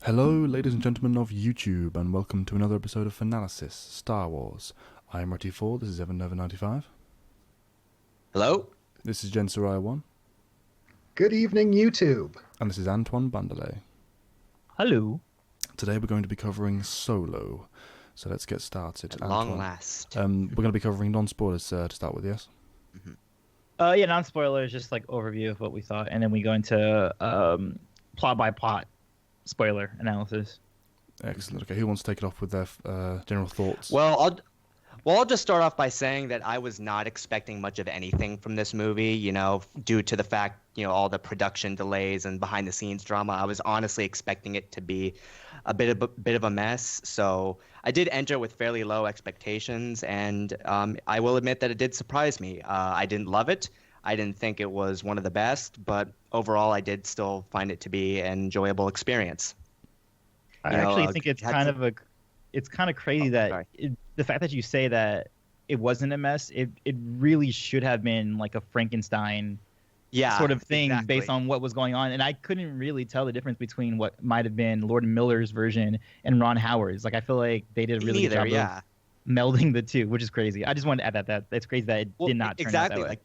Hello, ladies and gentlemen of YouTube, and welcome to another episode of Fanalysis, Star Wars. I am Reti4, this is Evan Nova 95. Hello? This is Jen Soraya 1. Good evening, YouTube. And this is Antoine Bandelay. Hello. Today we're going to be covering Solo, so let's get started. At long last. We're going to be covering non-spoilers to start with, yes? Yeah, non-spoilers, just like overview of what we thought, and then we go into plot by plot spoiler analysis. Excellent. Okay, who wants to take it off with their general thoughts? Well, I'll just start off by saying that I was not expecting much of anything from this movie, due to the fact, all the production delays and behind-the-scenes drama. I was honestly expecting it to be a bit of a mess. So I did enter with fairly low expectations, and I will admit that it did surprise me. I didn't love it. I didn't think it was one of the best, but overall, I did still find it to be an enjoyable experience. I actually think it's kind of crazy that the fact that you say that it wasn't a mess, it really should have been like a Frankenstein sort of thing based on what was going on. And I couldn't really tell the difference between what might have been Lord Miller's version and Ron Howard's. Like, I feel like they did a really good job of melding the two, which is crazy. I just wanted to add that. That's crazy that it did not turn out that way.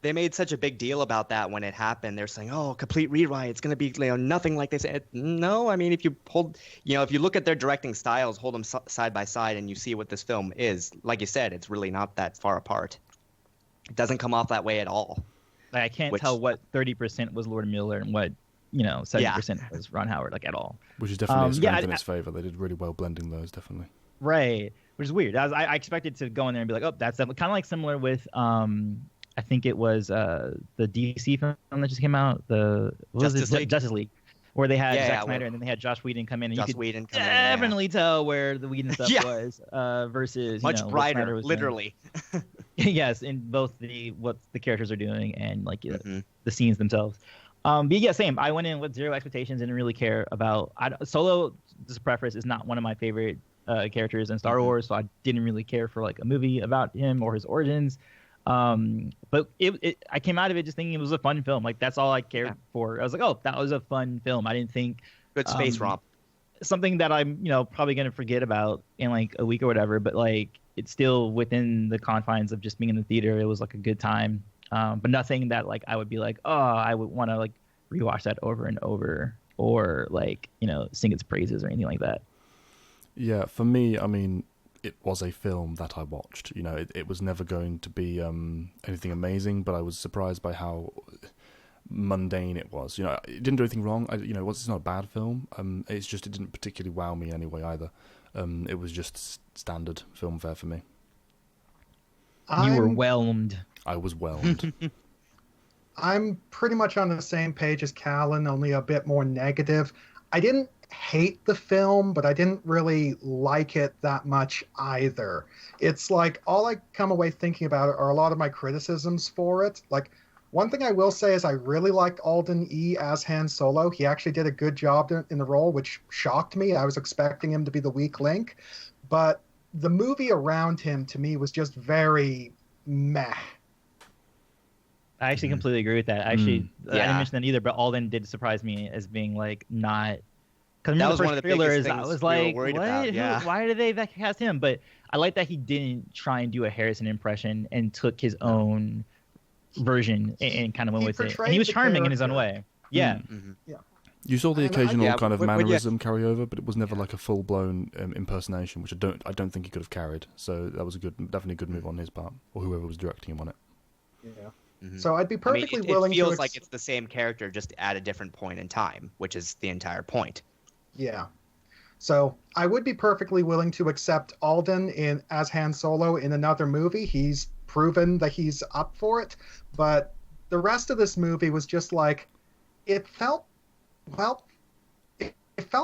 They made such a big deal about that when it happened. They're saying, "Oh, complete rewrite. It's going to be nothing like they said." No, I mean, if you if you look at their directing styles, hold them side by side, and you see what this film is, like you said, it's really not that far apart. It doesn't come off that way at all. Like, I can't tell what 30% was Lord Miller and what 70% was Ron Howard, like, at all. Which is definitely a strength in its favor. They did really well blending those, definitely. Right, which is weird. I expected to go in there and be like, "Oh, that's kind of like similar with." I think it was the DC film that just came out, Justice League, where they had Zack Snyder and then they had Joss Whedon come in, and you could definitely tell where the Whedon stuff was versus much brighter, literally. Yes, in both what the characters are doing and like the scenes themselves. But yeah, same. I went in with zero expectations and didn't really care about Solo. Just a preface, is not one of my favorite characters in Star Wars, so I didn't really care for like a movie about him or his origins. But I came out of it just thinking it was a fun film. Like, that's all I cared for. I was like, oh, that was a fun film. I didn't think good space romp. Something that I'm, probably gonna forget about in like a week or whatever. But like, it's still within the confines of just being in the theater. It was like a good time. But nothing that like I would be like, oh, I would want to like rewatch that over and over, or like sing its praises or anything like that. Yeah, for me, I mean, it was a film that I watched. It was never going to be anything amazing, but I was surprised by how mundane it was. It didn't do anything wrong. It's not a bad film. It's just it didn't particularly wow me anyway either. It was just standard film fare for me. You were whelmed. I was whelmed. I'm pretty much on the same page as Callan, only a bit more negative. I didn't hate the film, but I didn't really like it that much either. It's like all I come away thinking about are a lot of my criticisms for it. Like, one thing I will say is I really liked Alden E as Han Solo. He actually did a good job in the role, which shocked me. I was expecting him to be the weak link, but the movie around him to me was just very meh. I actually completely agree with that. Actually, I didn't mention that either, but Alden did surprise me as being like not. Because that was one of the trailers, biggest things I was we like, were worried about. Yeah. Why did they cast him? But I like that he didn't try and do a Harrison impression and took his own version and kind of went with it. And he was charming in his own way. Yeah. Mm-hmm. Yeah. You saw the occasional kind of mannerism carry over, but it was never like a full blown impersonation, which I don't think he could have carried. So that was definitely a good move on his part, or whoever was directing him on it. Yeah. Mm-hmm. So I'd be perfectly willing. It feels like it's the same character, just at a different point in time, which is the entire point. Yeah. So I would be perfectly willing to accept Alden as Han Solo in another movie. He's proven that he's up for it. But the rest of this movie was just like, it felt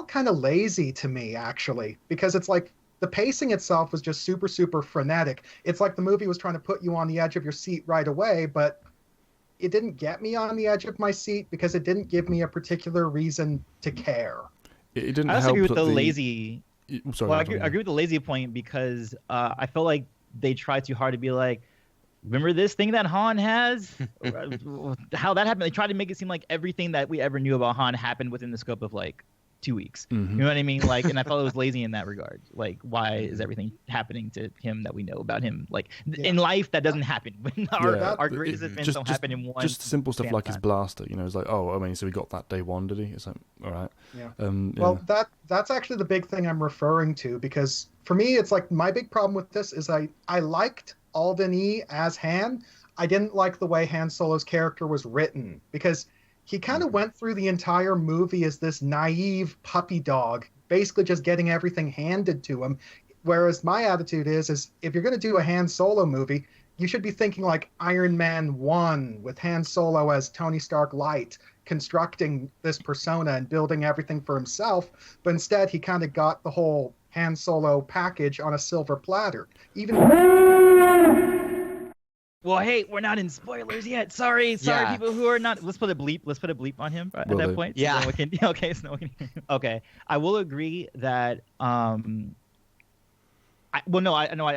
kind of lazy to me, actually, because it's like the pacing itself was just super, super frenetic. It's like the movie was trying to put you on the edge of your seat right away, but it didn't get me on the edge of my seat because it didn't give me a particular reason to care. It didn't I also help agree with that the lazy. Sorry, I agree with the lazy point because I feel like they tried too hard to be like, remember this thing that Han has? How that happened? They tried to make it seem like everything that we ever knew about Han happened within the scope of like 2 weeks. You know what I mean? Like, and I felt it was lazy in that regard. Like, why is everything happening to him that we know about him? Like, in life, that doesn't happen. When our greatest events don't happen in one. Just simple stuff like his blaster. You know, it's like, oh, I mean, so he got that day one, did he? It's like, all right. Yeah. Well, that's actually the big thing I'm referring to, because for me, it's like my big problem with this is I liked Alden E as Han. I didn't like the way Han Solo's character was written, because he kind of went through the entire movie as this naive puppy dog, basically just getting everything handed to him. Whereas my attitude is if you're going to do a Han Solo movie, you should be thinking like Iron Man 1 with Han Solo as Tony Stark Light, constructing this persona and building everything for himself. But instead, he kind of got the whole Han Solo package on a silver platter. Well, hey, we're not in spoilers yet. Sorry, people who are not. Let's put a bleep. Let's put a bleep on him at that point. Yeah. So okay. I will agree that. I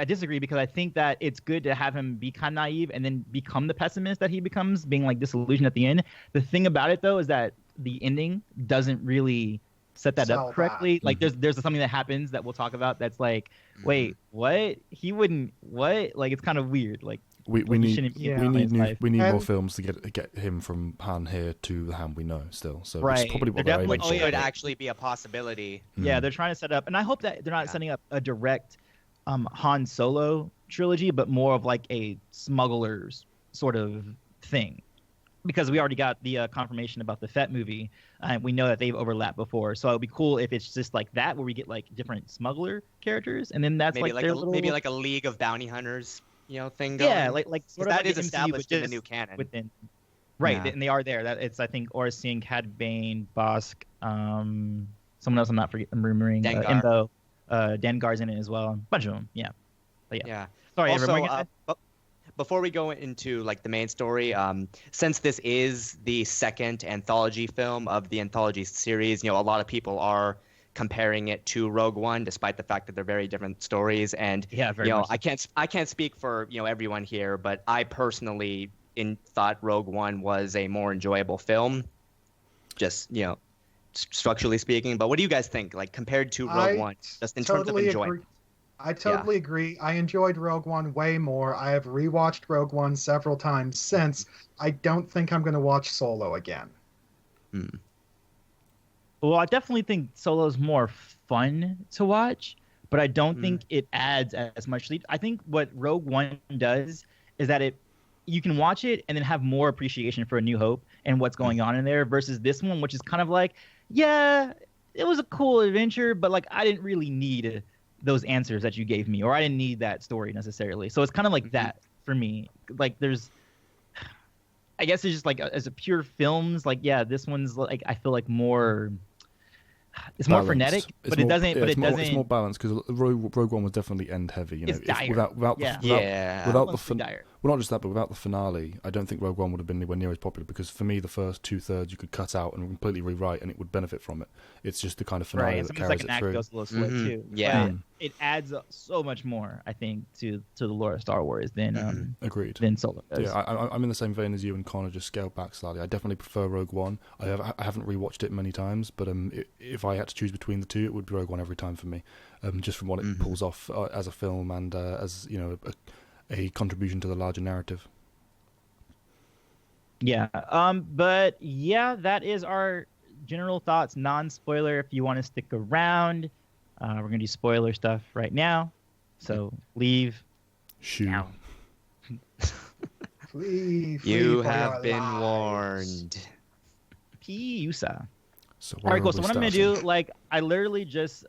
disagree, because I think that it's good to have him be kind of naive and then become the pessimist that he becomes, being like disillusioned at the end. The thing about it though is that the ending doesn't really set that up correctly. Like there's something that happens that we'll talk about that's like, wait, what? He wouldn't what? Like it's kind of weird. Like. We need more films to get him from Han here to the Han we know still. So right. It's probably what they're aiming for. Which could actually be a possibility. Yeah, they're trying to set up, and I hope that they're not setting up a direct Han Solo trilogy, but more of like a smugglers sort of thing. Because we already got the confirmation about the Fett movie, and we know that they've overlapped before. So it'd be cool if it's just like that, where we get like different smuggler characters, and then that's maybe like their maybe like a League of Bounty Hunters. Thing going. Yeah, like sort of that like is established in the new canon. Right, and they are there. That it's I think Aurra Sing, Cad Bane, Bosk, someone else I'm remembering, Imbo, Dengar's in it as well. A bunch of them, yeah. But yeah. Sorry, also, before we go into like the main story, since this is the second anthology film of the anthology series, a lot of people are comparing it to Rogue One, despite the fact that they're very different stories. And very much so. I can't speak for everyone here, but I personally thought Rogue One was a more enjoyable film, just structurally speaking. But what do you guys think, like compared to Rogue One, just in terms of enjoyment? I totally agree. I enjoyed Rogue One way more. I have rewatched Rogue One several times since. I don't think I'm going to watch Solo again. Well, I definitely think Solo's more fun to watch, but I don't think it adds as much. I think what Rogue One does is that you can watch it and then have more appreciation for A New Hope and what's going on in there, versus this one, which is kind of like, yeah, it was a cool adventure, but like I didn't really need those answers that you gave me, or I didn't need that story necessarily. So it's kind of like that for me. Like I guess it's just like as a pure films, like this one's like I feel like more. It's more frenetic, but it doesn't. But it doesn't. It's more balanced, because Rogue One was definitely end heavy. It's dire. Without dire. Well, not just that, but without the finale, I don't think Rogue One would have been anywhere near as popular, because for me, the first 2/3 you could cut out and completely rewrite, and it would benefit from it. It's just the kind of finale that carries it through. Goes a little slow too. Yeah, it adds so much more, I think, to the lore of Star Wars than agreed than Solo does. Yeah, I'm in the same vein as you and Connor, just scaled back slightly. I definitely prefer Rogue One. I haven't rewatched it many times, but if I had to choose between the two, it would be Rogue One every time for me. Just from what it pulls off as a film and as a contribution to the larger narrative. Yeah. But yeah, that is our general thoughts, non-spoiler. If you want to stick around, we're gonna do spoiler stuff right now. So leave. Now. You have been warned. Piusa. So all right, cool. So what I'm gonna do, like, I literally just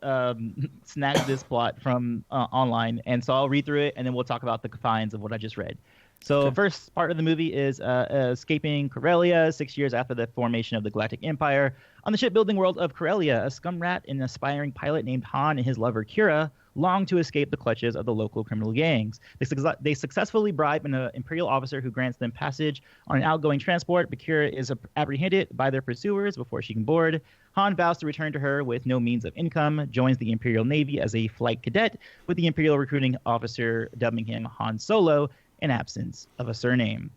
snagged this plot from online, and so I'll read through it, and then we'll talk about the confines of what I just read. So first part of the movie is escaping Corellia 6 years after the formation of the Galactic Empire. On the shipbuilding world of Corellia, a scum rat and an aspiring pilot named Han and his lover Qi'ra long to escape the clutches of the local criminal gangs. They successfully bribe an Imperial officer who grants them passage on an outgoing transport, but Qi'ra is apprehended by their pursuers before she can board. Han vows to return to her with no means of income, joins the Imperial Navy as a flight cadet, with the Imperial recruiting officer dubbing him Han Solo, in absence of a surname.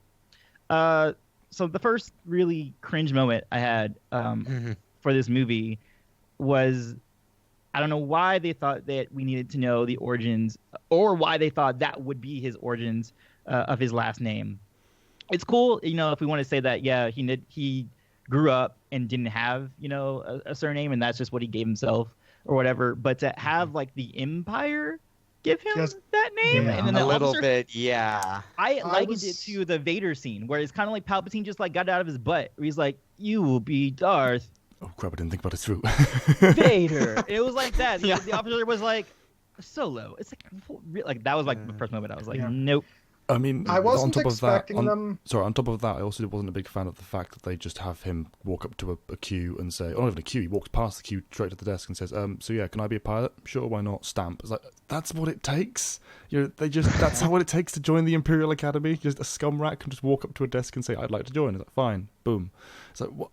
So the first really cringe moment I had for this movie was, I don't know why they thought that we needed to know the origins, or why they thought that would be his origins of his last name. It's cool, if we want to say that, yeah, he grew up and didn't have, a surname, and that's just what he gave himself or whatever. But to have like the Empire give him that name, and then a little bit, yeah. I likened it to the Vader scene, where it's kind of like Palpatine just like got it out of his butt, where he's like, "You will be Darth." Oh crap! I didn't think about it through. Vader. It was like that. Yeah. The officer was like, "Solo." It's like that was like the first moment I was like, "Nope." I mean, I wasn't expecting them. Sorry, on top of that, I also wasn't a big fan of the fact that they just have him walk up to a queue and say, not even a queue, he walks past the queue straight to the desk and says, so yeah, can I be a pilot? Sure, why not? Stamp. It's like, that's what it takes? That's how what it takes to join the Imperial Academy? Just a scum rat can just walk up to a desk and say, I'd like to join. It's like, fine, boom. It's like, what?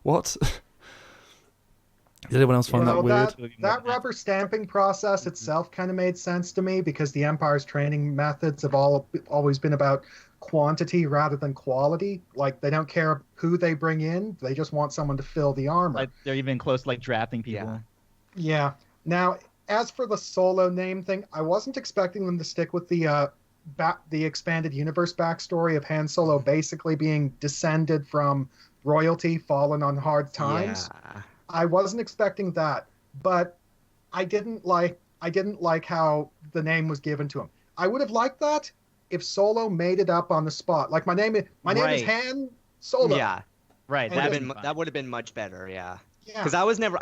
What? Did anyone else find that weird? That rubber stamping process itself kind of made sense to me, because the Empire's training methods have always been about quantity rather than quality. Like, they don't care who they bring in; they just want someone to fill the armor. Like, they're even close to like drafting people. Yeah. Now, as for the Solo name thing, I wasn't expecting them to stick with the expanded universe backstory of Han Solo basically being descended from royalty, fallen on hard times. Yeah. I wasn't expecting that, but I didn't like how the name was given to him. I would have liked that if Solo made it up on the spot. Like, my name is Han Solo. Yeah, right. That would have been much better. Yeah. Because I was never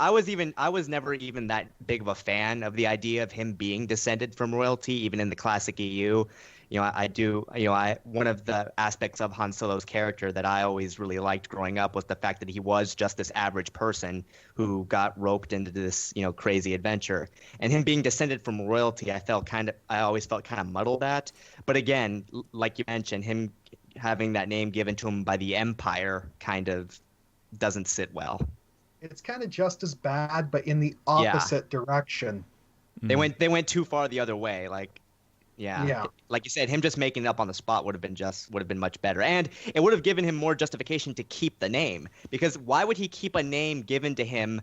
even that big of a fan of the idea of him being descended from royalty, even in the classic EU. One of the aspects of Han Solo's character that I always really liked growing up was the fact that he was just this average person who got roped into this, crazy adventure. And him being descended from royalty, I always felt kind of muddled at. But again, like you mentioned, him having that name given to him by the Empire kind of doesn't sit well. It's kind of just as bad, but in the opposite direction. They went too far the other way. Like, yeah. Like you said, him just making it up on the spot would have been much better, and it would have given him more justification to keep the name. Because why would he keep a name given to him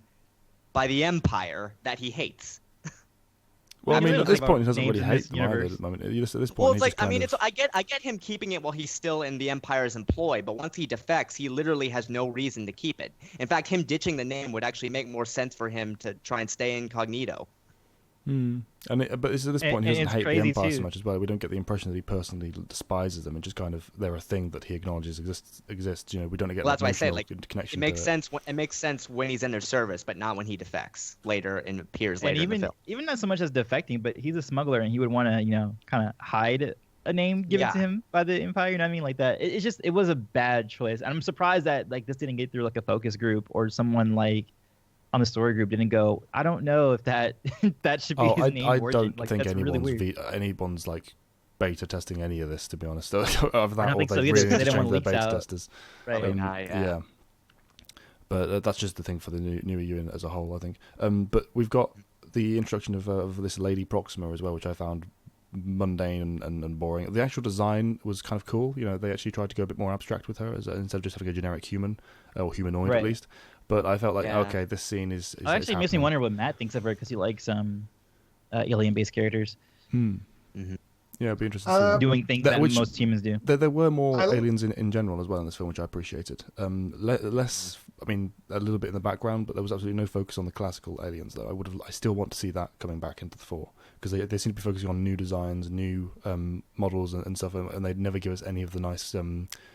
by the Empire that he hates? Well, I mean, at this point, he doesn't really hate them either. At this point, well, it's like, I get him keeping it while he's still in the Empire's employ, but once he defects, he literally has no reason to keep it. In fact, him ditching the name would actually make more sense for him to try and stay incognito. But at this point, he doesn't hate the Empire so much as well. We don't get the impression that he personally despises them. It's just kind of, they're a thing that he acknowledges exists. We don't get. Well, that's why I say, like, connection. It makes sense. It makes sense when he's in their service, but not when he defects later and appears later in the film. Even not so much as defecting, but he's a smuggler and he would want to, kind of hide a name given to him by the Empire. You know what I mean? Like that. It was a bad choice. And I'm surprised that like this didn't get through like a focus group, or someone like on the story group didn't go, I don't know if that should be his name. I don't think anyone's like beta testing any of this, to be honest. Of that, I don't think so. Really they didn't want leaks out. Testers. Right. Yeah. But that's just the thing for the new EU as a whole, I think. But we've got the introduction of this Lady Proxima as well, which I found mundane and boring. The actual design was kind of cool. They actually tried to go a bit more abstract with her instead of just having a generic human, or humanoid at least. But I felt like, okay, this scene is it actually makes me wonder what Matt thinks of her, because he likes alien-based characters. Yeah, it'd be interesting to see doing things that most humans do. There were more aliens in general as well in this film, which I appreciated. Less, I mean, a little bit in the background, but there was absolutely no focus on the classical aliens, though. I still want to see that coming back into the fore, because they seem to be focusing on new designs, new models and stuff, and they'd never give us any of the nice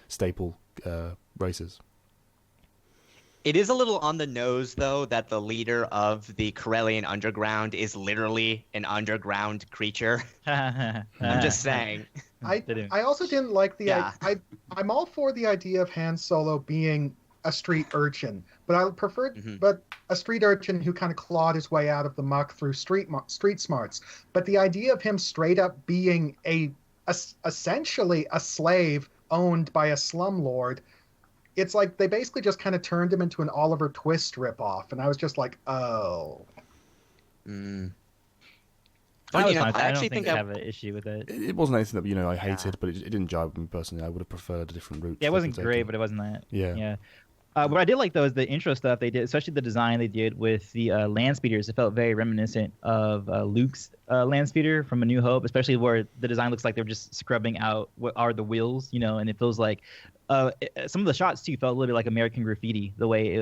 staple races. It is a little on the nose, though, that the leader of the Corellian underground is literally an underground creature. I'm just saying. I also didn't like the... I'm all for the idea of Han Solo being a street urchin, but I preferred but a street urchin who kind of clawed his way out of the muck through street smarts. But the idea of him straight up being essentially a slave owned by a slumlord, it's like they basically just kind of turned him into an Oliver Twist ripoff, and I was just like, oh. But, I actually think I have an issue with it. It wasn't anything that I hated, but it didn't jive with me personally. I would have preferred a different route. Yeah, it wasn't great, but it wasn't that. Yeah. What I did like though is the intro stuff they did, especially the design they did with the land speeders. It felt very reminiscent of Luke's land speeder from A New Hope, especially where the design looks like they're just scrubbing out what are the wheels, and it feels like some of the shots too felt a little bit like American Graffiti the way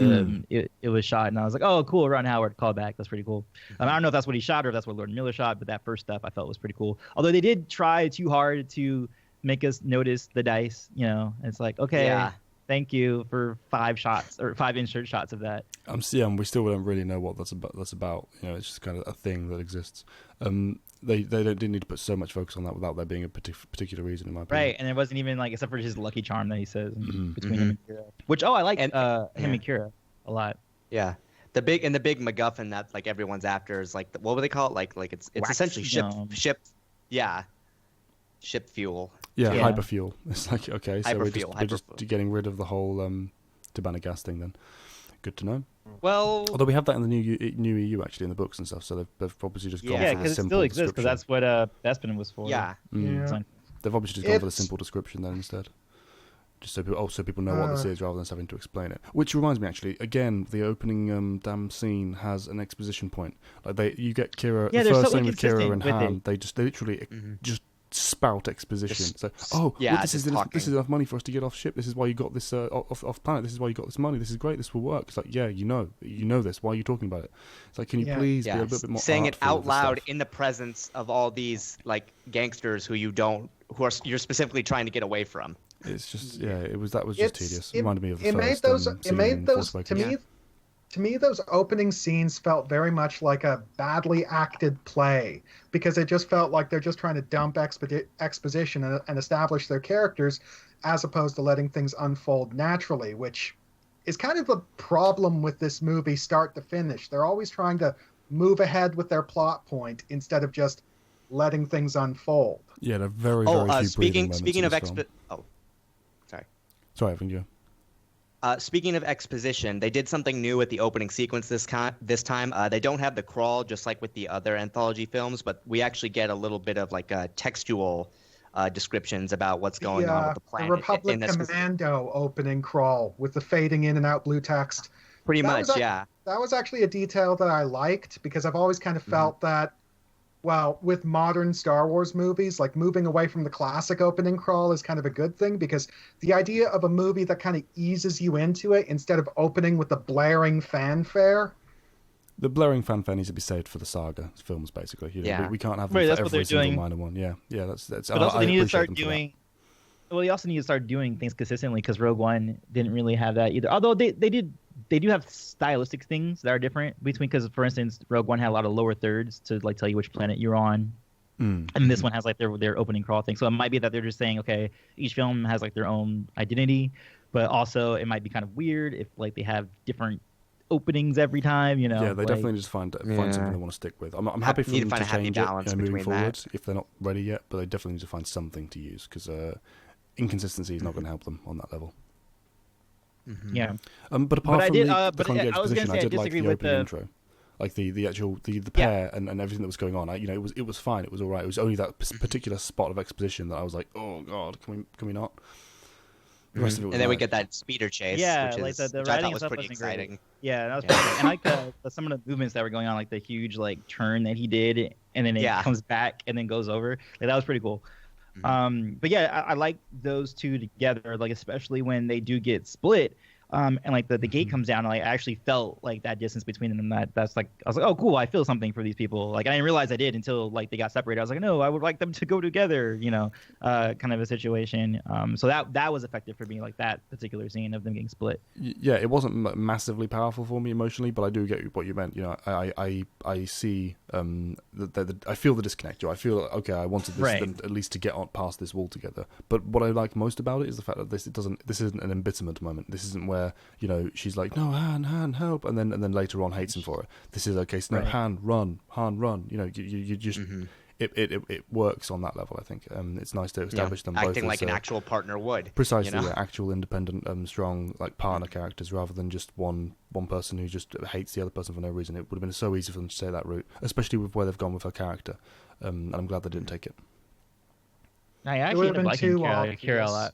it was shot, and I was like, oh, cool, Ron Howard callback. That's pretty cool. I don't know if that's what he shot or if that's what Lord Miller shot, but that first stuff I felt was pretty cool. Although they did try too hard to make us notice the dice, it's like, okay. Yeah. Thank you for 5 shots or 5 insert shots of that. We still don't really know what that's about. It's just kind of a thing that exists. They didn't need to put so much focus on that without there being a particular reason, in my opinion. Right, and it wasn't even like, except for his lucky charm that he says between him and Qi'ra. Which I like him and Qi'ra a lot. Yeah, the big MacGuffin that like everyone's after is like what would they call it? Like it's essentially ship fuel. Yeah, hyperfuel. It's like, okay, so we're just getting rid of the whole Tabana gas thing then. Good to know. Well, although we have that in the new EU actually in the books and stuff, so they've obviously just gone for the simple description. Yeah, because it still exists, because that's what Bespin was for. Yeah. They've obviously just gone for the simple description then instead. Just so people know what this is rather than us having to explain it. Which reminds me, actually, again, the opening damn scene has an exposition point. Like you get Qi'ra, the first scene with Qi'ra and Han, they literally just spout exposition. This is enough money for us to get off ship. This is why you got this off planet. This is why you got this money. This is great. This will work. It's like, you know this. Why are you talking about it? It's like, can you please be a little bit more saying it out loud in the presence of all these like gangsters who you're specifically trying to get away from. It's just that was just tedious. It reminded me of the first. To me, those opening scenes felt very much like a badly acted play, because it just felt like they're just trying to dump exposition and establish their characters, as opposed to letting things unfold naturally, which is kind of a problem with this movie start to finish. They're always trying to move ahead with their plot point instead of just letting things unfold. Yeah, they're very few speaking of sorry, Evan, you. Speaking of exposition, they did something new with the opening sequence this time. They don't have the crawl, just like with the other anthology films, but we actually get a little bit of like textual descriptions about what's going on with the planet. The Republic Commando opening crawl with the fading in and out blue text. Pretty much, yeah. That was actually a detail that I liked, because I've always kind of felt that, well, with modern Star Wars movies, like moving away from the classic opening crawl is kind of a good thing, because the idea of a movie that kind of eases you into it instead of opening with the blaring fanfare. The blaring fanfare needs to be saved for the saga films, basically. We can't have them for every single minor one. Yeah, that's. But also, they need to start doing. Well, they also need to start doing things consistently, because Rogue One didn't really have that either. Although they do have stylistic things that are different between, because for instance, Rogue One had a lot of lower thirds to like tell you which planet you're on, and this one has like their opening crawl thing. So it might be that they're just saying, okay, each film has like their own identity, but also it might be kind of weird if like they have different openings every time. Yeah, they definitely just find something they want to stick with. I'm happy for them to change it moving forward if they're not ready yet, but they definitely need to find something to use, because inconsistency is not going to help them on that level. Yeah, but apart from the Congo exposition, I did like the opening intro, like the actual pair and everything that was going on. It was fine. It was all right. It was only that particular spot of exposition that I was like, oh god, can we not? The rest of it was and then we get that speeder chase. Yeah, which like the which I writing thought was pretty exciting. Great. Yeah, that was pretty great. And like some of the movements that were going on, like the huge like turn that he did, and then it comes back and then goes over. Like that was pretty cool. But yeah, I like those two together, like especially when they do get split. And like the gate comes down, and like I actually felt like that distance between them. That's like, I was like, oh cool, I feel something for these people. Like I didn't realize I did until like they got separated. I was like, no, I would like them to go together, kind of a situation. So that was effective for me, like that particular scene of them getting split. Yeah, it wasn't massively powerful for me emotionally, but I do get what you meant. I see I feel the disconnect. I feel okay, I wanted this at least to get on past this wall together. But what I like most about it is the fact that this isn't an embitterment moment. This isn't where she's like, no, Han, help, and then later on hates him for it. This is okay, so no, Han, run. You just it works on that level. I think it's nice to establish them both acting like as, an actual partner would. Precisely, actual independent, strong like partner characters, rather than just one person who just hates the other person for no reason. It would have been so easy for them to take that route, especially with where they've gone with her character. And I'm glad they didn't take it. I actually ended up liking Qi'ra a lot.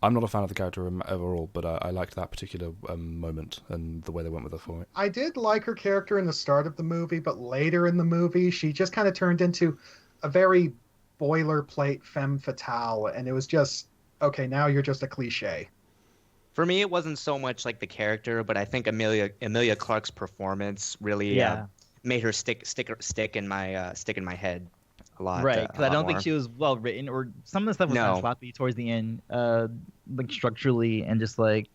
I'm not a fan of the character overall, but I liked that particular moment and the way they went with it for it. I did like her character in the start of the movie, but later in the movie, she just kind of turned into a very boilerplate femme fatale, and it was just, okay, now you're just a cliche. For me, it wasn't so much like the character, but I think Emilia Clarke's performance really made her stick in my head a lot. Right, because I don't think more. she was well written, or some of the stuff was kind of sloppy towards the end, like structurally, and just like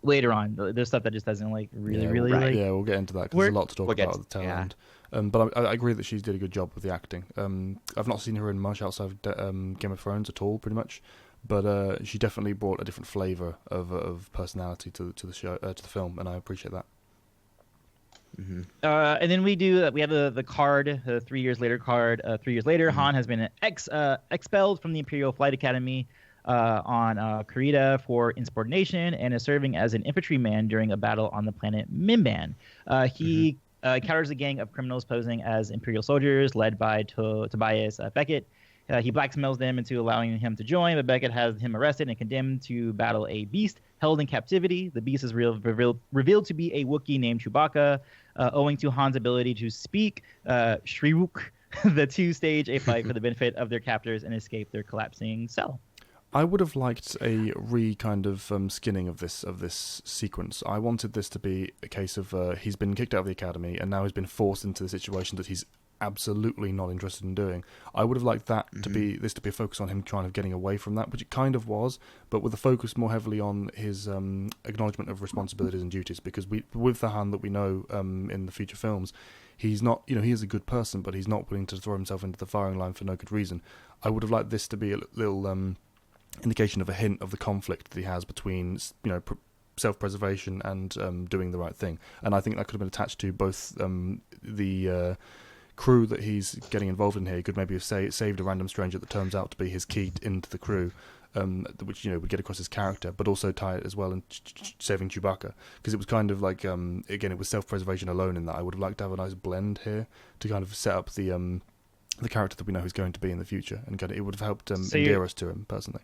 later on, there's stuff that just doesn't like really. Yeah, we'll get into that because there's a lot to talk about at the tail end. But I agree that she's did a good job with the acting. I've not seen her in much outside of Game of Thrones at all, pretty much. But she definitely brought a different flavour of personality to the show, to the film, and I appreciate that. Mm-hmm. And then we have the card, the 3 years later card. 3 years later, Han has been expelled from the Imperial Flight Academy on Qi'ra for insubordination and is serving as an infantryman during a battle on the planet Minban. He encounters a gang of criminals posing as Imperial soldiers led by Tobias Beckett. He blackmails them into allowing him to join, but Beckett has him arrested and condemned to battle a beast held in captivity. The beast is revealed to be a Wookiee named Chewbacca. Owing to Han's ability to speak Shriwook, the two stage a fight for the benefit of their captors and escape their collapsing cell. I would have liked a kind of skinning of this sequence. I wanted this to be a case of he's been kicked out of the academy and now he's been forced into the situation that he's absolutely not interested in doing. I would have liked that to be a focus on him trying of getting away from that, which it kind of was, but with the focus more heavily on his acknowledgement of responsibilities and duties. Because with the Han that we know in the future films, he's not, he is a good person, but he's not willing to throw himself into the firing line for no good reason. I would have liked this to be a little indication of a hint of the conflict that he has between self-preservation and doing the right thing, and I think that could have been attached to both the crew that he's getting involved in here. He could maybe have saved a random stranger that turns out to be his key into the crew, which would get across his character, but also tie it as well in saving Chewbacca, because it was kind of like again, it was self-preservation alone in that. I would have liked to have a nice blend here to kind of set up the character that we know he's going to be in the future, and it would have helped endear us to him personally.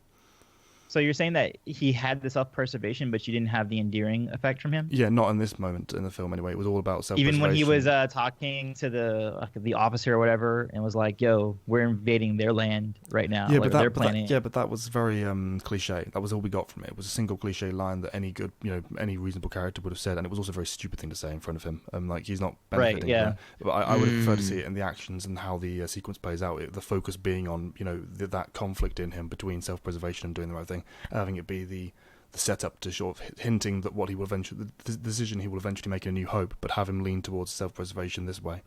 So you're saying that he had the self-preservation, but you didn't have the endearing effect from him? Yeah, not in this moment in the film anyway. It was all about self-preservation. Even when he was talking to the officer or whatever, and was like, "Yo, we're invading their land right now, their planet." But that was very cliche. That was all we got from it. It was a single cliche line that any good, any reasonable character would have said, and it was also a very stupid thing to say in front of him. Like he's not benefiting. Right, yeah. But I would have preferred to see it in the actions and how the sequence plays out. The focus being on that conflict in him between self-preservation and doing the right thing, having it be the setup to sort of hinting that what he will eventually, the decision he will eventually make in A New Hope, but have him lean towards self-preservation this way,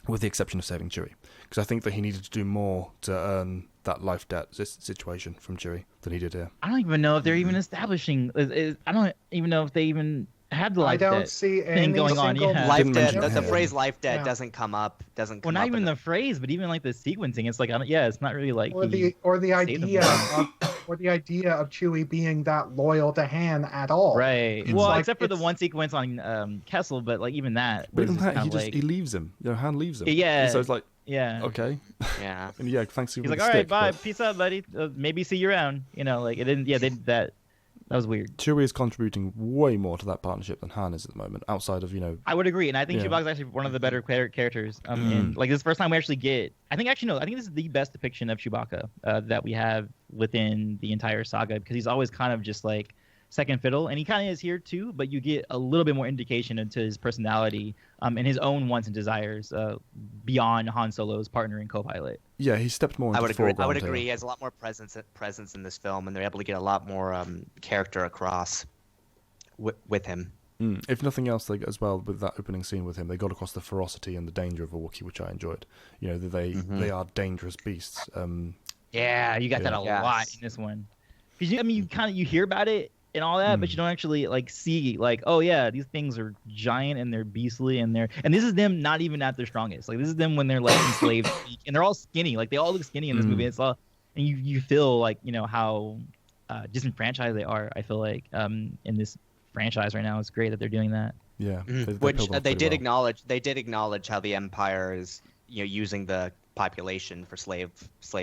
with the exception of saving Chewie, because I think that he needed to do more to earn that life debt situation from Chewie than he did here. I don't even know if they're even establishing. I don't even know if they even have the life debt. I don't see any going on. Yeah. Life debt. The phrase "life debt" doesn't come up. Well, not even the phrase, but even like the sequencing. It's like, it's not really like. Or the idea of Chewie being that loyal to Han at all. Right. Well, except for the one sequence on Kessel, but like even that. But even that, he leaves him. Han leaves him. Yeah. So it's like, yeah. Okay. Yeah. And yeah, thanks. He's like, all right, bye, peace out, buddy. Maybe see you around. Like it didn't. Yeah, they did that. That was weird. Chewie is contributing way more to that partnership than Han is at the moment, outside of, I would agree, and I think Chewbacca is actually one of the better characters. And like this is the first time we actually get. I think this is the best depiction of Chewbacca that we have within the entire saga, because he's always kind of just like second fiddle, and he kind of is here too. But you get a little bit more indication into his personality and his own wants and desires beyond Han Solo's partner and co-pilot. Yeah, he stepped more into the foreground. I would agree. He has a lot more presence in this film, and they're able to get a lot more character across with him. If nothing else, as well, with that opening scene with him, they got across the ferocity and the danger of a Wookiee, which I enjoyed. They are dangerous beasts. Yeah, you got that a lot in this one. Because you hear about it and all that, but you don't actually see oh yeah, these things are giant and they're beastly and this is them not even at their strongest. This is them when they're enslaved and they're all skinny. They all look skinny in this movie. It's all, and you feel how disenfranchised they are. I feel like in this franchise right now, it's great that they're doing that. Yeah, which they did acknowledge. They did acknowledge how the Empire is using the population for slave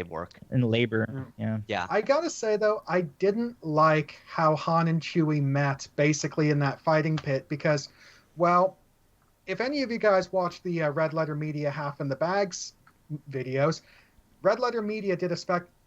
work and labor. Yeah. I gotta say though, I didn't like how Han and Chewie met basically in that fighting pit because, well, if any of you guys watched the Red Letter Media Half in the Bags videos, Red Letter Media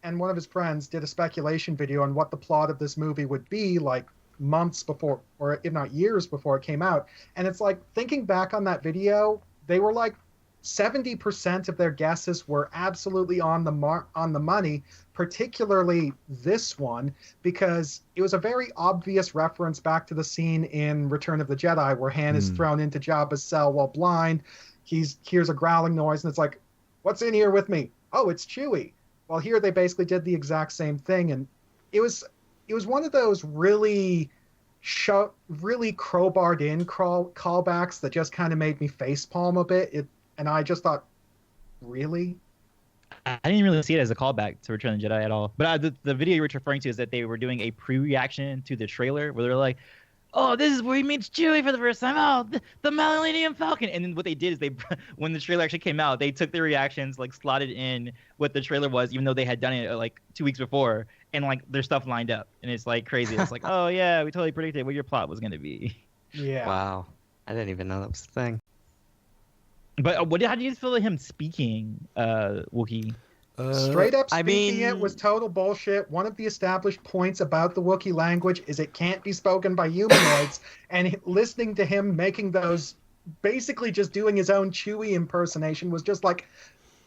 and one of his friends did a speculation video on what the plot of this movie would be like months before, or if not years before it came out. And it's like, thinking back on that video, they were like 70% of their guesses were absolutely on the money, particularly this one, because it was a very obvious reference back to the scene in Return of the Jedi where Han is thrown into Jabba's cell while blind. He hears a growling noise and it's like, what's in here with me? Oh, it's Chewie. Well, here they basically did the exact same thing, and it was one of those really crowbarred in callbacks that just kind of made me facepalm a bit. And I just thought, really? I didn't really see it as a callback to Return of the Jedi at all. But the video you were referring to is that they were doing a pre-reaction to the trailer where they're like, oh, this is where he meets Chewie for the first time. Oh, the Millennium Falcon. And then what they did is when the trailer actually came out, they took their reactions, like slotted in what the trailer was, even though they had done it like 2 weeks before, and like their stuff lined up. And it's like crazy. It's like, oh yeah, we totally predicted what your plot was going to be. Yeah. Wow. I didn't even know that was the thing. But how do you feel like him speaking, Wookie? Straight up speaking, it was total bullshit. One of the established points about the Wookiee language is it can't be spoken by humanoids, and listening to him making those, basically just doing his own Chewie impersonation was just like,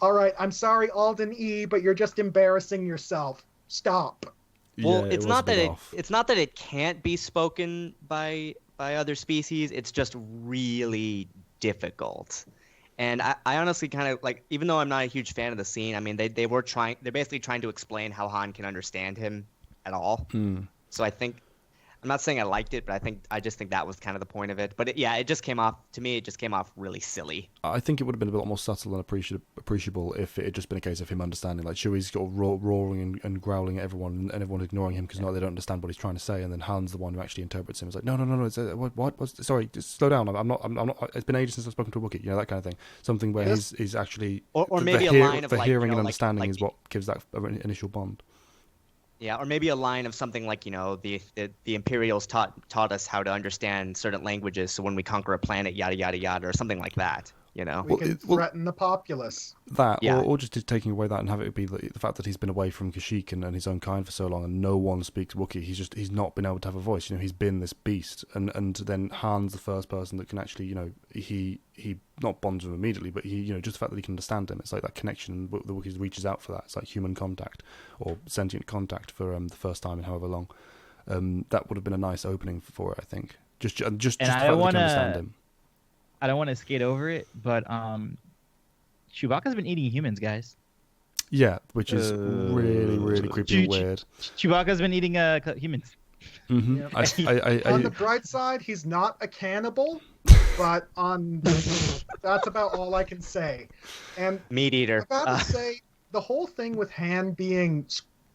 all right, I'm sorry, Alden E, but you're just embarrassing yourself. Stop. Well, it's not that it can't be spoken by other species. It's just really difficult. And I honestly kind of like, even though I'm not a huge fan of the scene, I mean, they're basically trying to explain how Han can understand him at all. So I think, I'm not saying I liked it, but I just think that was kind of the point of it. But it just came off really silly. I think it would have been a bit more subtle and appreciable if it had just been a case of him understanding. Like Chewie's got roaring and growling at everyone, and everyone ignoring him because they don't understand what he's trying to say. And then Han's the one who actually interprets him. It's like, no. It's, what? Sorry, just slow down. I'm not. It's been ages since I've spoken to a Wookiee. That kind of thing. Something where he's actually or maybe a line of the like, hearing and understanding is what gives that initial bond. Yeah, or maybe a line of something like, the Imperials taught us how to understand certain languages, so when we conquer a planet, yada, yada, yada, or something like that, We can threaten the populace. Or just taking away that and have it be the fact that he's been away from Kashyyyk and his own kind for so long and no one speaks Wookiee. He's not been able to have a voice. He's been this beast. And then Han's the first person that can actually, he not bonds with him immediately, but he, just the fact that he can understand him. It's like that connection, the Wookiee reaches out for that. It's like human contact or sentient contact for the first time in however long. That would have been a nice opening for it, I think. Just the fact that he can understand him. I don't want to skate over it, but Chewbacca's been eating humans, guys. Yeah, which is really, really creepy and weird. Chewbacca's been eating humans. Mm-hmm. Yep. On the bright side, he's not a cannibal, but that's about all I can say. And meat eater. I'm about to say, the whole thing with Han being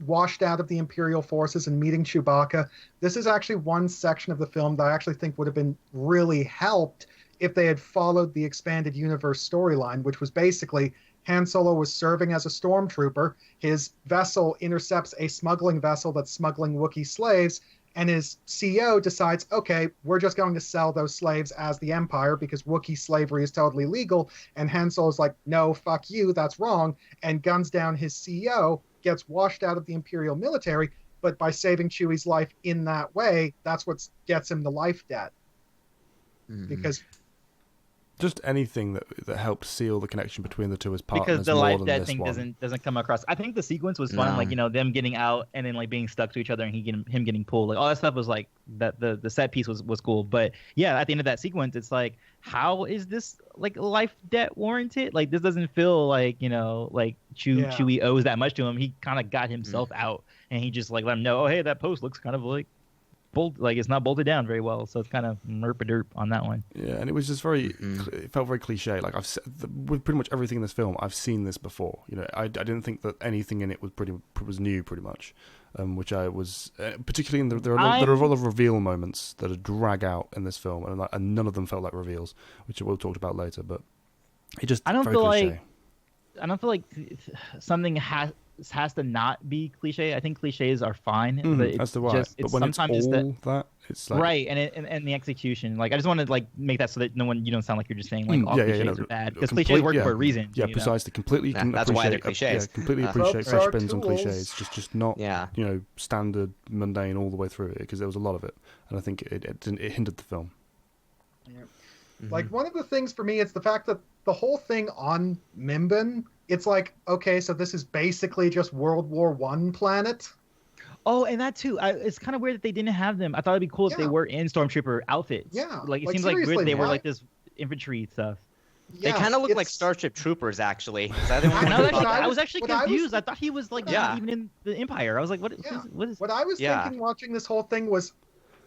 washed out of the Imperial forces and meeting Chewbacca, this is actually one section of the film that I actually think would have been really helped if they had followed the expanded universe storyline, which was basically Han Solo was serving as a stormtrooper. His vessel intercepts a smuggling vessel that's smuggling Wookiee slaves, and his CEO decides, okay, we're just going to sell those slaves as the Empire because Wookiee slavery is totally legal. And Han Solo's like, no, fuck you, that's wrong, and guns down his CEO, gets washed out of the Imperial military, but by saving Chewie's life in that way, that's what gets him the life debt. Because just anything that helped seal the connection between the two as partners. Because the life debt thing doesn't come across. I think the sequence was fun, like them getting out and then like being stuck to each other and him getting pulled. Like all that stuff was like that. The set piece was cool. But yeah, at the end of that sequence, it's like, how is this like life debt warranted? Like this doesn't feel like like Chewie owes that much to him. He kind of got himself out and he just like let him know, oh hey, that post looks kind of like it's not bolted down very well, so it's kind of merp-a-derp on that one. Yeah, and it was just it felt very cliche. Like with pretty much everything in this film, I've seen this before. I didn't think that anything in it was new, pretty much. Which I was particularly in there are a lot of reveal moments that are drag out in this film, and none of them felt like reveals, which we'll talk about later. But it just I don't very feel cliche. like I don't feel like something has to not be cliche. I think cliches are fine, but it's that's right. just but when sometimes it's all just that, it's like right, and the execution. Like I just want to like make that so that you don't sound like you're just saying like all cliches are bad, because cliches work for a reason. Yeah, precisely. Completely. That's why they're cliches. Completely appreciate fresh spins on cliches. Just not standard mundane all the way through it, because there was a lot of it, and I think it hindered the film. Yeah. Like one of the things for me is the fact that the whole thing on Minban, it's like, okay, so this is basically just World War I planet. Oh, and that too. It's kind of weird that they didn't have them. I thought it'd be cool if they were in stormtrooper outfits. Yeah, like it seems like weird they were like this infantry stuff. Yeah, they kind of look like Starship Troopers, actually. I was actually confused. I thought he was like not even in the Empire. I was like, what is? What I was thinking watching this whole thing was,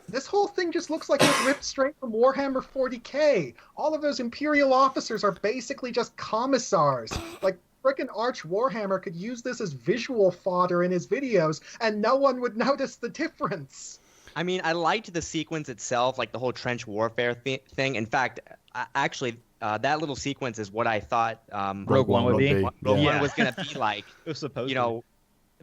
this whole thing just looks like it's ripped straight from Warhammer 40K. All of those Imperial officers are basically just commissars. Like, frickin' Arch Warhammer could use this as visual fodder in his videos, and no one would notice the difference. I mean, I liked the sequence itself, like the whole trench warfare thing. In fact, actually, that little sequence is what I thought Rogue One would be. Rogue One was going to be like. It was supposed to.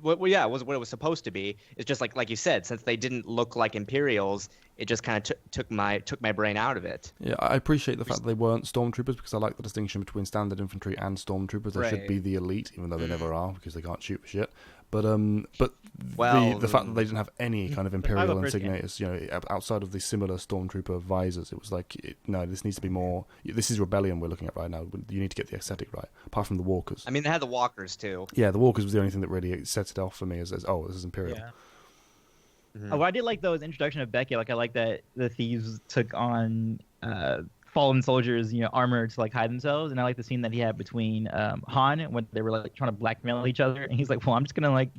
Was what it was supposed to be. It's just like you said, since they didn't look like Imperials, it just kind of took my brain out of it. Yeah, I appreciate the fact that they weren't stormtroopers, because I like the distinction between standard infantry and stormtroopers. They should be the elite, even though they never are, because they can't shoot for shit. But the fact that they didn't have any kind of Imperial insignia, outside of the similar stormtrooper visors, it was like, no, this needs to be more. This is rebellion we're looking at right now. You need to get the aesthetic right. Apart from the walkers. I mean, they had the walkers too. Yeah, the walkers was the only thing that really sets it off for me as this is Imperial. Yeah. What I did like though is introduction of Beckett. Like I like that the thieves took on fallen soldiers, armor to like hide themselves, and I like the scene that he had between Han when they were like trying to blackmail each other, and he's like, "Well, I'm just gonna like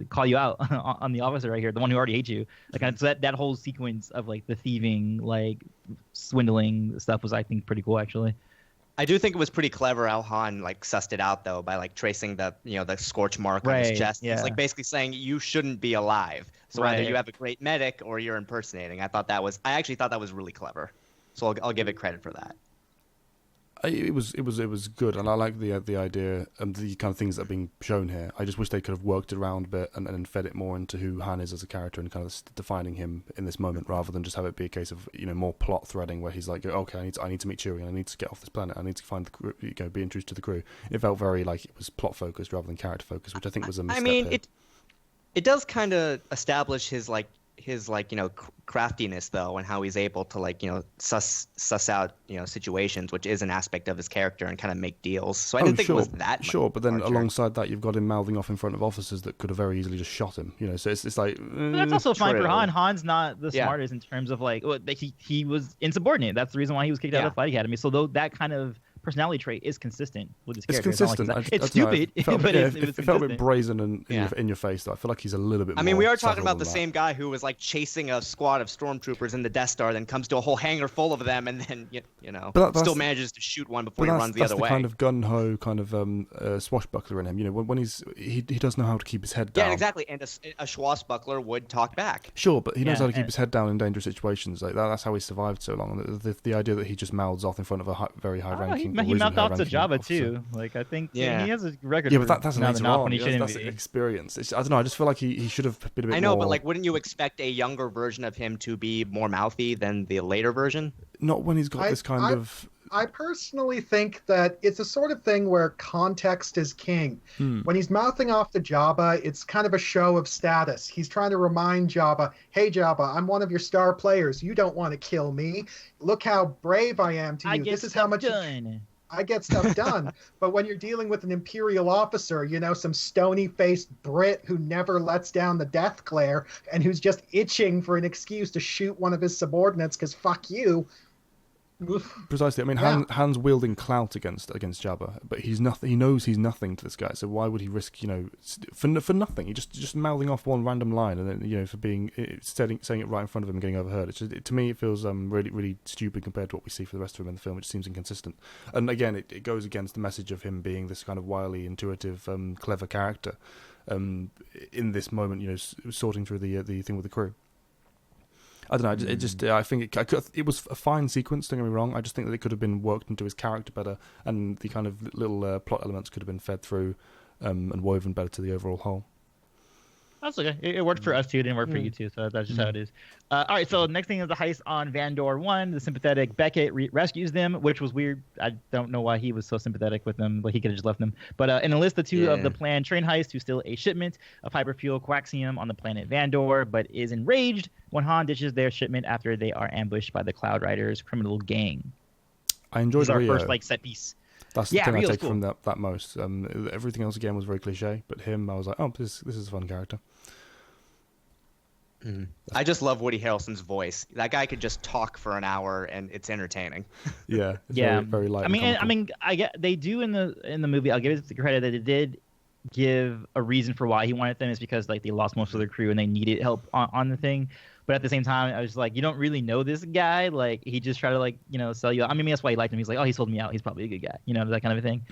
call you out on the officer right here, the one who already hates you." Like so that whole sequence of like the thieving, like swindling stuff was, I think, pretty cool actually. I do think it was pretty clever how Han like sussed it out though by like tracing the the scorch mark on his chest. Yeah. It's like basically saying you shouldn't be alive. So either you have a great medic or you're impersonating. I actually thought that was really clever. So I'll give it credit for that. It was good, and I like the idea and the kind of things that are being shown here. I just wish they could have worked it around a bit and fed it more into who Han is as a character and kind of defining him in this moment, rather than just have it be a case of more plot threading where he's like, okay, I need to meet Chewie and I need to get off this planet. I need to find the crew, be introduced to the crew. It felt very like it was plot focused rather than character focused, which I think was a misstep. I mean, it does kind of establish his craftiness though, and how he's able to suss out situations, which is an aspect of his character, and kind of make deals. So I didn't think it was that sure, but then alongside that, you've got him mouthing off in front of officers that could have very easily just shot him. So it's like but that's also fine for Han. Han's not the smartest in terms of he was insubordinate. That's the reason why he was kicked out of the Fight Academy. So though that kind of personality trait is consistent with his character. It's consistent. It's stupid, but it felt a bit brazen and in your face. Though I feel like he's a little bit. I mean, we are talking about the same guy who was like chasing a squad of stormtroopers in the Death Star, then comes to a whole hangar full of them, and then still manages to shoot one before he runs the other way. That's the kind of gun ho, kind of swashbuckler in him. When he does know how to keep his head down. Yeah, exactly. And a swashbuckler would talk back. Sure, but he knows how to keep his head down in dangerous situations. Like that's how he survived so long. The idea that he just mouths off in front of a very high-ranking. He mouthed off to Jabba too. Like I think he has a record. Yeah, but that's later on. That's experience. I don't know. I just feel like he should have been a bit more. I know, but like, wouldn't you expect a younger version of him to be more mouthy than the later version? Not when he's got this kind of. I personally think that it's a sort of thing where context is king. When he's mouthing off to Jabba, it's kind of a show of status. He's trying to remind Jabba, hey, Jabba, I'm one of your star players. You don't want to kill me. Look how brave I am to you. This is how much I get stuff done. But when you're dealing with an Imperial officer, some stony-faced Brit who never lets down the death glare and who's just itching for an excuse to shoot one of his subordinates because fuck you. Precisely. I mean, Han's wielding clout against Jabba, but he's nothing. He knows he's nothing to this guy. So why would he risk, for nothing? He just mouthing off one random line, and then for being saying it right in front of him and getting overheard. To me, it feels really really stupid compared to what we see for the rest of him in the film. It just seems inconsistent. And again, it goes against the message of him being this kind of wily, intuitive, clever character. In this moment, sorting through the thing with the crew. I don't know. It just I think it was a fine sequence. Don't get me wrong. I just think that it could have been worked into his character better, and the kind of little plot elements could have been fed through and woven better to the overall whole. That's okay. It worked for us too. It didn't work for you too. So that's just how it is. All right. So next thing is the heist on Vandor 1. The sympathetic Beckett rescues them, which was weird. I don't know why he was so sympathetic with them. Like he could have just left them. But in a list the two of the planned train heist to steal a shipment of hyperfuel coaxium on the planet Vandor, but is enraged when Han ditches their shipment after they are ambushed by the Cloud Riders' criminal gang. I enjoyed our Rio. first set piece. That's the thing I take from that most. Everything else again was very cliche, but him, I was like, oh, this is a fun character. I just love Woody Harrelson's voice. That guy could just talk for an hour, and it's entertaining. It's very, very light. I mean, I get they do in the movie. I'll give it the credit that it did give a reason for why he wanted them. Is because like they lost most of their crew and they needed help on the thing. But at the same time, I was like, you don't really know this guy. Like, he just tried to, like, sell you out. I mean, that's why he liked him. He's like, oh, he sold me out. He's probably a good guy. That kind of a thing.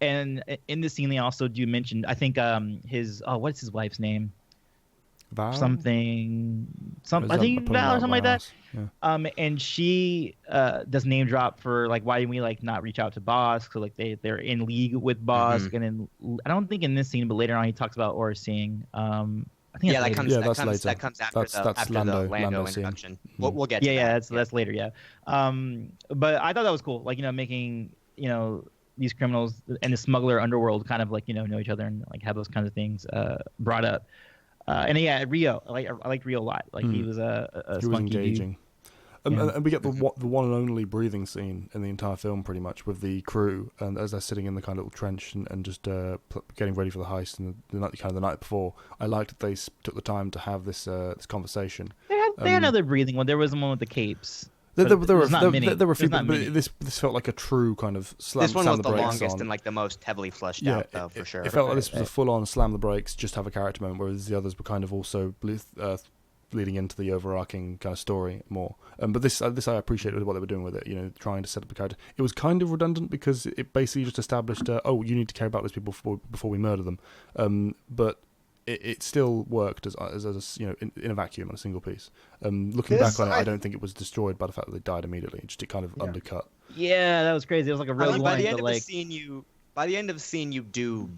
And in the scene, they also do mention, I think, what's his wife's name? Val? I think Val or something like that. Yeah. And she does name drop for, like, why didn't we, like, not reach out to Boss? Because, like, they're in league with Boss. And then, I don't think in this scene, but later on, he talks about seeing I think that comes after the Lando introduction. We'll get to that. That's later, yeah. But I thought that was cool, like, making, these criminals and the smuggler underworld kind of like, know each other and like have those kinds of things brought up. And yeah, Rio, I liked Rio a lot. Like he was a he was engaging. Dude. And we get the one and only breathing scene in the entire film, pretty much, with the crew, and as they're sitting in the kind of little trench and just getting ready for the heist, and the night before. I liked that they took the time to have this this conversation. They had another breathing one. There was the one with the capes. There were a few, but this felt like a true kind of slam. This one was the longest and like the most heavily fleshed out, though, for sure. It felt like this was a full-on slam the brakes, just have a character moment, whereas the others were kind of also leading into the overarching kind of story more. But this I appreciated what they were doing with it, trying to set up a character. It was kind of redundant because it basically just established, you need to care about these people before we murder them. But it still worked as in a vacuum on a single piece. Looking back on it, I don't think it was destroyed by the fact that they died immediately. It kind of undercut. Yeah, that was crazy. It was like a real by the end of the scene, you do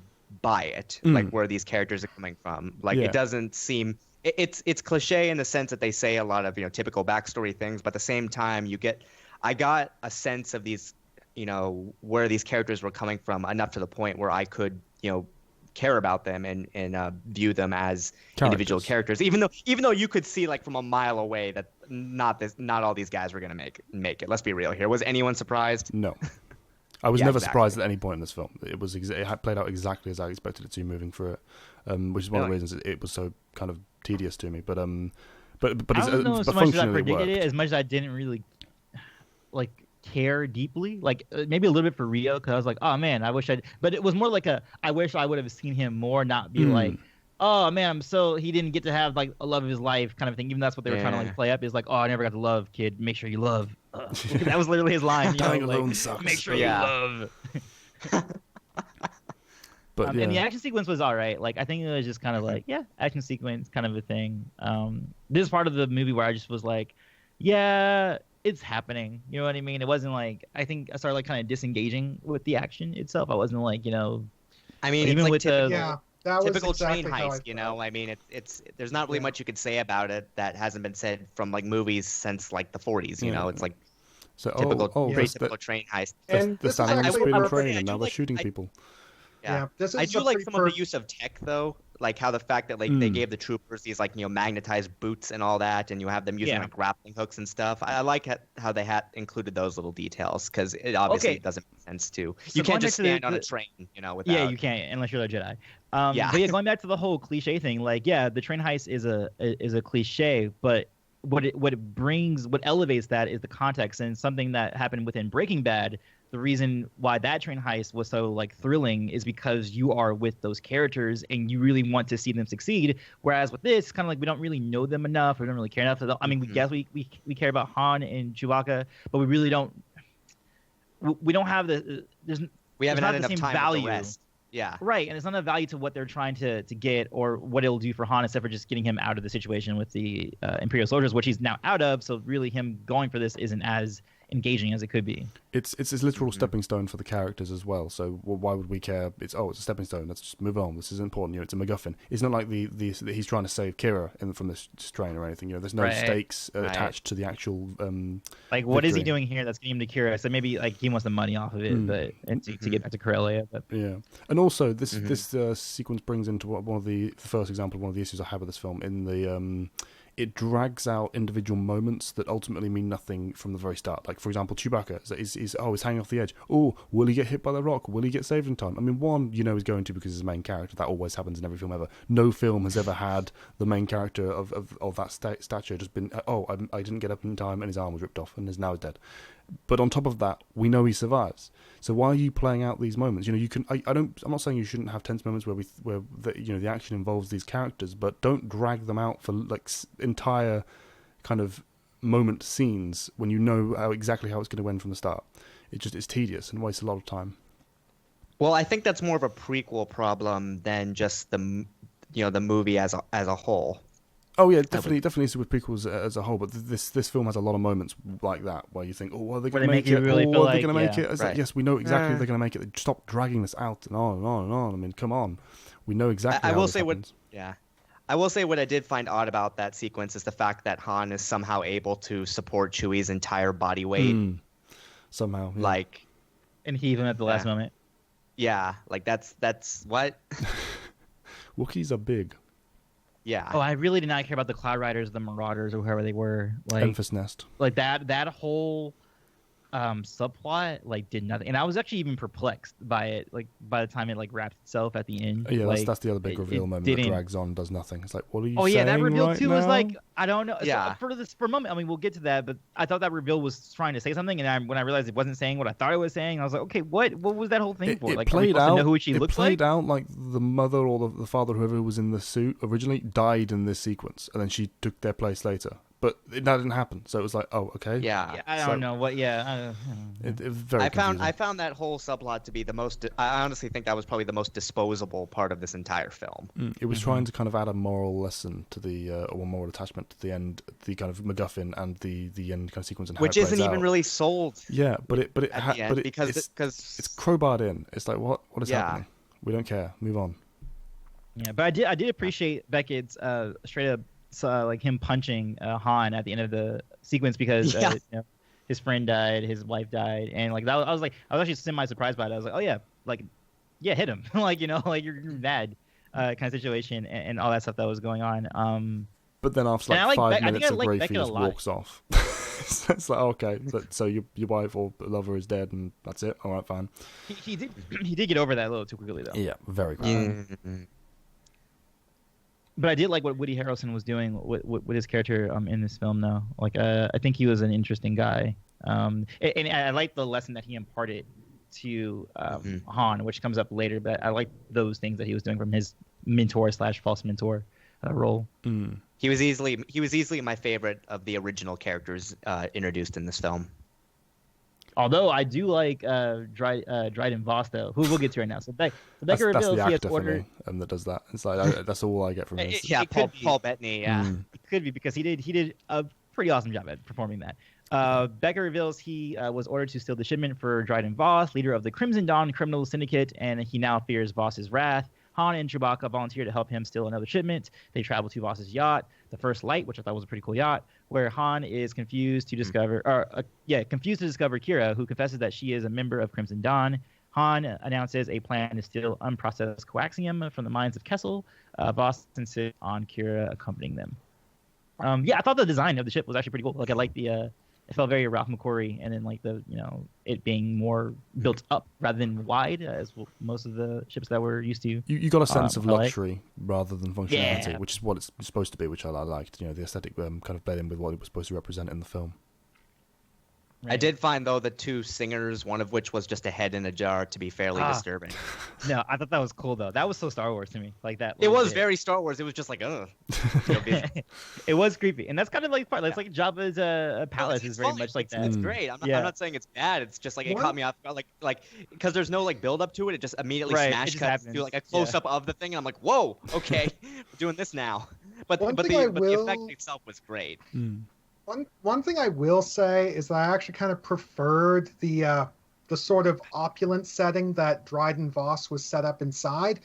buy it, like where these characters are coming from. Like it doesn't seem. It's cliche in the sense that they say a lot of typical backstory things, but at the same time I got a sense of these where these characters were coming from enough to the point where I could care about them and view them as individual characters, even though you could see like from a mile away that not all these guys were gonna make it. Let's be real here. Was anyone surprised? No. I was never surprised at any point in this film. It had played out exactly as I expected it to moving through it, which is one of the reasons it was so kind of tedious to me. But I don't know so much as I predicted it, as much as I didn't really like care deeply. Like maybe a little bit for Rio, because I was like, oh man, I wish but it was more like I wish I would have seen him more, not be like, oh man, he didn't get to have like a love of his life kind of thing. Even that's what they were trying to like play up, is like, oh, I never got to love, kid. Make sure you love. That was literally his line. Dying alone sucks. Make sure you love. But and the action sequence was all right. Like I think it was just kind of like action sequence kind of a thing. This is part of the movie where I just was like, yeah, it's happening. You know what I mean? It wasn't like, I think I started like kind of disengaging with the action itself. I wasn't like, I mean, even like with typical train heist, I mean, it's there's not really much you could say about it that hasn't been said from like movies since like the 40s. It's like typical train heist. And the standing speed of train, and now they're shooting people. Yeah. I do like some of the use of tech though, like how the fact that like they gave the troopers these like magnetized boots and all that, and you have them using like grappling hooks and stuff. I like how they had included those little details, because it obviously doesn't make sense to. You can't just stand on a train, without. Yeah, you can't unless you're a Jedi. But going back to the whole cliche thing, like the train heist is a cliche, but what elevates that is the context, and something that happened within Breaking Bad. The reason why that train heist was so like thrilling is because you are with those characters and you really want to see them succeed. Whereas with this, kind of like we don't really know them enough. We don't really care enough. I mean, we guess we care about Han and Chewbacca, but we really don't. We don't have we haven't had enough time with the rest. Yeah. Right, and it's not a value to what they're trying to get or what it'll do for Han, except for just getting him out of the situation with the Imperial soldiers, which he's now out of. So really, him going for this isn't as engaging as it could be. It's this literal stepping stone for the characters as well. So why would we care? It's a stepping stone. Let's just move on. This is important. It's a MacGuffin. It's not like the he's trying to save Qi'ra from this strain or anything. There's no stakes attached to the actual. Like, what is he doing here that's getting him to Qi'ra? So maybe like he wants the money off of it, to get back to Corellia. But yeah, and also this sequence brings into one of the first example of one of the issues I have with this film in the. It drags out individual moments that ultimately mean nothing from the very start. Like, for example, Chewbacca is hanging off the edge. Oh, will he get hit by the rock? Will he get saved in time? I mean, one, he's going to because he's the main character. That always happens in every film ever. No film has ever had the main character of that stature just been, I didn't get up in time and his arm was ripped off and now he's dead. But on top of that, we know he survives. So why are you playing out these moments? You can. I'm not saying you shouldn't have tense moments where the action involves these characters, but don't drag them out for like entire kind of moment scenes when you know exactly how it's going to end from the start. It's tedious and wastes a lot of time. Well, I think that's more of a prequel problem than just the movie as a whole. Oh yeah, definitely with prequels as a whole, but this film has a lot of moments like that where you think, are they going to make it? Really are they going to make it? It's like, yes, we know exactly they're going to make it. Stop dragging this out and on and on and on. I mean, come on, we know exactly. I will say what I did find odd about that sequence is the fact that Han is somehow able to support Chewie's entire body weight. Somehow, yeah. Like, and heave him at the last moment. Yeah, like that's what. Wookiees are big. Yeah. Oh, I really did not care about the Cloud Riders, the Marauders, or whoever they were. Like Enfys Nest. Like that whole subplot did nothing, and I was actually even perplexed by it. Like by the time it wrapped itself at the end. Yeah, that's the other big reveal moment that drags on, does nothing. It's like, what are you saying? Oh yeah, that reveal right too now? was like, I don't know. Yeah. So for a moment, I mean, we'll get to that, but I thought that reveal was trying to say something, and when I realized it wasn't saying what I thought it was saying, I was like, okay, what was that whole thing for? It like, played are we supposed out. To know who she looks like? It played out like the mother or the father, whoever was in the suit originally, died in this sequence, and then she took their place later. But that didn't happen, so it was like, oh, okay. Yeah, I don't know what. Yeah, it was very. I found that whole subplot to be the most. I honestly think that was probably the most disposable part of this entire film. It was trying to kind of add a moral lesson to the or moral attachment to the end, the kind of MacGuffin and the end kind of sequence, and how which it plays isn't even out. Really sold. Yeah, it's crowbarred in. It's like what is happening? We don't care. Move on. Yeah, but I did appreciate Beckett's straight up. Him punching Han at the end of the sequence because his friend died, his wife died, and I was actually semi surprised by it. I was like, oh yeah, hit him, you're mad, kind of situation, and all that stuff that was going on. But then after 5 minutes of grief, he just walks off. It's like, okay, so your wife or lover is dead, and that's it. All right, fine. He did get over that a little too quickly though. Yeah, very quickly. But I did like what Woody Harrelson was doing with his character in this film, though. I think he was an interesting guy, and I like the lesson that he imparted to Han, which comes up later. But I like those things that he was doing from his mentor / false mentor role. He was easily my favorite of the original characters introduced in this film. Although I do like Dryden Vos, though, who we'll get to right now. So Becker reveals that's the he has actor ordered. for me, that does that. It's like that's all I get from him. Paul Bettany. Yeah, it could be because he did a pretty awesome job at performing that. Becker reveals he was ordered to steal the shipment for Dryden Vos, leader of the Crimson Dawn criminal syndicate, and he now fears Vos's wrath. Han and Chewbacca volunteer to help him steal another shipment. They travel to Vos's yacht, the First Light, which I thought was a pretty cool yacht, where Han is confused to discover Qi'ra, who confesses that she is a member of Crimson Dawn. Han announces a plan to steal unprocessed coaxium from the mines of Kessel. Vos insists on Qi'ra accompanying them. I thought the design of the ship was actually pretty cool. I like the it felt very Ralph McQuarrie, and then it being more built up rather than wide, as most of the ships that we're used to. You got a sense of luxury rather than functionality, which is what it's supposed to be, which I liked. The aesthetic kind of bled in with what it was supposed to represent in the film. Right. I did find, though, the two singers, one of which was just a head in a jar, to be fairly disturbing. No, I thought that was cool, though. That was so Star Wars to me. Like that. It was very Star Wars. It was just like, ugh. It was creepy. And that's kind of like part. It's like Jabba's palace is very much like that. It's great. I'm not saying it's bad. It's just like it caught me off. Like because there's no like build up to it. It just immediately smash cuts to like a close up of the thing. And I'm like, whoa, okay, we're doing this now. But the effect itself was great. One thing I will say is that I actually kind of preferred the sort of opulent setting that Dryden Vos was set up inside,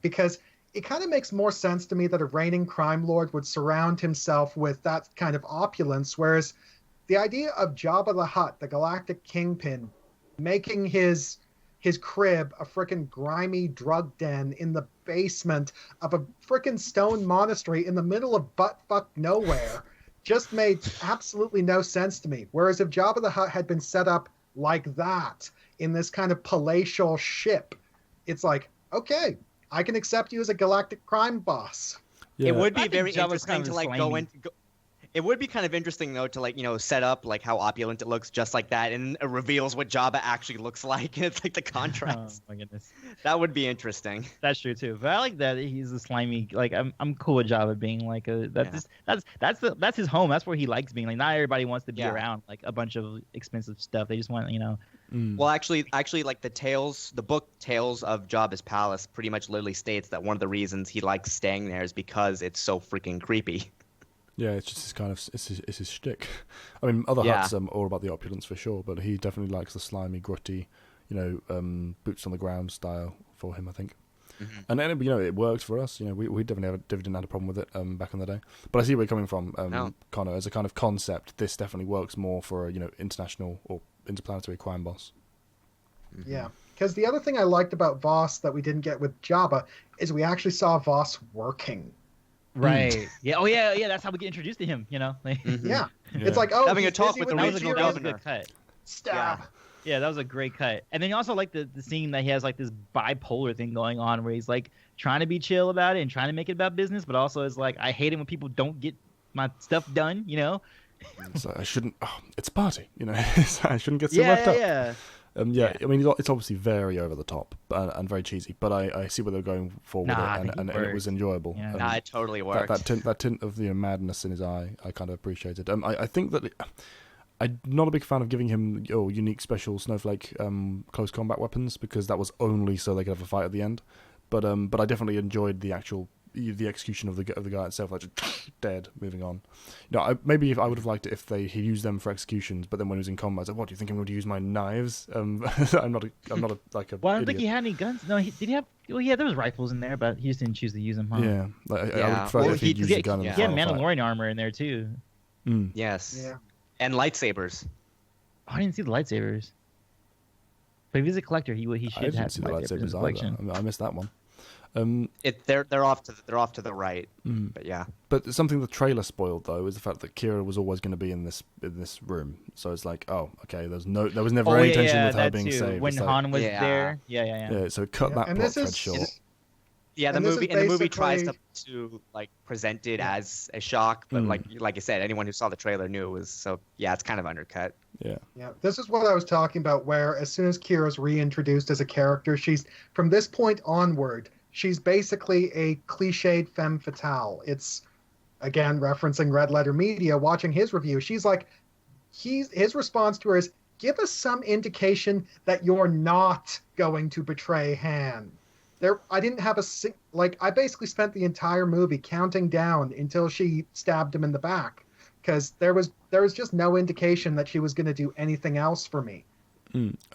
because it kind of makes more sense to me that a reigning crime lord would surround himself with that kind of opulence, whereas the idea of Jabba the Hutt, the galactic kingpin, making his crib a frickin' grimy drug den in the basement of a frickin' stone monastery in the middle of buttfuck nowhere just made absolutely no sense to me. Whereas if Jabba the Hutt had been set up like that in this kind of palatial ship, it's like, okay, I can accept you as a galactic crime boss. Yeah. It would be very interesting to like go into. It would be kind of interesting, though, to, like, set up, like, how opulent it looks just like that, and it reveals what Jabba actually looks like, and it's, like, the contrast. Oh, my goodness. That would be interesting. That's true, too. But I like that he's a slimy, like, I'm cool with Jabba being, like, that's his home. That's where he likes being. Like, not everybody wants to be around, like, a bunch of expensive stuff. They just want, Well, actually, like, the book Tales of Jabba's Palace pretty much literally states that one of the reasons he likes staying there is because it's so freaking creepy. Yeah, it's just it's his shtick. I mean, other Hutts are all about the opulence for sure, but he definitely likes the slimy, gritty, boots on the ground style for him, I think. Mm-hmm. And then, it worked for us. We definitely didn't have a problem with it back in the day. But I see where you're coming from, Connor. As a kind of concept, this definitely works more for a international or interplanetary crime boss. Mm-hmm. Yeah, because the other thing I liked about Vos that we didn't get with Jabba is we actually saw Vos working. Right. Yeah. Oh, yeah. That's how we get introduced to him. Mm-hmm. Yeah. It's like, having a talk with the regional governor. Good cut. Stab. Yeah, that was a great cut. And then you also like the scene that he has like this bipolar thing going on where he's like trying to be chill about it and trying to make it about business, but also is like, I hate it when people don't get my stuff done. So I shouldn't. Oh, it's a party. I shouldn't get so worked up. Yeah. I mean, it's obviously very over the top and very cheesy, but I see where they're going for with it, and it was enjoyable. Yeah. It totally worked. That tint of madness in his eye, I kind of appreciated. I think that I'm not a big fan of giving him unique special snowflake close combat weapons, because that was only so they could have a fight at the end. But I definitely enjoyed the execution of the guy itself, like just dead, moving on. Maybe if I would have liked it if he used them for executions, but then when he was in combat, I was like, "What do you think I'm going to use my knives?" I'm not like a. Well, I don't think he had any guns. No, did he have? Well, yeah, there was rifles in there, but he just didn't choose to use them. Huh? Yeah, I would prefer if he'd used a gun. He had Mandalorian armor in there too. Yes. Yeah. And lightsabers. Oh, I didn't see the lightsabers. But if he's a collector, he should have. I didn't see the lightsabers either. I missed that one. They're off to the right, but yeah. But something the trailer spoiled though is the fact that Qi'ra was always going to be in this room. So it's like, oh, okay. There was never any tension with her being saved. When Han was there, yeah. So cut that plot thread short. Yeah, the movie tries to like present it as a shock, but like I said, anyone who saw the trailer knew it was. So yeah, it's kind of undercut. Yeah. This is what I was talking about. Where as soon as Kira's reintroduced as a character, she's from this point onward. She's basically a cliched femme fatale. It's, again, referencing Red Letter Media, watching his review. She's like, his response to her is, give us some indication that you're not going to betray Han. I didn't have I basically spent the entire movie counting down until she stabbed him in the back, because there was just no indication that she was going to do anything else for me.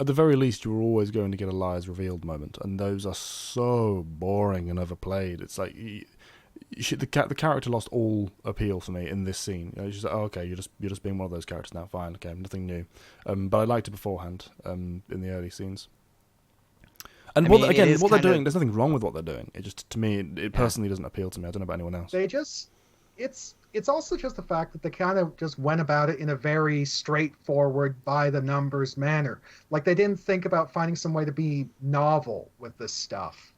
At the very least, you were always going to get a lies revealed moment, and those are so boring and overplayed. It's like the character lost all appeal for me in this scene. She's like, oh, okay, you're just being one of those characters now. Fine, okay, nothing new. But I liked it beforehand in the early scenes. And what they're doing, there's nothing wrong with what they're doing. It just, to me, it personally doesn't appeal to me. I don't know about anyone else. It's also just the fact that they kind of just went about it in a very straightforward, by the numbers manner. Like, they didn't think about finding some way to be novel with this stuff.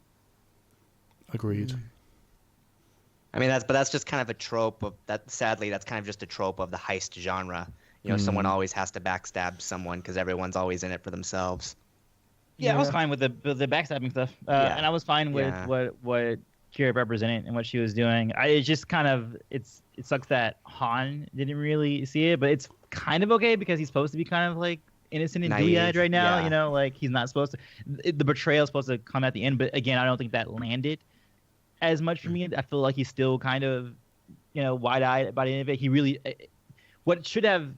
Agreed. I mean, that's just kind of a trope of that. Sadly, that's kind of just a trope of the heist genre. someone always has to backstab someone because everyone's always in it for themselves. Yeah, I was fine with the backstabbing stuff, and I was fine with what Qi'ra represented and what she was doing. It just kind of it sucks that Han didn't really see it, but it's kind of okay because he's supposed to be kind of like innocent and dewy-eyed right now. Like he's not supposed to. The betrayal is supposed to come at the end, but again, I don't think that landed as much for me. I feel like he's still kind of wide-eyed by the end of it. He really what should have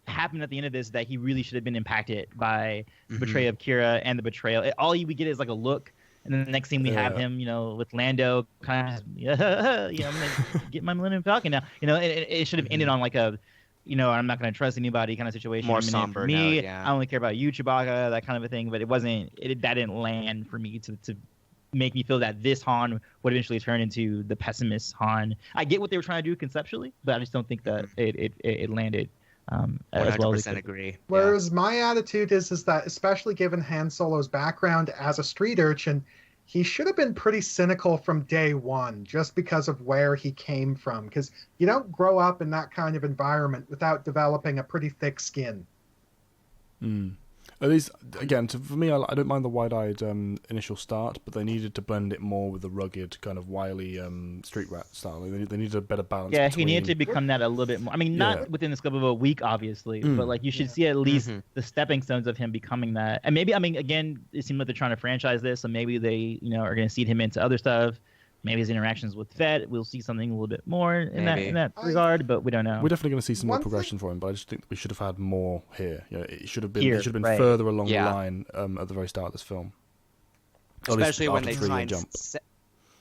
happened at the end of this is that he really should have been impacted by the betrayal of Qi'ra and the betrayal. All we get is like a look, and then the next thing we have him, with Lando, kind of, I'm gonna get my Millennium Falcon now. It should have ended on like a, I'm not gonna trust anybody kind of situation. More somber. For me, I only care about you, Chewbacca, that kind of a thing. But it wasn't. That didn't land for me to make me feel that this Han would eventually turn into the pessimist Han. I get what they were trying to do conceptually, but I just don't think that it landed. 100% agree. Whereas my attitude is that, especially given Han Solo's background as a street urchin, he should have been pretty cynical from day one, just because of where he came from. Because you don't grow up in that kind of environment without developing a pretty thick skin. At least, again, for me, I don't mind the wide-eyed initial start, but they needed to blend it more with the rugged, kind of wily street rat style. They needed a better balance. Yeah, he needed to become that a little bit more. I mean, not within the scope of a week, obviously, but like you should see at least the stepping stones of him becoming that. And maybe, again, it seems like they're trying to franchise this, so maybe they, are going to seed him into other stuff. Maybe his interactions with Fett, we'll see something a little bit more in that regard, but we don't know. We're definitely going to see some more progression for him, but I just think we should have had more here. It should have been further along the line at the very start of this film. Especially when they try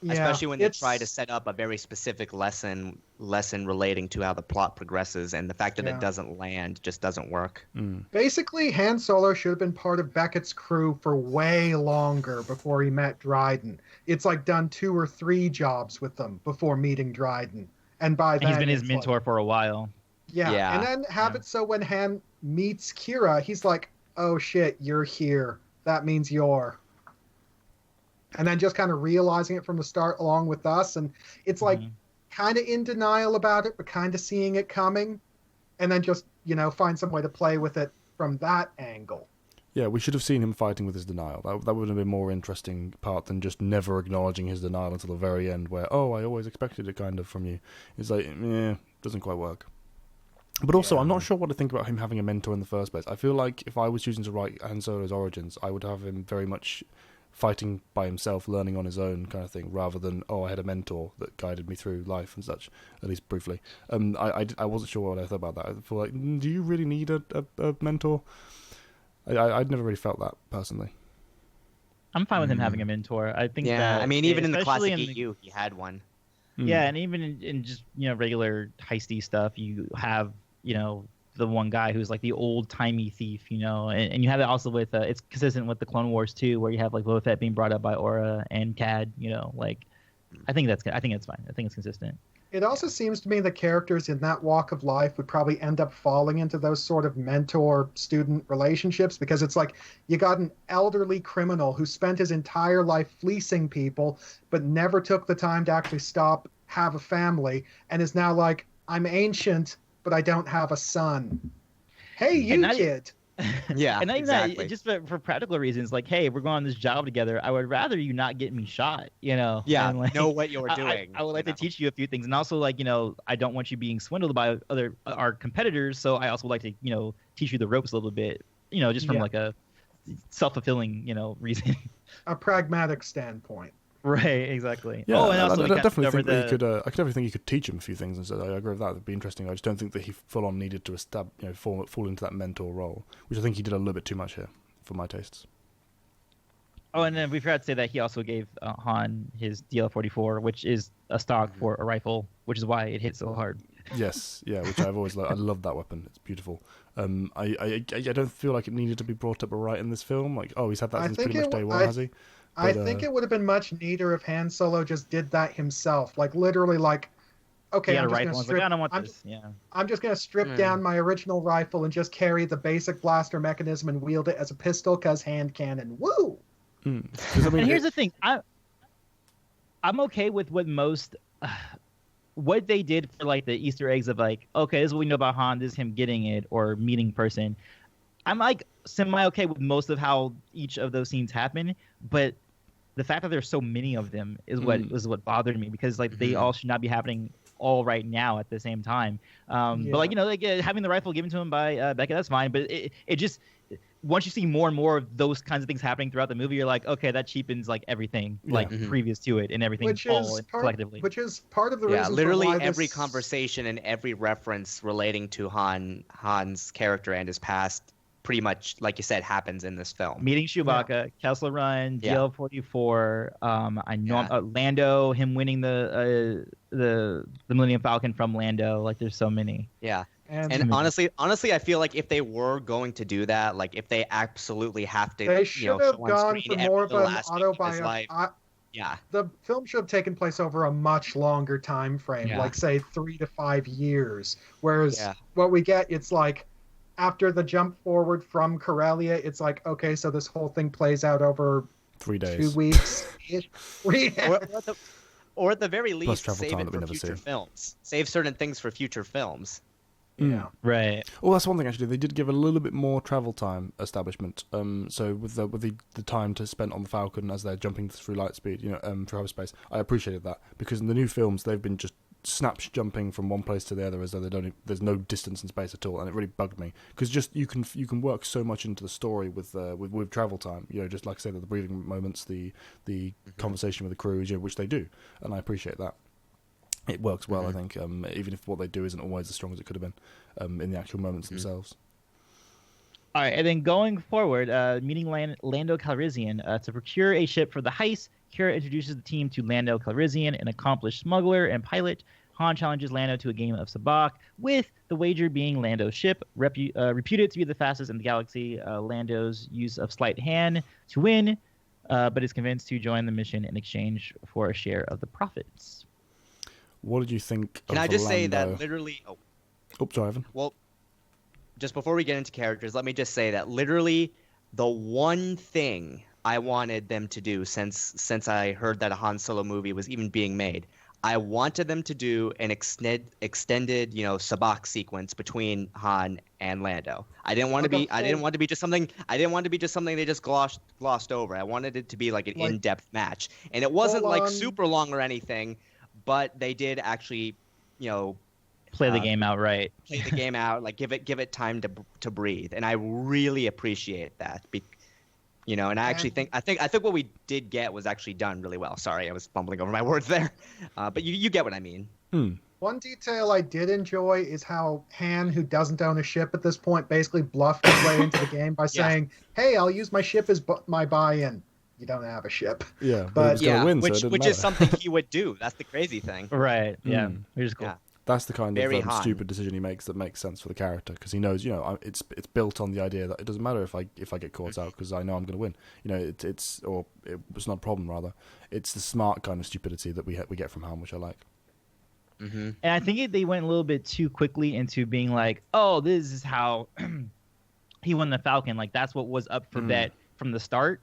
and especially when they try to set up a very specific lesson relating to how the plot progresses, and the fact that it doesn't land just doesn't work. Basically, Han Solo should have been part of Beckett's crew for way longer before he met Dryden. It's like done 2 or 3 jobs with them before meeting Dryden, and by then he's been his mentor for a while. Yeah, and then have it so when Han meets Qi'ra, he's like, "Oh shit, you're here. That means you're." And then just kind of realizing it from the start along with us. And it's like kind of in denial about it, but kind of seeing it coming. And then just, find some way to play with it from that angle. Yeah, we should have seen him fighting with his denial. That would have been a more interesting part than just never acknowledging his denial until the very end where, I always expected it kind of from you. It's like, doesn't quite work. But also, I'm not sure what to think about him having a mentor in the first place. I feel like if I was choosing to write Han Solo's origins, I would have him very much fighting by himself, learning on his own kind of thing, rather than, I had a mentor that guided me through life and such, at least briefly. I wasn't sure what I thought about that. I feel like, do you really need a mentor? I'd never really felt that, personally. I'm fine with him having a mentor. I think that... even in the classic EU, he had one. Yeah, and even in just, regular heisty stuff, you have, the one guy who's like the old-timey thief, and you have it also with it's consistent with the Clone Wars too, where you have like Boba Fett being brought up by Aura and Cad, I think it's fine. I think it's consistent. It also seems to me that characters in that walk of life would probably end up falling into those sort of mentor-student relationships, because it's like you got an elderly criminal who spent his entire life fleecing people but never took the time to actually stop, have a family, and is now like, I'm ancient, but I don't have a son. Hey, you kid. Yeah, and exactly. That, just for practical reasons, like, hey, we're going on this job together. I would rather you not get me shot, Yeah, and, like, know what you're doing. I would like to teach you a few things, and also, like, I don't want you being swindled by our competitors. So I also would like to, teach you the ropes a little bit, just from like a self-fulfilling, reason. A pragmatic standpoint. Right, exactly. Yeah, and also I definitely think that I could definitely think you could teach him a few things, and so I agree with that. It'd be interesting. I just don't think that he full on needed to fall into that mentor role, which I think he did a little bit too much here, for my tastes. Oh, and then we forgot to say that he also gave Han his DL-44, which is a stock for a rifle, which is why it hits so hard. Yes, yeah, which I've always loved. I love that weapon. It's beautiful. I don't feel like it needed to be brought up right in this film. Like, he's had that since pretty much day one, has he? I think it would have been much neater if Han Solo just did that himself. Like, literally, like, okay, I'm just going to strip... I don't want this. Yeah. I'm just going to strip down my original rifle and just carry the basic blaster mechanism and wield it as a pistol, because hand cannon. Woo! And here's the thing. I'm okay with what most what they did for like the Easter eggs of like, okay, this is what we know about Han, this is him getting it or meeting person. I'm like semi okay with most of how each of those scenes happen, but the fact that there's so many of them is what bothered me, because like they all should not be happening all right now at the same time. But like, like having the rifle given to him by Beckett, that's fine. But it just, once you see more and more of those kinds of things happening throughout the movie, you're like, okay, that cheapens like everything like previous to it and everything collectively. Which is part of the reason. Literally every conversation and every reference relating to Han's character and his past, pretty much, like you said, happens in this film. Meeting Chewbacca, Kessel Run, DL-44. I know Lando, him winning the Millennium Falcon from Lando. Like, there's so many. Yeah. And honestly, I feel like if they were going to do that, like if they absolutely have to, they should have gone for more of an autobiography. Yeah, the film should have taken place over a much longer time frame, like say 3 to 5 years. Whereas what we get, it's like after the jump forward from Corellia, it's like, okay, so this whole thing plays out over 3 days, 2 weeks. or at the very least, save it for future films. Save certain things for future films. Yeah. Right. Well, that's one thing actually. They did give a little bit more travel time establishment. So with the time to spend on the Falcon as they're jumping through light speed, through hyperspace, I appreciated that, because in the new films they've been just snaps jumping from one place to the other as though there's no distance in space at all, and it really bugged me, because just you can work so much into the story with travel time. Just like I said, the breathing moments, the conversation with the crew, which they do, and I appreciate that. It works well, I think, even if what they do isn't always as strong as it could have been in the actual moments themselves. All right, and then going forward, meeting Lando Calrissian to procure a ship for the heist. Qi'ra introduces the team to Lando Calrissian, an accomplished smuggler and pilot. Han challenges Lando to a game of Sabacc, with the wager being Lando's ship, reputed to be the fastest in the galaxy. Lando's use of sleight hand to win, but is convinced to join the mission in exchange for a share of the profits. What did you think Can I just say that literally... Oh, sorry, Ivan. Well, just before we get into characters, let me just say that literally the one thing I wanted them to do since I heard that a Han Solo movie was even being made, I wanted them to do an extended, Sabacc sequence between Han and Lando. I didn't want to be just something they just glossed over. I wanted it to be like an in-depth match, and it wasn't like super long or anything. But they did actually, play the game out right. Play the game out, like give it time to breathe, and I really appreciate that. And I actually think what we did get was actually done really well. Sorry, I was fumbling over my words there, but you get what I mean. One detail I did enjoy is how Han, who doesn't own a ship at this point, basically bluffed his way into the game by saying, "Hey, I'll use my ship as my buy-in." You don't have a ship. Yeah, but win, which is something he would do. That's the crazy thing. Right. Yeah. Which is cool. Yeah. That's the kind of stupid decision he makes that makes sense for the character, because he knows, it's built on the idea that it doesn't matter if I get caught out, because I know I'm going to win. It's not a problem, rather. It's the smart kind of stupidity that we get from Han, which I like. And I think they went a little bit too quickly into being like, oh, this is how he won the Falcon. Like, that's what was up for bet from the start.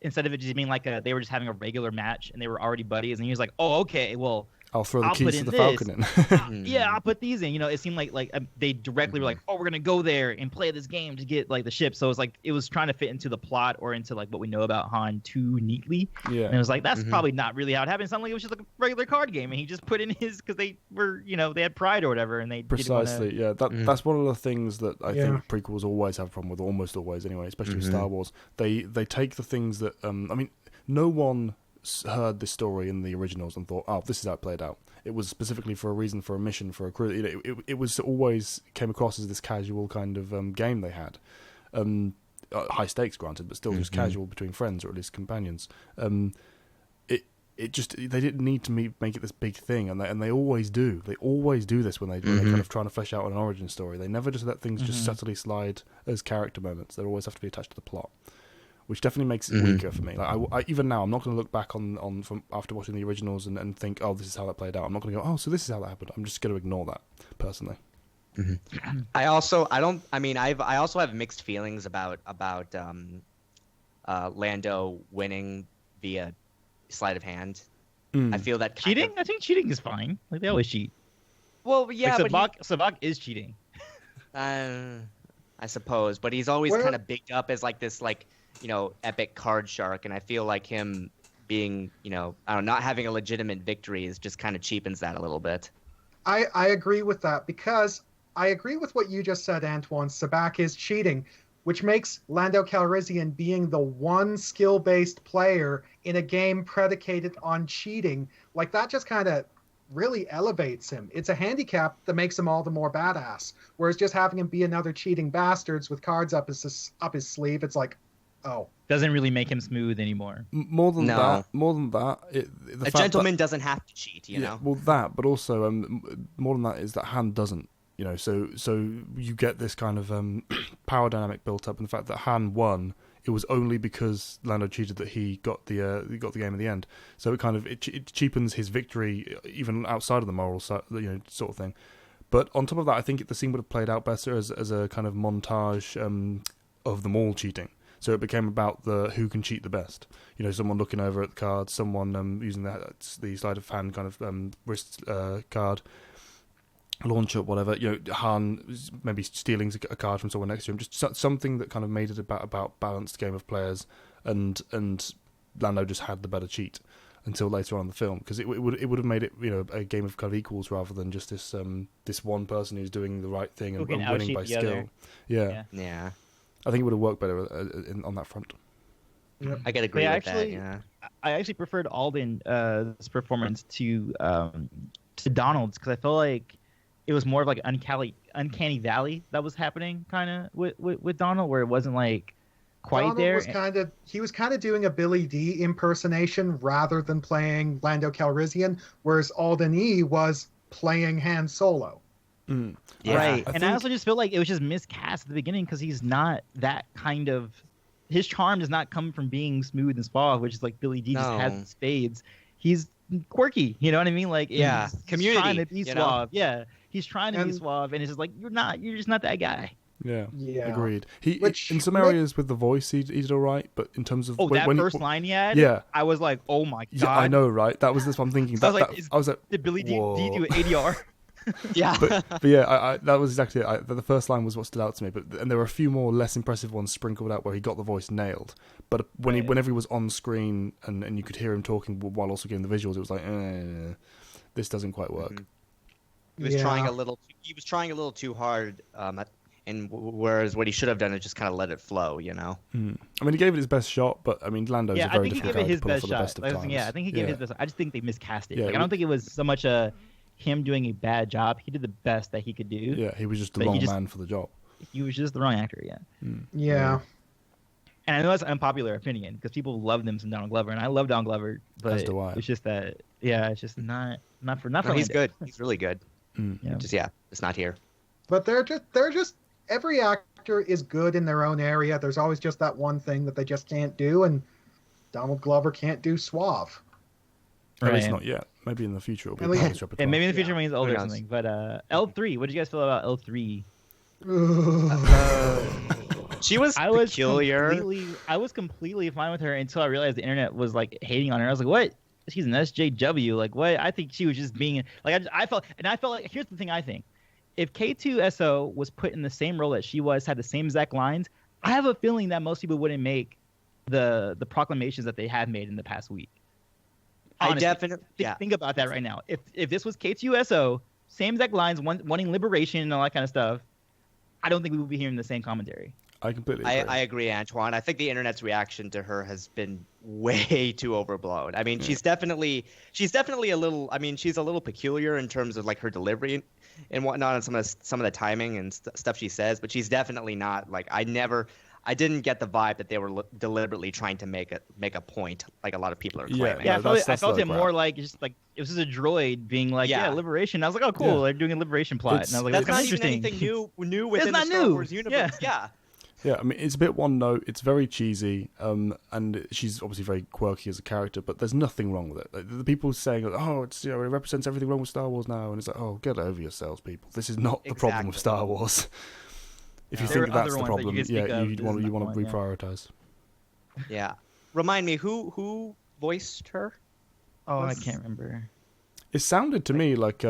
Instead of it just being like they were just having a regular match and they were already buddies, and he was like, "Oh, okay, well, I'll throw the keys to the Falcon in." Yeah, I'll put these in. It seemed like they directly were like, "Oh, we're gonna go there and play this game to get like the ship." So it was trying to fit into the plot or into like what we know about Han too neatly. Yeah, and it was like that's probably not really how it happened. Suddenly it was just like a regular card game, and he just put in his because they were they had pride or whatever, and they precisely that's one of the things that I think prequels always have a problem with, almost always anyway, especially with Star Wars. They take the things that no one heard this story in the originals and thought, oh, this is how it played out. It was specifically for a reason, for a mission, for a crew. It was always came across as this casual kind of game they had. High stakes, granted, but still just casual between friends, or at least companions. It just, they didn't need to make it this big thing, and they always do. They always do this when they're kind of trying to flesh out an origin story. They never just let things just subtly slide as character moments. They always have to be attached to the plot, which definitely makes it weaker for me. Like I even now, I'm not going to look back on from after watching the originals and think, oh, this is how that played out. I'm not going to go, oh, so this is how that happened. I'm just going to ignore that personally. I also have mixed feelings about Lando winning via sleight of hand. I feel that cheating. I think cheating is fine. Like, they always cheat. Well, yeah, like, but Sabacc is cheating. I suppose, but he's always kind of bigged up as like this, like, epic card shark, and I feel like him being, I don't know, not having a legitimate victory is just kind of cheapens that a little bit. I agree with that, because I agree with what you just said, Antoine. Sabacc is cheating, which makes Lando Calrissian being the one skill-based player in a game predicated on cheating. Like, that just kind of really elevates him. It's a handicap that makes him all the more badass. Whereas just having him be another cheating bastards with cards up his sleeve, it's like, oh. Doesn't really make him smooth anymore. More than that, a gentleman doesn't have to cheat, you know. Well, that, but also more than that is that Han doesn't. So you get this kind of power dynamic built up, and the fact that Han won, it was only because Lando cheated that he got the game in the end. So it cheapens his victory even outside of the moral sort of thing. But on top of that, I think the scene would have played out better as a kind of montage of them all cheating. So it became about who can cheat the best. Someone looking over at the cards, someone using the sleight of hand kind of wrist card. Launcher, whatever, Han maybe stealing a card from someone next to him, just something that kind of made it about balanced game of players, and Lando just had the better cheat until later on in the film, because it would have made it a game of kind of equals rather than just this one person who's doing the right thing and winning by skill. Yeah. I think it would have worked better on that front. Yep. I gotta agree with that. Yeah, I actually preferred Alden's performance to Donald's, because I felt like it was more of like uncanny valley that was happening kind of with Donald, where it wasn't like quite Donald there. He was kind of doing a Billy D impersonation rather than playing Lando Calrissian, whereas Alden E was playing Han Solo. Yeah, right. I also just feel like it was just miscast at the beginning, because he's not that kind of. His charm does not come from being smooth and suave, which is like Billy D just has in spades. He's quirky, you know what I mean? Like, he's trying to be suave. Yeah, he's trying to be suave, and it's just like you're just not that guy. Yeah. Agreed. In some areas with the voice, he did all right, but in terms of that first line he had, I was like, oh my god. Yeah, I know, right? That was this one I'm thinking. I was like, did Billy D do ADR? Yeah, but yeah, that was exactly it. The first line was what stood out to me, and there were a few more less impressive ones sprinkled out where he got the voice nailed. But whenever he was on screen and you could hear him talking while also getting the visuals, it was like, this doesn't quite work. Mm-hmm. He was trying a little. He was trying a little too hard, and whereas what he should have done is just kind of let it flow, I mean, he gave it his best shot, but I mean, Lando's a very difficult guy to pull off for the best of times. I think he gave it his best. I just think they miscast it. I don't think it was so much him doing a bad job. He did the best that he could do. Yeah, he was just the wrong man for the job. He was just the wrong actor. Yeah. And I know that's an unpopular opinion, because people love them some Donald Glover, and I love Donald Glover, but as do I. It's just that it's just not for nothing. He's good. He's really good. Yeah. It's not here. But they're just every actor is good in their own area. There's always just that one thing that they just can't do, and Donald Glover can't do suave. At least not yet. Maybe in the future it'll be his repertoire. And maybe in the future when he's older or something. But L3, what did you guys feel about L3? She was peculiar. I was completely fine with her until I realized the internet was like hating on her. I was like, what? She's an SJW. Like, what? I think she was just being like, I felt like, here's the thing I think. If K2SO was put in the same role that she was, had the same exact lines, I have a feeling that most people wouldn't make the proclamations that they have made in the past week. Honestly, I definitely think about that right now. If this was K2SO, same exact lines, wanting liberation and all that kind of stuff, I don't think we would be hearing the same commentary. I completely agree. I agree, Antoine. I think the internet's reaction to her has been way too overblown. I mean, she's definitely a little. I mean, she's a little peculiar in terms of like her delivery and whatnot, and some of the timing and stuff she says. But she's definitely not like I didn't get the vibe that they were deliberately trying to make a point, like a lot of people are claiming. Yeah, I felt it more like just like it was just a droid being like, liberation. I was like, oh, cool, they're doing a liberation plot. And I was like, that's not interesting. Even anything new within the Star Wars universe. Yeah, I mean, it's a bit one note. It's very cheesy, and she's obviously very quirky as a character. But there's nothing wrong with it. Like, the people saying, "Oh, it's it represents everything wrong with Star Wars now," and it's like, "Oh, get over yourselves, people. This is not the problem with Star Wars." If you think that's the problem, you want to reprioritize. Yeah, remind me who voiced her? Oh, I can't remember. It sounded to me like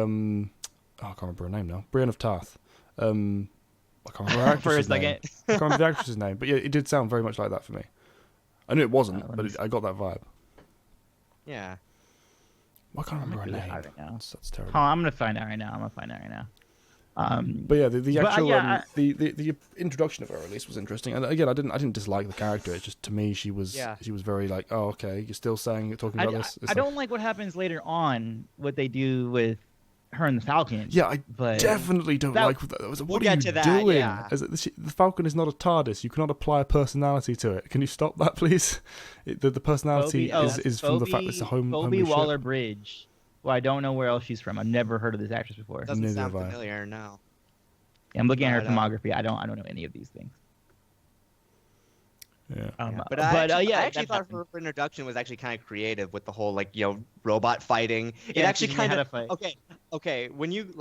I can't remember her name now. Brienne of Tarth. I can't remember her actress's For a name. second. I can't remember the actress's name, but yeah, it did sound very much like that for me. I knew it wasn't, I got that vibe. Yeah. I can't remember her name. Right now. That's terrible. Oh, I'm gonna find out right now. But yeah, the actual the introduction of her at least was interesting. And again, I didn't dislike the character. It's just to me she was very like, oh okay, you're still talking about this. I don't like what happens later on. What they do with her and the Falcon. Yeah, definitely don't like that. What are you doing? Yeah. The Falcon is not a TARDIS. You cannot apply a personality to it. Can you stop that, please? The personality is from the fact that it's a home. Phoebe Waller-Bridge. Well, I don't know where else she's from. I've never heard of this actress before. Doesn't sound familiar, no. Yeah, I'm looking at her filmography. I don't know any of these things. Yeah. But I actually thought her introduction was actually kind of creative with the whole robot fighting. It actually kind of okay. When you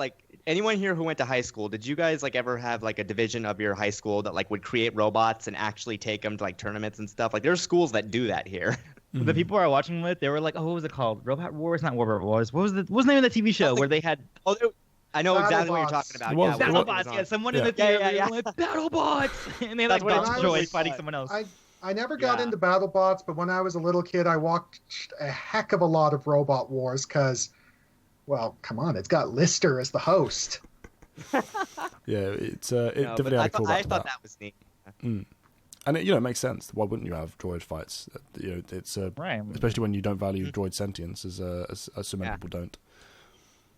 anyone here who went to high school, did you guys ever have a division of your high school that would create robots and actually take them to tournaments and stuff? There's schools that do that here. Mm-hmm. The people I was watching with, they were like, "Oh, what was it called? Robot Wars? Not Robot Wars. What was the name of the TV show where they had?" Oh, I know exactly what you're talking about. BattleBots. Yeah, someone in the theater went BattleBots, and they bumped droids fighting someone else. I never got into BattleBots, but when I was a little kid, I watched a heck of a lot of Robot Wars because, well, come on, it's got Lister as the host. Yeah, definitely had a callback I to thought that was neat. And it makes sense. Why wouldn't you have droid fights? It's right. Especially when you don't value droid sentience, as so many people don't.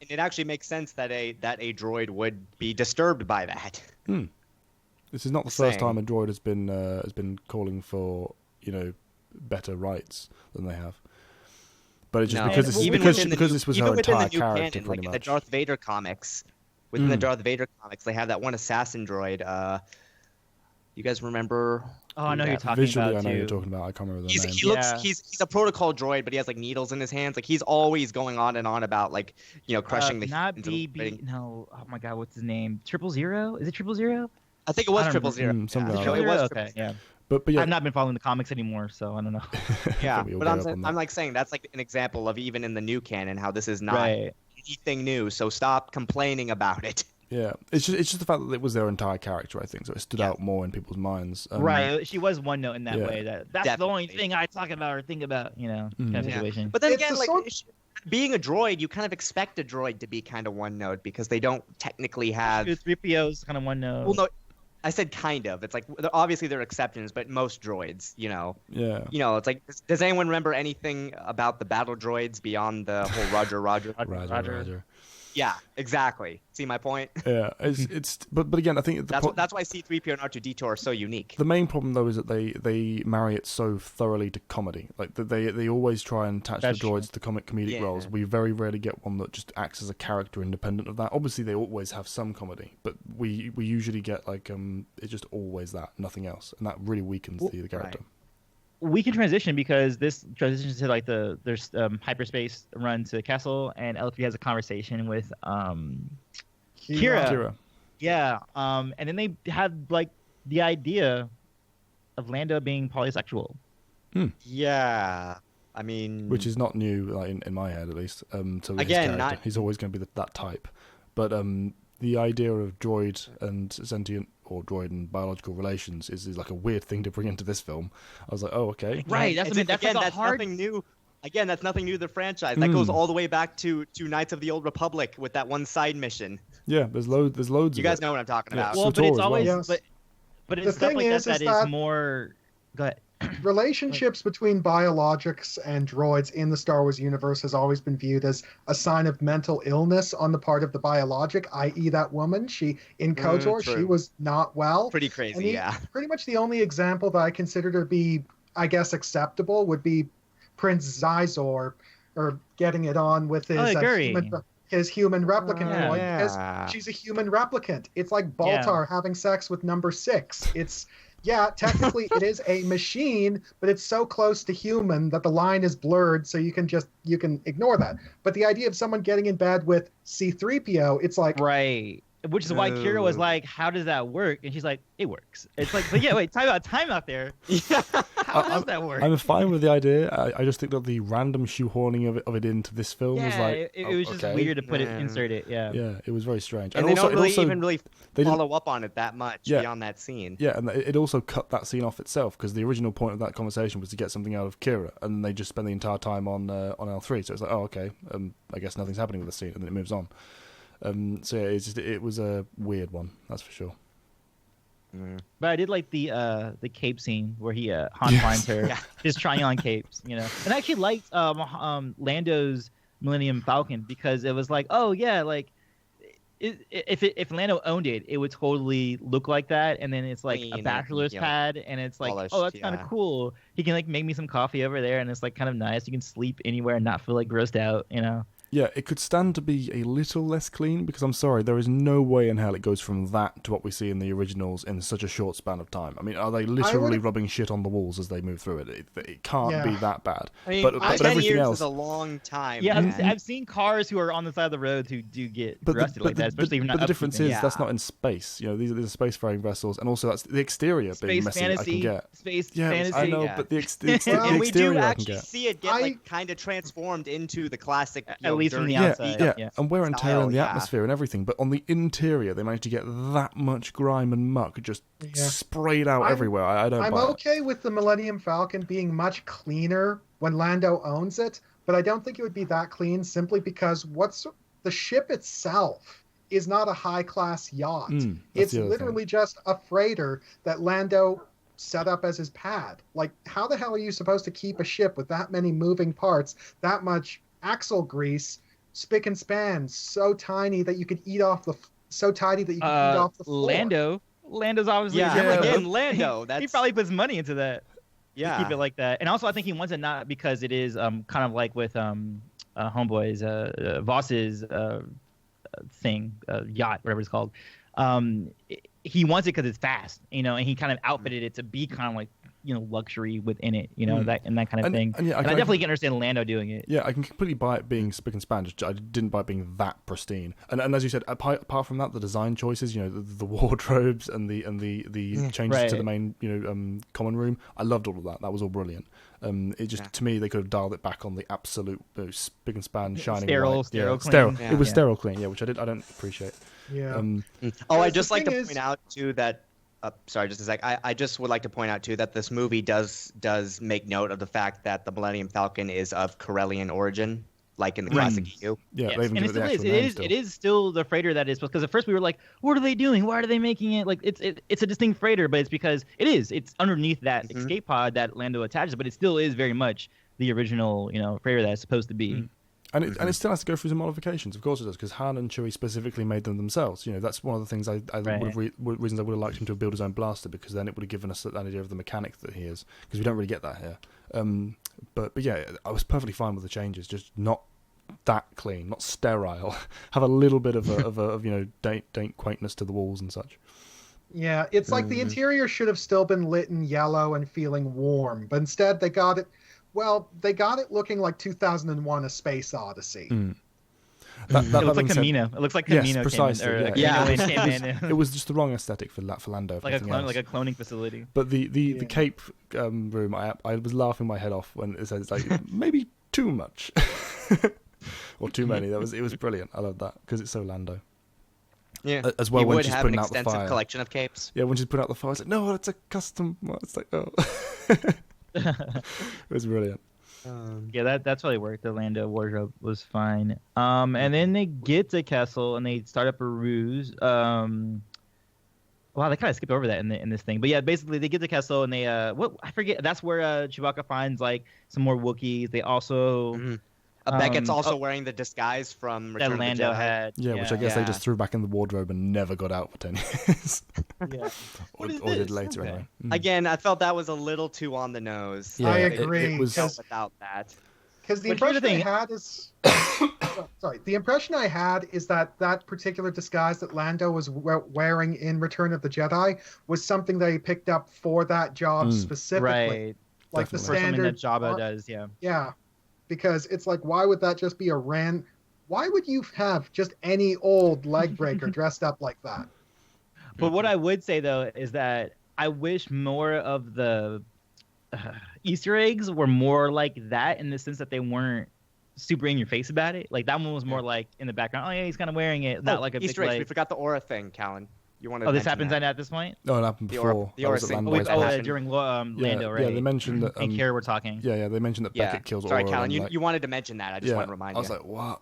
And it actually makes sense that a droid would be disturbed by that. This is not the first time a droid has been calling for better rights than they have. But it's just because this was her entire character, canon, pretty much. In the Darth Vader comics, within the Darth Vader comics, they have that one assassin droid. You guys remember? Oh, I know you're talking Visually, about. I know you're talking about. I can't remember the name. He looks. He's a protocol droid, but he has needles in his hands. He's always going on and on about crushing the. Not BB. No. Oh my God, what's his name? 000? Is it 000? I think it was 000. Something like that. It was okay. Yeah. But yeah, I've not been following the comics anymore, so I don't know. Yeah, but I'm saying that's an example of even in the new canon how this is not anything new. So stop complaining about it. Yeah, it's just the fact that it was their entire character, I think, so it stood out more in people's minds. Right, she was one note in that way. That's definitely the only thing I talk about or think about, kind of situation. But then again, being a droid, you kind of expect a droid to be kind of one note because they don't technically have. 3PO's kind of one note. Well, no, I said kind of. It's obviously there are exceptions, but most droids, Yeah. It's does anyone remember anything about the battle droids beyond the whole Roger? Yeah, exactly. See my point? Yeah, but again, I think that's why C-3PO and R2-D2 are so unique. The main problem though is that they marry it so thoroughly to comedy. They always try and attach the droids to comedic roles. We very rarely get one that just acts as a character independent of that. Obviously, they always have some comedy, but we usually get it's just always that, nothing else, and that really weakens the character. Right. We can transition because this transitions to there's hyperspace run to Kessel, and Elfie has a conversation with Qi'ra. Yeah, and then they had the idea of Lando being polysexual. Yeah, I mean, which is not new, in my head at least. So again, he's always going to be that type, but the idea of droid and sentient, or droid and biological relations is a weird thing to bring into this film. I was like, oh, okay. Right, that's nothing new. Again, that's nothing new to the franchise. That goes all the way back to Knights of the Old Republic with that one side mission. Yeah, there's loads. You guys know what I'm talking about. Well, but it's always, but it's stuff like that is more. Go ahead. Relationships between biologics and droids in the Star Wars universe has always been viewed as a sign of mental illness on the part of the biologic, i.e. that woman. In KOTOR, she was not well. Pretty crazy, Pretty much the only example that I consider to be, I guess, acceptable would be Prince Zizor, or getting it on with his human replicant droid, because she's a human replicant. It's like Baltar having sex with number 6. It's... Yeah, technically it is a machine, but it's so close to human that the line is blurred, so you can ignore that. But the idea of someone getting in bed with C-3PO, it's like, right. which is why Qi'ra was like, "How does that work?" And she's like, "It works." It's like, but yeah, wait, time out there. Yeah, how does that work? I'm fine with the idea. I just think that the random shoehorning of it into this film was like, it was just weird to insert it. Yeah, it was very strange. And they don't really follow up on it that much beyond that scene. Yeah, and it also cut that scene off itself because the original point of that conversation was to get something out of Qi'ra, and they just spend the entire time on L3. So it's like, oh, okay, I guess nothing's happening with the scene, and then it moves on. So yeah, it was a weird one, that's for sure. But I did like the cape scene where he Han finds her just trying on capes, And I actually liked Lando's Millennium Falcon because it was like, oh yeah, like if Lando owned it, it would totally look like that, and then it's like a bachelor's pad, and it's like, oh, that's kind of cool. He can like make me some coffee over there, and it's like kind of nice. You can sleep anywhere and not feel like grossed out, Yeah, it could stand to be a little less clean because I'm sorry, there is no way in hell it goes from that to what we see in the originals in such a short span of time. I mean, are they literally rubbing shit on the walls as they move through it? It can't be that bad. I mean, but 10 everything years else is a long time. Yeah, I've seen cars who are on the side of the road who do get rusted like that, especially if you're not. But the difference is that's not in space. These are spacefaring vessels, and also that's the exterior being messy. I can get space fantasy. I know, but the exterior we do actually I can get. see it get kind of transformed into the classic, at least from the outside. Yeah, and wear and tear in the atmosphere and everything, but on the interior they managed to get that much grime and muck just sprayed out everywhere. I'm okay with the Millennium Falcon being much cleaner when Lando owns it, but I don't think it would be that clean simply because the ship itself is not a high-class yacht. It's literally just a freighter that Lando set up as his pad. Like, how the hell are you supposed to keep a ship with that many moving parts, that much axle grease, spick and span, so tiny that you could eat off the eat off the floor? Lando's obviously Lando. He probably puts money into that. Yeah, to keep it like that. And also, I think he wants it not because it is kind of like with Homeboy's Vos's thing, yacht, whatever it's called. He wants it because it's fast, and he kind of outfitted it to be kind of like luxury within it, that kind of thing. And I definitely can understand Lando doing it. Yeah, I can completely buy it being spick and span. I didn't buy it being that pristine. And as you said, apart from that, the design choices, the wardrobes and the changes to the main common room, I loved all of that. That was all brilliant. It just to me they could have dialed it back on the absolute spick and span shining sterile clean. Yeah. It was sterile clean, which I don't appreciate. Yeah. I'd just like to point out too that. Sorry, just a sec. I just would like to point out too that this movie does make note of the fact that the Millennium Falcon is of Corellian origin, like in the classic EU. Yeah, yes. they even and give it the actual name still. It is still the freighter that is, because at first we were like, what are they doing? Why are they making it like it's a distinct freighter? But it's because it's underneath that escape pod that Lando attaches, but it still is very much the original freighter that it's supposed to be. And it still has to go through some modifications, of course it does, because Han and Chewie specifically made them themselves. That's one of the things reasons I would have liked him to build his own blaster, because then it would have given us that idea of the mechanic that he is, because we don't really get that here. But yeah, I was perfectly fine with the changes, just not that clean, not sterile. Have a little bit of daint quaintness to the walls and such. Yeah, it's like the interior should have still been lit in yellow and feeling warm, but instead they got it looking like 2001: A Space Odyssey. It looks like Camino. It looks like Camino. Yes, precisely. Came in. It was just the wrong aesthetic for Lando. Like a cloning facility. But the cape room, I was laughing my head off when it said it's like maybe too much or too many. It was brilliant. I love that because it's so Lando. Yeah, as well when she's putting out the fire. He would have an extensive collection of capes. Yeah, when she's putting out the fire, it's like no, it's a custom. It's like oh. It was brilliant. That's really worked. The Lando wardrobe was fine. And then they get to Kessel and they start up a ruse. Wow, they kind of skipped over that in this thing. But yeah, basically they get to Kessel and they I forget. That's where Chewbacca finds like some more Wookiees. They also Beckett's also wearing the disguise from Return that Lando of the Jedi. had. Yeah, which I guess they just threw back in the wardrobe and never got out for 10 years. or did later anyway. Again, I felt that was a little too on the nose. Yeah, I agree. It was without that. Because the impression I had is, the impression I had is that particular disguise that Lando was wearing in Return of the Jedi was something that he picked up for that job specifically. Right. Like Definitely. the standard. Something that Jabba does, yeah. Yeah. Because it's like, why would that just be Why would you have just any old leg breaker dressed up like that? But what I would say, though, is that I wish more of the Easter eggs were more like that, in the sense that they weren't super in your face about it. Like, that one was more like in the background. Oh, yeah, he's kind of wearing it. Not like a Easter big, eggs. Like... We forgot the aura thing, Callan. You wanted Oh, this happens at this point? No, it happened before. The aura thing. During Lando, right? Yeah, they mentioned that... and Qi'ra were talking. Yeah, they mentioned that Beckett kills Sorry, Aura. Callan, and, you wanted to mention that. I just want to remind you. I was like, what?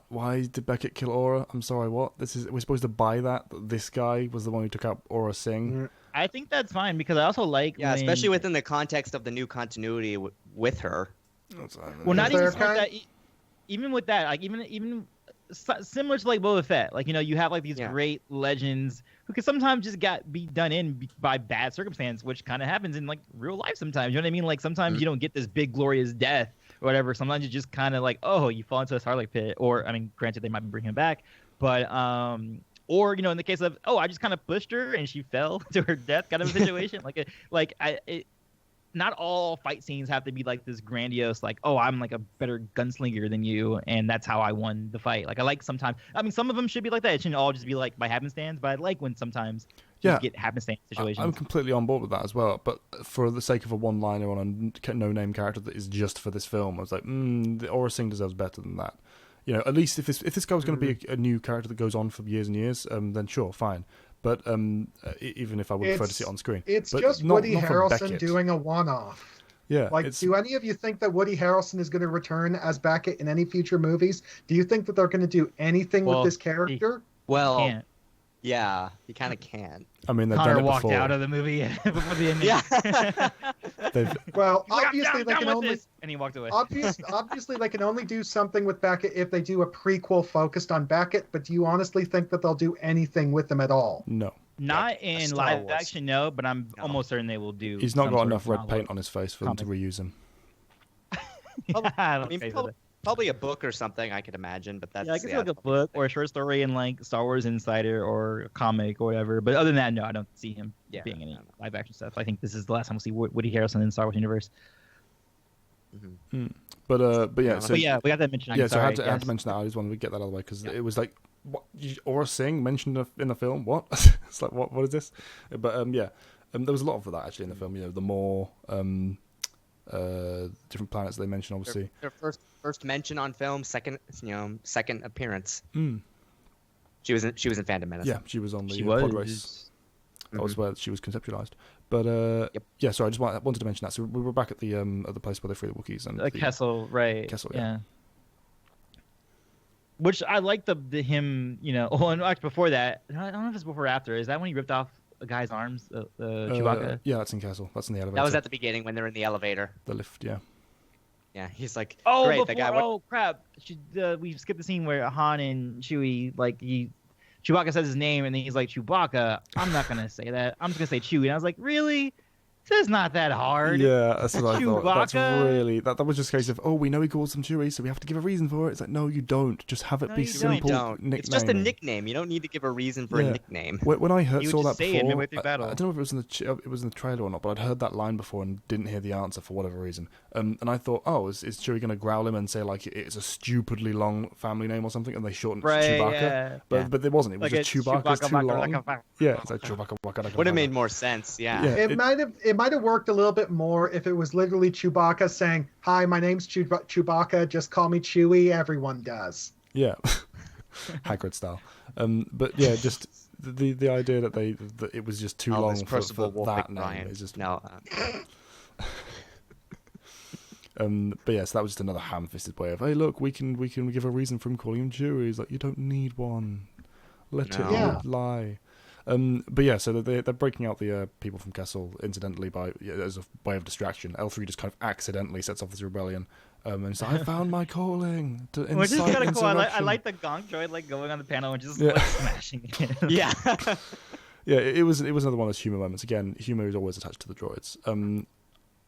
Why did Beckett kill Aura? I'm sorry, what? We're supposed to buy that this guy was the one who took out Aura Singh? I think that's fine, because I also like especially within the context of the new continuity with her. Well, not even that. Even with that, like even similar to like Boba Fett, like, you know, you have like these great legends who can sometimes just be done in by bad circumstance, which kind of happens in like real life sometimes. You know what I mean? Like, sometimes you don't get this big glorious death or whatever. Sometimes you just kind of like, oh, you fall into a Sarlacc pit, or, I mean, granted, they might be bringing him back, but or, you know, in the case of, oh, I just kind of pushed her and she fell to her death kind of a situation. Not all fight scenes have to be like this grandiose, like, oh, I'm like a better gunslinger than you, and that's how I won the fight. Like, I like sometimes, I mean, some of them should be like that. It shouldn't all just be like by happenstance, but I like when sometimes you get happenstance situations. I'm completely on board with that as well, but for the sake of a one-liner on a no-name character that is just for this film, I was like, the Aura Singh deserves better than that. You know, at least if this guy was going to be a new character that goes on for years and years, then sure, fine. But even if I would prefer to see it on screen. It's but just not, Woody not Harrelson doing a one-off. Yeah. Like, do any of you think that Woody Harrelson is going to return as Beckett in any future movies? Do you think that they're going to do anything with this character? Yeah, he kind of can. I mean, they've Connor done it walked before. out of the movie before the ending. Yeah. Well, obviously they can only. And he walked away. Obviously, they can only do something with Beckett if they do a prequel focused on Beckett. But do you honestly think that they'll do anything with him at all? No. Not in live action, no. But I'm almost certain they will do. He's not got enough red paint on his face for them to reuse him. I mean, probably a book or something, I could imagine, but that's... Yeah, I guess like a book or a short story in like Star Wars Insider or a comic or whatever. But other than that, no, I don't see him being any live action stuff. I think this is the last time we'll see Woody Harrelson in the Star Wars universe. Mm-hmm. But yeah, so... But yeah, we got that mentioned. Yeah, so I had to mention that. I just wanted to get that out of the way, because it was like, what, Aura Singh mentioned in the film? What? It's like, what is this? But there was a lot of that actually in the film. You know, the more... different planets they mention, obviously. Their first mention on film, second appearance. She was in Phantom Menace. Yeah, she was on the pod race. That was where she was conceptualized. But yeah, sorry, I wanted to mention that. So we were back at the place where they free the Wookiees and Kessel, right? Kessel, yeah. Which I like the him, you know. Oh, and actually before that, I don't know if it's before or after. Is that when he ripped off a guy's arms, Chewbacca? Yeah, that's in Kessel. That's in the elevator. That was at the beginning when they're in the elevator. The lift, yeah. Yeah, he's like, oh, great. Before, oh crap! We skipped the scene where Han and Chewie, like, Chewbacca says his name and then he's like, Chewbacca. I'm not gonna say that. I'm just gonna say Chewie. And I was like, really? This is not that hard. Yeah, that's what I thought. That's Chewbacca? really that was just a case of, oh, we know he calls him Chewie, so we have to give a reason for it. It's like, no, you don't. Just have it be simple. Nickname. It's just a nickname. You don't need to give a reason for a nickname. When I saw that before, I don't know if it was in the trailer or not, but I'd heard that line before and didn't hear the answer for whatever reason. And I thought, oh, is Chewie going to growl him and say like it's a stupidly long family name or something, and they shortened it to Chewbacca? Yeah. But it wasn't. It was just Chewbacca's too long. Yeah, it's like Chewbacca. Would have made more sense. Yeah. It might have worked a little bit more if it was literally Chewbacca saying, "Hi, my name's Chewbacca. Just call me Chewie. Everyone does." Yeah, Hagrid style. But yeah, just the idea that it was just too long for that name is just no. But yes, that was just another ham-fisted way of, hey, look, we can give a reason for him calling him Chewie. He's like, you don't need one. Let it lie. But yeah, so they're breaking out the people from Kessel incidentally as a way of distraction. L3 just kind of accidentally sets off this rebellion, and he's like, I found my calling. Which is kind of cool. I like the gong droid like going on the panel and just like smashing it. Yeah. Yeah, it was another one of those humor moments. Again, humor is always attached to the droids.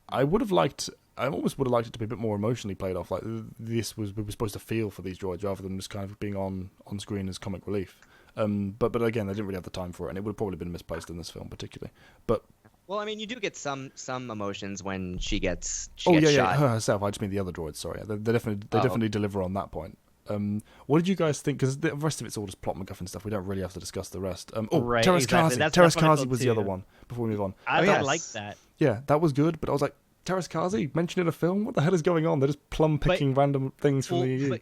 I almost would have liked it to be a bit more emotionally played off. Like we were supposed to feel for these droids rather than just kind of being on screen as comic relief. But again, they didn't really have the time for it, and it would have probably been misplaced in this film particularly. But well, I mean, you do get some emotions when she gets shot. Her herself. I just mean the other droids. Sorry, they definitely deliver on that point. What did you guys think? Because the rest of it's all just plot MacGuffin stuff. We don't really have to discuss the rest. Right, Terrace exactly. Kazi. Terrace Kazi was the other one. Before we move on, I liked that. Yeah, that was good. But I was like, Terrace Kazi mentioned in a film. What the hell is going on? They're just plum picking random things from the EU.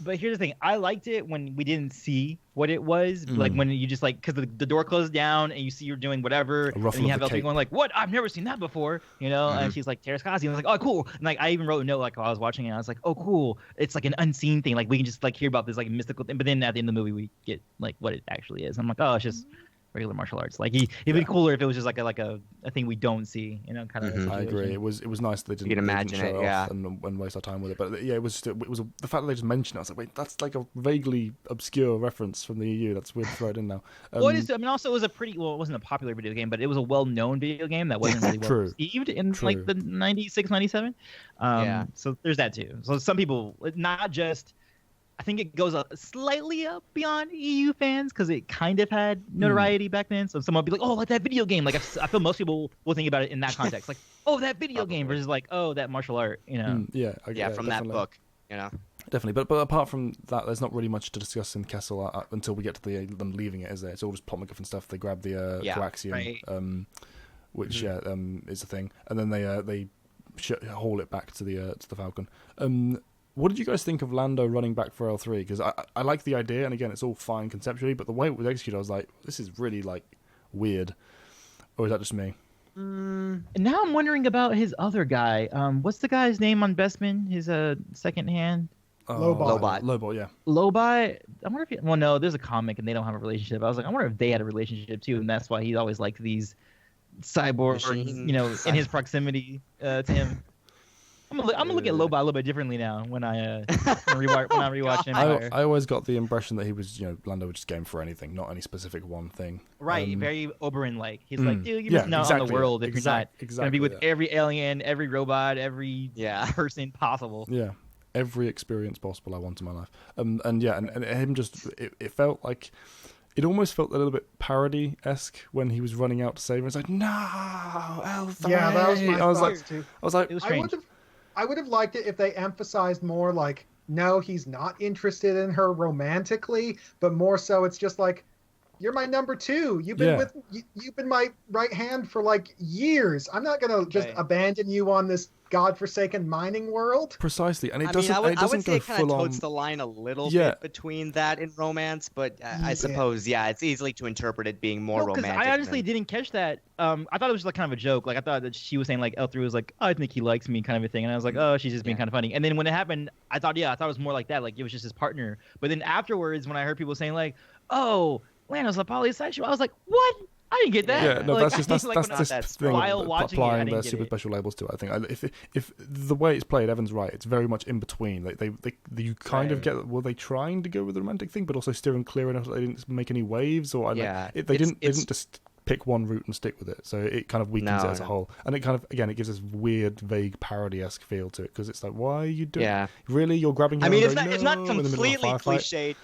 But here's the thing. I liked it when we didn't see what it was. Like when you just because the door closed down and you see you're doing whatever, and you have L3 going like, "What? I've never seen that before," you know. And she's like, "Terrace Kazi," and I was like, "Oh, cool." And like I even wrote a note like while I was watching it. I was like, "Oh, cool. It's like an unseen thing. Like we can just like hear about this like mystical thing." But then at the end of the movie, we get like what it actually is. I'm like, "Oh, it's just regular martial arts." Like it'd be cooler if it was just like a thing we don't see, you know, kind of. I agree. It was nice that they didn't. You can imagine show it, off and waste our time with it. But yeah, it was the fact that they just mentioned it. I was like, wait, that's like a vaguely obscure reference from the EU. That's weird to throw it in now. Also it was it wasn't a popular video game, but it was a well-known video game that wasn't really well received in like the 96, 97. So there's that too. So some people, not just. I think it goes slightly up beyond EU fans because it kind of had notoriety back then. So someone would be like, "Oh, like that video game." Like I feel most people will think about it in that context, like, "Oh, that video game," versus like, "Oh, that martial art." You know? From definitely. that book. You know. Definitely, but apart from that, there's not really much to discuss in Kessel until we get to them leaving it, is there? It's all just plot MacGuffin stuff. They grab the coaxium, which is a thing, and then they haul it back to the Falcon. What did you guys think of Lando running back for L3? Because I like the idea, and again, it's all fine conceptually, but the way it was executed, I was like, this is really like weird. Or is that just me? Now I'm wondering about his other guy. What's the guy's name on Bestman? His second hand. Lobot, yeah. Lobot. I wonder if no, there's a comic and they don't have a relationship. I was like, I wonder if they had a relationship too, and that's why he always liked these cyborgs, you know, in his proximity to him. I'm gonna look at Lobot a little bit differently now when I rewatch Empire. I always got the impression that he was, Lando was just game for anything, not any specific one thing. Right, very Oberyn-like. He's like, dude, you're missing out on the world if you're not gonna be with every alien, every robot, every person possible. Yeah, every experience possible I want in my life. And him just it felt like. It almost felt a little bit parody-esque when he was running out to save him. It's like, no, L3. Yeah, that was my thoughts too. I was like, it was strange. I would have liked it if they emphasized more like, no, he's not interested in her romantically, but more so it's just like, you're my number two. You've been my right hand for like years. I'm not gonna just abandon you on this godforsaken mining world. Precisely, and I would say it kind of totes the line a little bit between that and romance, but I suppose it's easily to interpret it being more romantic. I honestly didn't catch that. I thought it was just like kind of a joke. Like I thought that she was saying like L3 was like, oh, I think he likes me, kind of a thing, and I was like, oh, she's just being kind of funny. And then when it happened, I thought it was more like that. Like it was just his partner. But then afterwards, when I heard people saying like, oh, Lando's a polysexual, I was like, what? I didn't get that. Yeah, no, like, that's just thing. While watching applying their super special labels to it. I think if the way it's played, Evan's right. It's very much in between. Like you kind of get. Were they trying to go with the romantic thing, but also steering clear enough that they didn't make any waves, or they didn't just pick one route and stick with it. So it kind of weakens it as a whole, and it kind of it gives this weird, vague parody-esque feel to it because it's like, why are you doing? Yeah. Really, you're grabbing. Her it's not completely cliched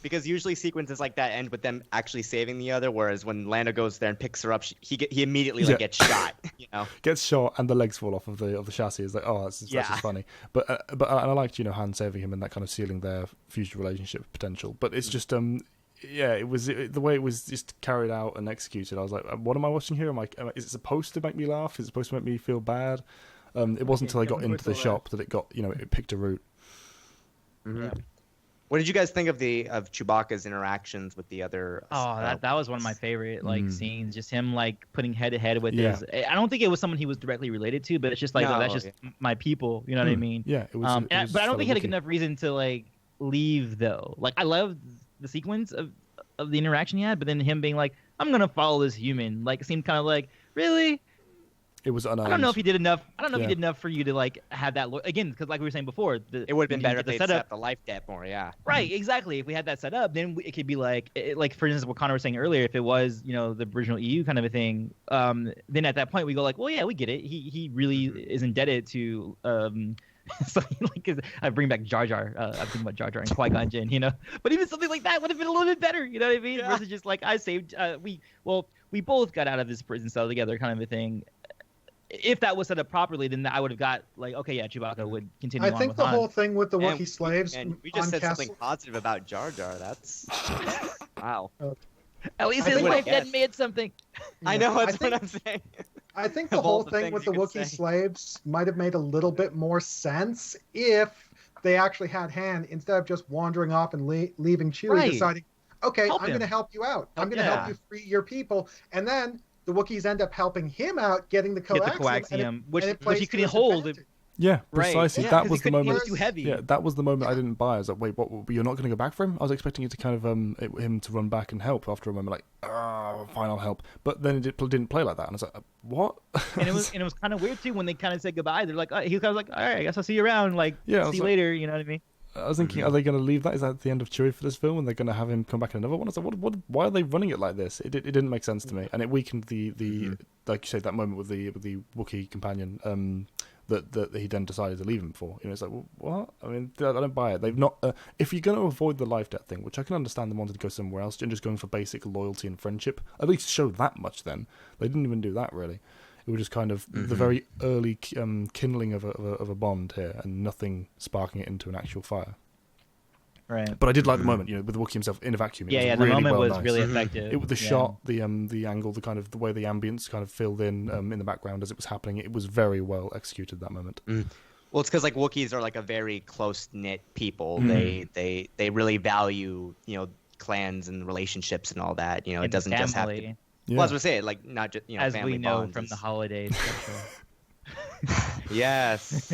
because usually sequences like that end with them actually saving the other, whereas when Lando goes there and picks her up, he immediately gets shot. You know, gets shot and the legs fall off of the chassis. It's like, oh, that's just funny. But and I liked Han saving him and that kind of sealing their future relationship potential. But it's just it was the way it was just carried out and executed. I was like, what am I watching here? Is it supposed to make me laugh? Is it supposed to make me feel bad? It wasn't until I got into the shop that it got it picked a route. Mm-hmm. Yeah. What did you guys think of Chewbacca's interactions with the other? That was one of my favorite scenes. Just him like putting head to head with his. I don't think it was someone he was directly related to, but it's just like that's just my people. You know what I mean? Yeah, it was. But I don't think he had enough reason to like leave though. Like I love the sequence of the interaction he had, but then him being like, "I'm gonna follow this human," like it seemed kind of like really. It was unearned. I don't know if he did enough. I don't know if he did enough for you to like have that again, because like we were saying before, it would have been better if they set up the life debt more. Yeah. Right. Exactly. If we had that set up, then it could be like for instance, what Connor was saying earlier. If it was the original EU kind of a thing, then at that point we go like, well, yeah, we get it. He really is indebted to. Something like I bring back Jar Jar. I'm thinking about Jar Jar and Qui-Gon Jinn, But even something like that would have been a little bit better, you know what I mean? Yeah. Versus just like I saved. We both got out of this prison cell together, kind of a thing. if that was set up properly, then I would have got like, okay, yeah, Chewbacca would continue. I think the whole thing with the Wookiee slaves. And we just said something positive about Jar Jar. That's wow. At least his wife had made something. I know, that's what I'm saying. I think the whole thing with the Wookiee slaves might have made a little bit more sense if they actually had Han, instead of just wandering off and leaving Chewie, deciding, okay, I'm going to help you out. I'm going to help you free your people. And then the Wookiees end up helping him out, getting the coaxium, which he couldn't hold. Yeah, precisely. Right. That was the moment. He was too heavy. Yeah, that was the moment I didn't buy. I was like, wait, what? You're not going to go back for him? I was expecting you to kind of him to run back and help after a moment, like, fine, I'll help. But then it didn't play like that, and I was like, what? and it was kind of weird too when they kind of said goodbye. They're like, he was kind of like, all right, I guess I'll see you around. Like, see you later. You know what I mean? I was thinking, are they going to leave that? Is that the end of Chewie for this film, and they're going to have him come back in another one? I was like, why are they running it like this? It didn't make sense to me, and it weakened the like you said, that moment with the Wookiee companion. That he then decided to leave him for. You know, it's like, well, what? I mean, I don't buy it. They've not. If you're going to avoid the life debt thing, which I can understand them wanting to go somewhere else and just going for basic loyalty and friendship, at least show that much. Then they didn't even do that really. It was just kind of the very early kindling of a bond here, and nothing sparking it into an actual fire. Right. But I did like the moment, you know, with the Wookiee himself in a vacuum. It was the really moment was nice. really effective. The shot, the angle, the way the ambience kind of filled in the background as it was happening. It was very well executed, that moment. Well, it's because like Wookiees are like a very close knit people. They really value, you know, clans and relationships and all that. You know, it doesn't just have to. Yeah. Well, I was gonna say, like, not just, you know, as family we know bonds from the holidays. Yes.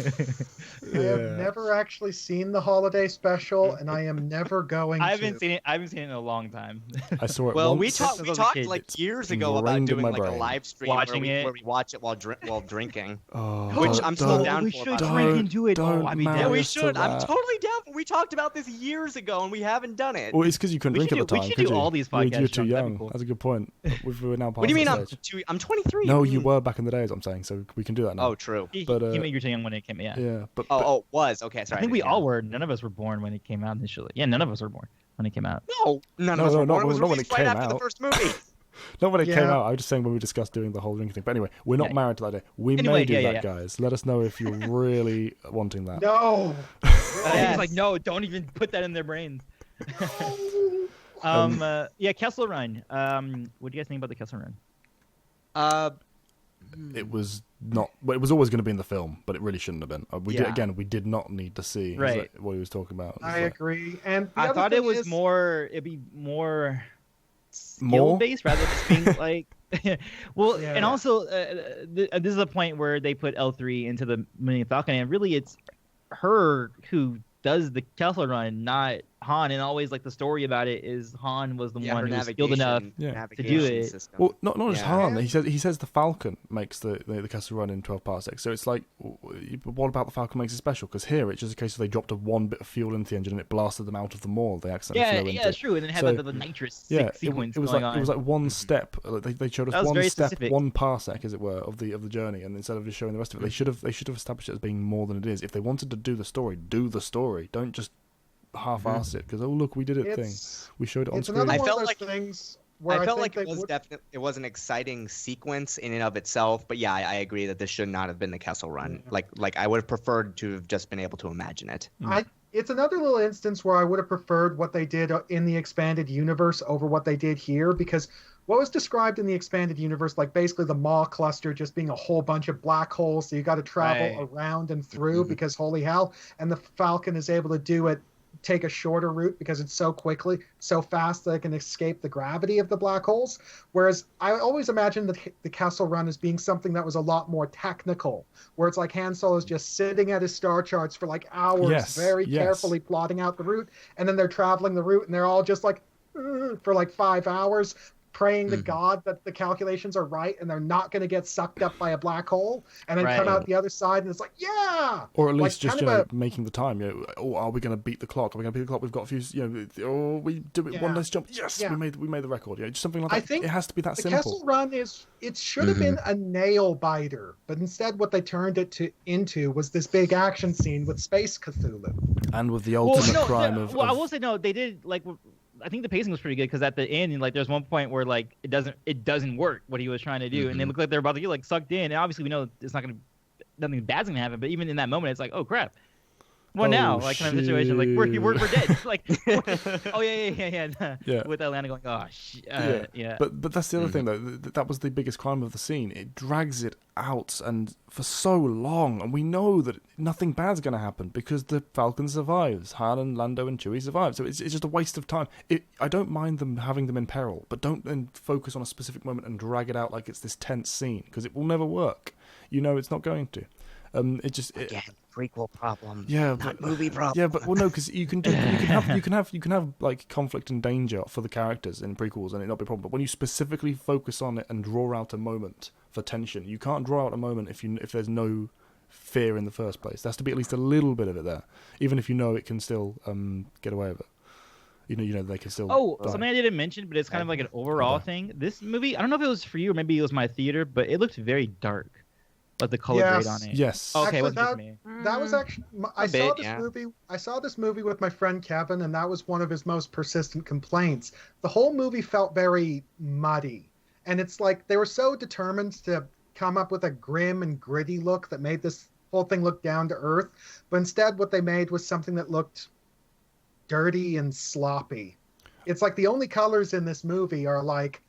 I have never actually seen the holiday special, and I am never going to. I haven't seen it in a long time. I saw it well, once. we talked like years ago about doing like a live stream where we watch it while drinking. Oh, which I'm still down we for. Should drink and do it. Yeah, we should. I'm totally down for. We talked about this years ago, and we haven't done it. Well, it's because you couldn't drink at the time. We should do all these podcasts. You're too young. That's a good point. We're now. What do you mean? I'm 23. No, you were back in the day, as I'm saying. So we can do that now. Oh, true. But you made your young when it came. Yeah, but it was okay. Sorry, I think we all were. None of us were born when it came out initially. Yeah, none of us were born when it came out. No, none of us were born. It was released right after the first movie. Not when it came out. I was just saying when we discussed doing the whole drinking thing. But anyway, we're not married to that day. We may do that, guys. Let us know if you're really wanting that. No. He's like, no, don't even put that in their brains. Kessel Run. What do you guys think about the Kessel Run? It was not. Well, it was always going to be in the film, but it really shouldn't have been. We did not need to see what he was talking about. I agree, and I thought it was more. It'd be more skill based rather than being like. And also this is a point where they put L3 into the Millennium Falcon, and really it's her who does the Kessel Run, not Han. And always like the story about it is Han was the one who was skilled enough to do it. System. Well, not just Han. He says the Falcon makes the Kessel Run in 12 parsecs. So it's like, what about the Falcon makes it special? Because here it's just a case of they dropped one bit of fuel into the engine and it blasted them out of the Maul. They accidentally flew into. Yeah, it's true. And it had the nitrous sequence it was going like on. It was like one step. They showed us one step, specific. 1 parsec, as it were, of the journey, and instead of just showing the rest of it, they should have established it as being more than it is. If they wanted to do the story, do the story. Don't just half-ass it because look, we did it thing. We showed it on screen. I felt like it was an exciting sequence in and of itself, but yeah, I agree that this should not have been the Kessel Run. Like I would have preferred to have just been able to imagine it. It's another little instance where I would have preferred what they did in the expanded universe over what they did here, because what was described in the expanded universe, like basically the Maw cluster just being a whole bunch of black holes, so you got to travel around and through because holy hell, and the Falcon is able to do it, take a shorter route because it's so fast that it can escape the gravity of the black holes. Whereas I always imagined the Kessel Run as being something that was a lot more technical, where it's like Han Solo's just sitting at his star charts for like hours, carefully plotting out the route, and then they're traveling the route and they're all just like for like 5 hours praying to God that the calculations are right and they're not going to get sucked up by a black hole, and then come out the other side and it's like, or at least just making the time. Are we going to beat the clock? Are we going to beat the clock? We've got a few. We do it one less jump. Yes, we made the record. Just something like that. I think it has to be that simple. The Kessel Run it should have been a nail biter, but instead what they turned it into was this big action scene with Space Cthulhu, and with the ultimate crime of. Well, I will say no. They did I think the pacing was pretty good because at the end, like, there's one point where like it doesn't work what he was trying to do, and they look like they're about to get like sucked in. And obviously, we know it's nothing bad's gonna happen. But even in that moment, it's like, oh crap. What now? Like, kind of situation. Like, we're dead. Like, oh yeah. With Lando going, oh shit. Yeah. But that's the other thing though. That was the biggest crime of the scene. It drags it out and for so long, and we know that nothing bad's going to happen because the Falcon survives. Han and Lando and Chewie survive. So it's just a waste of time. I don't mind them having them in peril, but don't then focus on a specific moment and drag it out like it's this tense scene because it will never work. You know, it's not going to. Again, prequel problem. Yeah, not movie problem. Yeah, but no, because you can have like conflict and danger for the characters in prequels, and it not be a problem. But when you specifically focus on it and draw out a moment for tension, you can't draw out a moment if there's no fear in the first place. There has to be at least a little bit of it there, even if you know it can still get away with it. You know they can still. Die. Something I didn't mention, but it's kind of like an overall thing. This movie, I don't know if it was for you or maybe it was my theater, but it looked very dark. Like the color grade on it. Yes. Okay, actually, wasn't just me. That was actually I saw this movie with my friend Kevin, and that was one of his most persistent complaints. The whole movie felt very muddy, and it's like they were so determined to come up with a grim and gritty look that made this whole thing look down to earth, but instead what they made was something that looked dirty and sloppy. It's like the only colors in this movie are like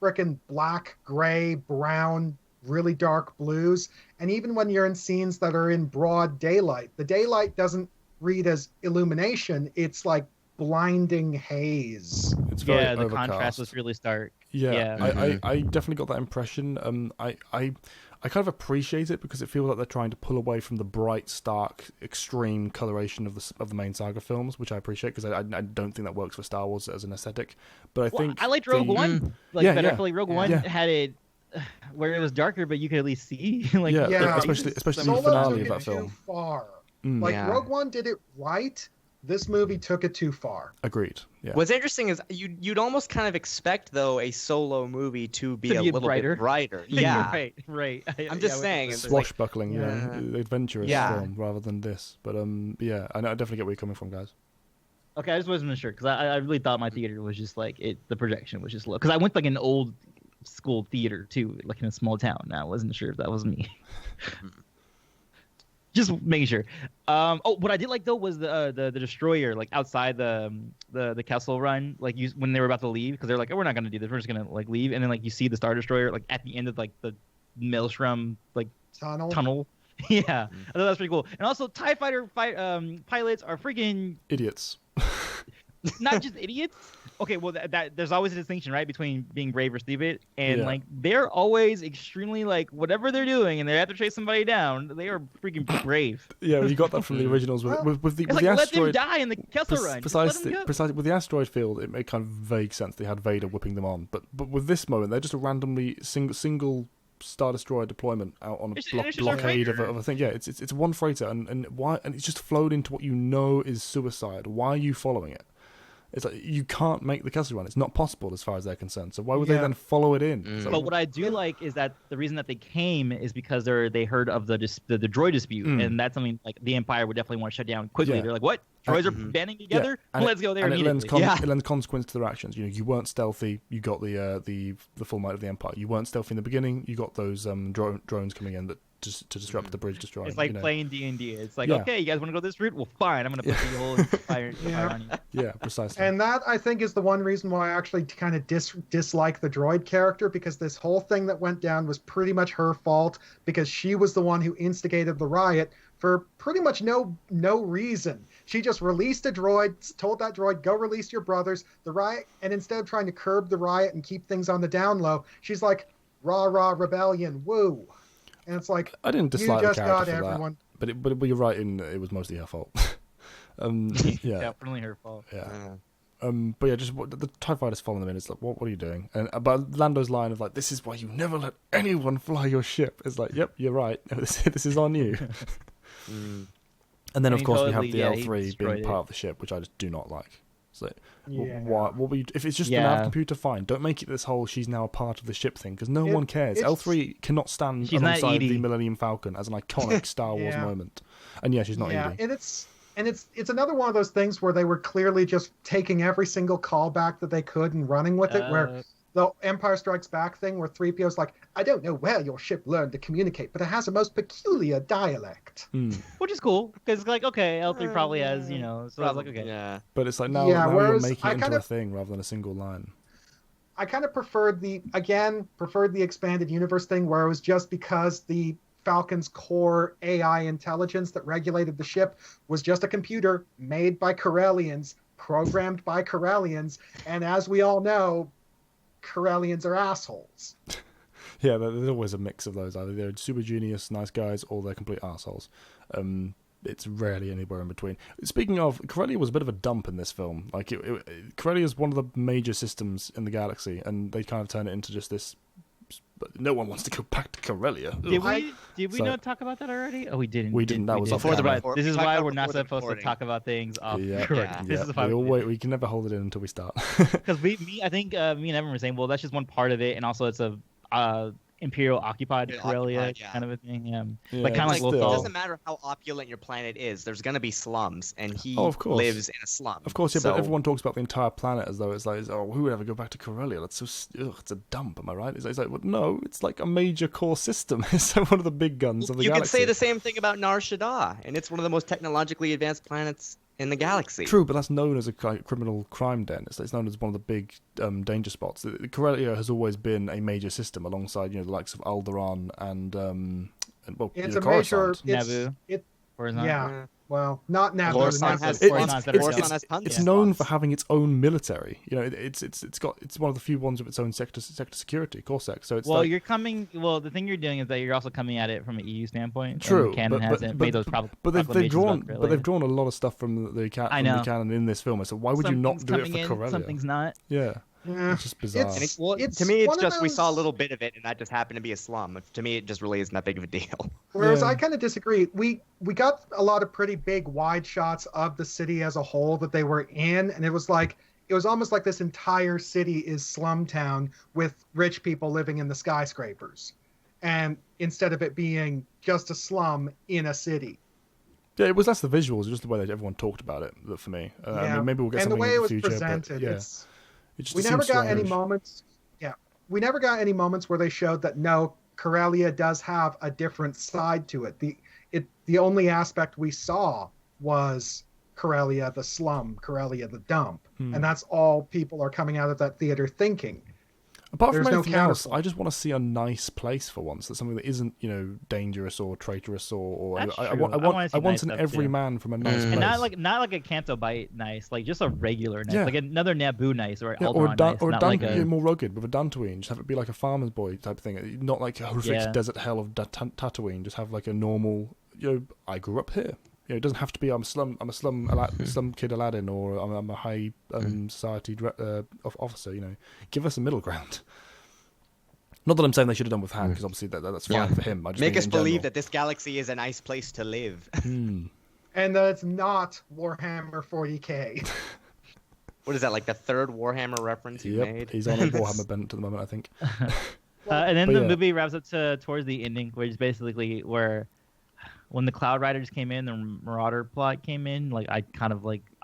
frickin' black, gray, brown, really dark blues, and even when you're in scenes that are in broad daylight, the daylight doesn't read as illumination, it's like blinding haze. It's very the overcast. contrast was really stark. I definitely got that impression. I kind of appreciate it because it feels like they're trying to pull away from the bright, stark, extreme coloration of the main saga films, which I appreciate because I don't think that works for Star Wars as an aesthetic. But I think I liked Rogue One, but I feel like Rogue One had it where it was darker, but you could at least see. Especially in the finale of that film. Too far. Rogue One did it right. This movie took it too far. Agreed. Yeah. What's interesting is you'd almost kind of expect though a Solo movie to be a little bit brighter. Yeah, right. I'm just saying, it's swashbuckling, adventurous film rather than this. But I definitely get where you're coming from, guys. Okay, I just wasn't sure because I really thought my theater was just like the projection was just low because I went like an old school theater too, like in a small town. And I wasn't sure if that was me. Just making sure. What I did like though was the destroyer, like outside the Kessel Run, like when they were about to leave, because they're like, oh, we're not gonna do this, we're just gonna like leave, and then like you see the Star Destroyer like at the end of like the Maelstrom like tunnel. Yeah, I thought that was pretty cool. And also TIE Fighter pilots are freaking idiots. Not just idiots. Okay, well, that there's always a distinction, right, between being brave or stupid, and like they're always extremely like whatever they're doing, and they have to chase somebody down. They are freaking brave. Yeah, you got that from the originals with the asteroid. Let them die in the Kessel Run. Precisely with the asteroid field, it made kind of vague sense. They had Vader whipping them on, but with this moment, they're just a randomly single Star Destroyer deployment out on a blockade of a thing. Yeah, it's one freighter, and it's just flowed into what you know is suicide. Why are you following it? It's like you can't make the Kessel Run. It's not possible as far as they're concerned. So why would they then follow it in? But what I do like is that the reason that they came is because they heard of the droid dispute, and that's something like the Empire would definitely want to shut down quickly. They're like, what? Droids are banding together? Let's go there immediately. It lends consequence to their actions. You weren't stealthy. You got the full might of the Empire. You weren't stealthy in the beginning. You got those drones coming in that to disrupt the bridge destroying. It's like playing D&D. It's like, okay, you guys want to go this route? Well, fine. I'm going to put the whole fire on you. Yeah, precisely. And that, I think, is the one reason why I actually kind of dislike the droid character, because this whole thing that went down was pretty much her fault, because she was the one who instigated the riot for pretty much no reason. She just released a droid, told that droid, go release your brothers. The riot, and instead of trying to curb the riot and keep things on the down low, she's like, rah, rah, rebellion, woo. And it's like, I didn't dislike you just the character got for everyone. That. But you're right in it was mostly her fault. Yeah, definitely her fault. Yeah. But yeah, just the TIE fighters following them in. It's like, what are you doing? And but Lando's line of like, this is why you never let anyone fly your ship. It's like, yep, you're right. This is on you. And then of course we have the L3 being part of the ship, which I just do not like. It's like, what were you, if it's just an nav computer, fine. Don't make it this whole she's now a part of the ship thing, because no one cares. L3 cannot stand alongside the Millennium Falcon as an iconic Star Wars moment. And she's not Edie. And it's And it's another one of those things where they were clearly just taking every single callback that they could and running with it. Where the Empire Strikes Back thing, where 3PO's like, I don't know where your ship learned to communicate, but it has a most peculiar dialect. Which is cool, because like, okay, L3 probably has, so I was like, okay. Yeah. But it's like now you're making it into a thing rather than a single line. I kind of preferred the expanded universe thing, where it was just because the Falcon's core AI intelligence that regulated the ship was just a computer made by Corellians, programmed by Corellians, and as we all know, Corellians are assholes. Yeah, there's always a mix of those. Either they're super genius, nice guys, or they're complete assholes. It's rarely anywhere in between. Speaking of, Corellia was a bit of a dump in this film. Like, Corellia is one of the major systems in the galaxy, and they kind of turn it into just this. But no one wants to go back to Corellia. Did we not talk about that already? Oh, we didn't. We didn't. That was before the right. This is why we're not supposed to talk about things off. Yeah. This is why we can never hold it in until we start. Because I think me and Evan were saying, well, that's just one part of it, and also it's a Imperial occupied Corellia kind of a thing. Like kind of like it doesn't matter how opulent your planet is. There's gonna be slums, and he lives in a slum. Of course, yeah. But everyone talks about the entire planet as though it's like, oh, who would ever go back to Corellia? That's so, it's a dump. Am I right? It's like, well, no, it's like a major core system. It's one of the big guns of the galaxy. You could say the same thing about Nar Shaddaa, and it's one of the most technologically advanced planets in the galaxy. True, but that's known as a criminal crime den. It's known as one of the big danger spots. Corellia has always been a major system alongside, the likes of Alderaan and it's a Coruscant. Naboo. Well, not Naboo. It's known for having its own military. It's one of the few ones with its own sector security, Corsac. So it's the thing you're doing is that you're also coming at it from an EU standpoint. True, canon hasn't made those but they've drawn a lot of stuff from the canon in this film. So why would you not do it for Corellia? Something's not. Yeah. It's just bizarre. To me, it's just we saw a little bit of it, and that just happened to be a slum. To me, it just really isn't that big of a deal. Whereas I kind of disagree. We got a lot of pretty big wide shots of the city as a whole that they were in, and it was almost like this entire city is slum town with rich people living in the skyscrapers, and instead of it being just a slum in a city. Yeah, it was less the visuals, just the way that everyone talked about it. For me, I mean, maybe we'll get something in the future. And the way it was presented, we never got any moments. Yeah, we never got any moments where they showed that Corellia does have a different side to it. The only aspect we saw was Corellia the slum, Corellia the dump, and that's all people are coming out of that theater thinking. Apart from anything else, I just want to see a nice place for once. That's something that isn't, dangerous or traitorous or I want an everyman from a nice place. And not like a Canto Bite nice, like just a regular nice, like another Naboo nice or Alderaan nice. Or a more rugged with a Dantooine. Just have it be like a farmer's boy type of thing. Not like a horrific desert hell of Tatooine. Just have like a normal, I grew up here. It doesn't have to be I'm a slum kid Aladdin, or I'm a high society officer. Give us a middle ground. Not that I'm saying they should have done with Han, because obviously that's fine for him. I just make us believe that this galaxy is a nice place to live, and that it's not Warhammer 40K. What is that, like the third Warhammer reference you made? He's on a Warhammer bent at the moment, I think. And then the movie wraps up towards the ending, which is basically where, when the Cloud Riders came in, the Marauder plot came in, like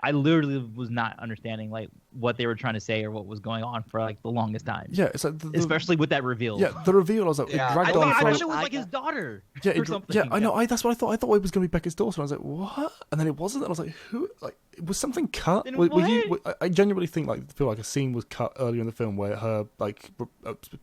I literally was not understanding like what they were trying to say or what was going on for like the longest time. Yeah, it's like especially with that reveal. Yeah, the reveal. I was like, it dragged on. I thought it was like his daughter. Yeah, or something. Yeah, I know. That's what I thought. I thought it was going to be Beckett's daughter. And I was like, what? And then it wasn't. And I was like, who? Like, was something cut? I genuinely feel like a scene was cut earlier in the film where her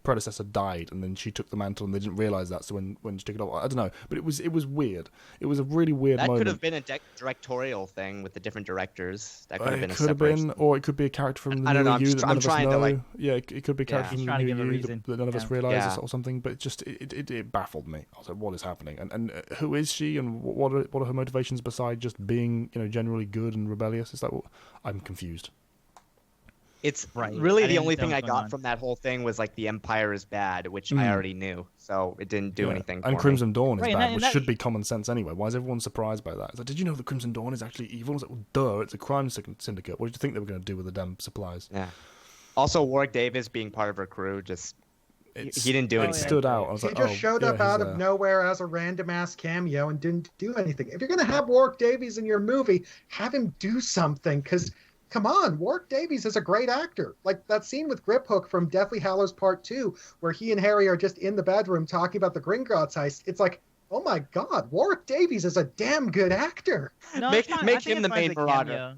predecessor died, and then she took the mantle, and they didn't realize that. So when she took it off, I don't know. But it was weird. It was a really weird moment. That could have been a directorial thing with the different directors. That could have been or it could be a character from the new EU that none of us know. Yeah, it could be a character from the new EU that none of us realize or something. But it baffled me. I was like, what is happening? And who is she? And what are her motivations besides just being generally good and rebellious? It's like, well, I'm confused. It's really the only thing I got from that whole thing was like the Empire is bad, which I already knew, so it didn't do anything for and Crimson me. Dawn is bad, which should be common sense anyway. Why is everyone surprised by that? It's like, did you know that Crimson Dawn is actually evil? I was like, well, duh, it's a crime syndicate. What did you think they were going to do with the damn supplies? Yeah. Also, Warwick Davis being part of her crew, just he didn't do anything. It stood out. I was he just showed up out of nowhere as a random ass cameo and didn't do anything. If you're gonna have Warwick Davis in your movie, have him do something. Because come on, Warwick Davis is a great actor. Like that scene with Grip Hook from Deathly Hallows Part 2, where he and Harry are just in the bedroom talking about the Gringotts heist. It's like, oh my God, Warwick Davis is a damn good actor. No, make him the main Marauder.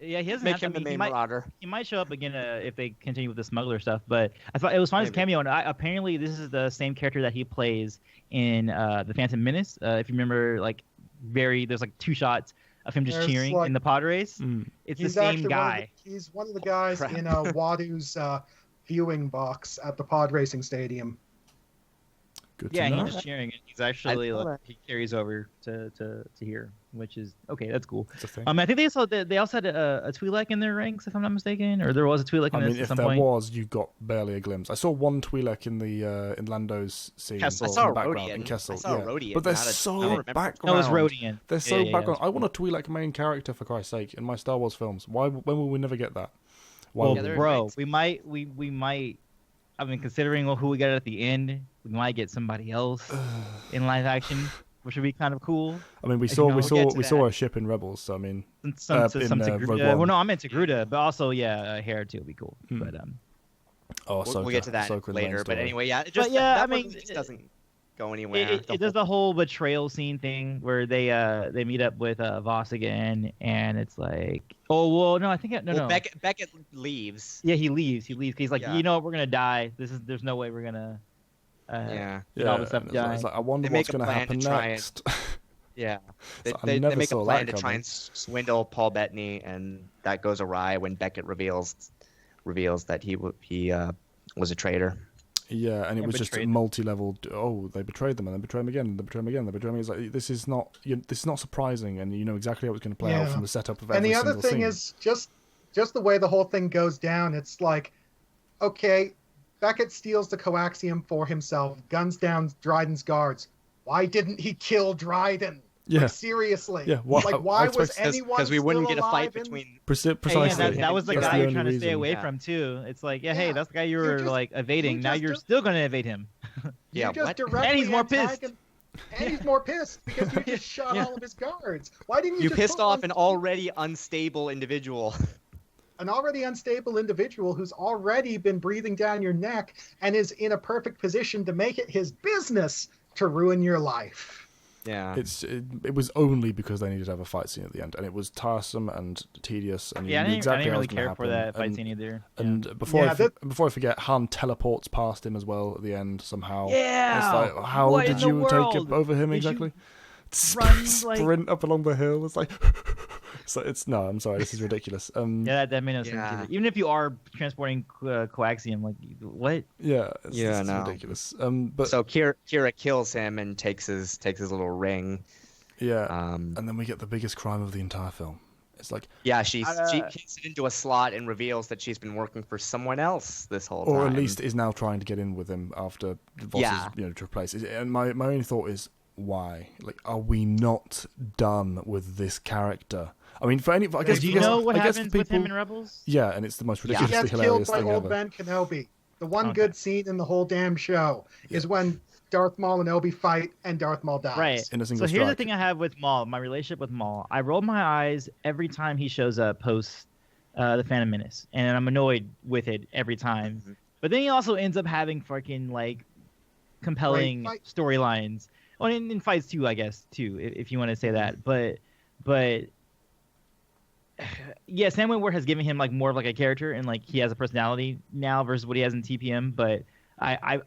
Yeah, he doesn't make have him to the be. main Marauder. He might show up again if they continue with the smuggler stuff. But I thought it was fine as cameo. And apparently, this is the same character that he plays in the Phantom Menace. If you remember, like there's like 2 shots of him just cheering in the pod race. It's the same guy. He's one of the guys in Wadu's viewing box at the pod racing stadium. Good to know. He's just cheering. And he's actually he carries over to here, which is okay. That's cool. I think they also had a Twi'lek in their ranks, if I'm not mistaken, or there was a Twi'lek in this at some point. If there was, you got barely a glimpse. I saw one Twi'lek in the in Lando's scene. Kessel. I saw a background in Kessel. I saw a Rodian, but they're so background. No, it was Rodian. They're so background. I want a Twi'lek main character, for Christ's sake, in my Star Wars films. When will we never get that? Bro, we might. I mean, considering who we got at the end, we might get somebody else in live action, which would be kind of cool. I mean, we saw a ship in Rebels, so I mean, some well, no, I meant Togruta, but also Hera too would be cool. But we'll get to that later. But anyway, it doesn't go anywhere. It does the whole betrayal scene thing where they meet up with Vos again, and it's like, I think no. Beckett leaves. Yeah, he leaves. He's like, you know what, we're gonna die. There's no way we're gonna. All this stuff die. It's like, I wonder what's gonna happen next. They make a plan to try and swindle Paul Bettany, and that goes awry when Beckett reveals that he was a traitor. Yeah, and it was just multi-level. Oh, they betrayed them, and then betrayed them again, and they betrayed them again. They betrayed them. It's like this is not surprising, and you know exactly how it's going to play out from the setup of every single scene. And the other thing is just the way the whole thing goes down. It's like, okay, Beckett steals the coaxium for himself, guns down Dryden's guards. Why didn't he kill Dryden? Yeah. Like, seriously. Yeah. Why was anyone because we wouldn't get a fight between precisely. That was the guy you're trying to stay away from too. It's like, hey, that's the guy you were like evading. Now you're still going to evade him. And he's more pissed. And he's more pissed because you just shot all of his guards. Why didn't you? You pissed off an already unstable individual. An already unstable individual who's already been breathing down your neck and is in a perfect position to make it his business to ruin your life. Yeah, it was only because they needed to have a fight scene at the end, and it was tiresome and tedious. And you knew exactly I didn't really care for that fight scene either. And before I forget, Han teleports past him as well at the end somehow. Yeah, it's like, how did you take it over him exactly? Sprint up along the hill. It's like, so I'm sorry, this is ridiculous. That made no sense either. Even if you are transporting coaxium, like what? Yeah, it's ridiculous. But so Qi'ra kills him and takes his little ring. Yeah, and then we get the biggest crime of the entire film. It's like, she kicks it into a slot and reveals that she's been working for someone else this whole time, or at least is now trying to get in with him after Vos is to replace. And my only thought is, why? Like, are we not done with this character? I mean, I guess. Do you know what happens with him in Rebels? Yeah, and it's the most ridiculously hilarious thing ever. He gets killed by old Ben Kenobi. The one good scene in the whole damn show is when Darth Maul and Obi fight, and Darth Maul dies. Right. In a single here's the thing I have with Maul, my relationship with Maul. I roll my eyes every time he shows up post the Phantom Menace, and I'm annoyed with it every time. Mm-hmm. But then he also ends up having fucking like compelling storylines. Well, in fights too, I guess, too, if you want to say that. But yeah, Sam Witwer has given him like more of like a character, and like he has a personality now versus what he has in TPM. But I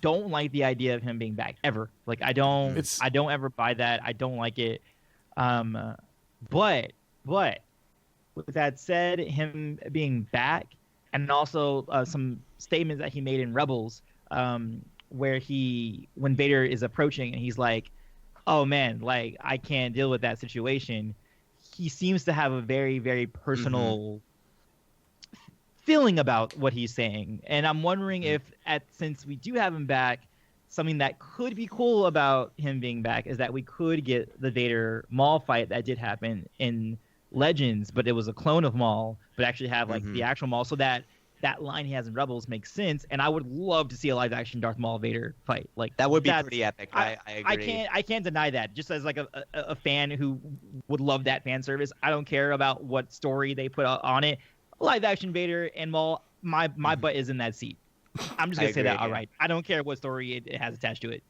don't like the idea of him being back ever. Like I don't ever buy that. I don't like it. But with that said, him being back, and also some statements that he made in Rebels, where when Vader is approaching and he's like, oh man, like I can't deal with that situation. He seems to have a very, very personal feeling about what he's saying. And I'm wondering if since we do have him back, something that could be cool about him being back is that we could get the Vader Maul fight that did happen in Legends, but it was a clone of Maul, but actually have like the actual Maul, so that that line he has in Rebels makes sense, and I would love to see a live action Darth Maul Vader fight. Like that would be pretty epic. I agree. I can't deny that. Just as like a fan who would love that fan service, I don't care about what story they put on it. Live action Vader and Maul, my butt is in that seat. I'm just gonna say that outright. I don't care what story it has attached to it.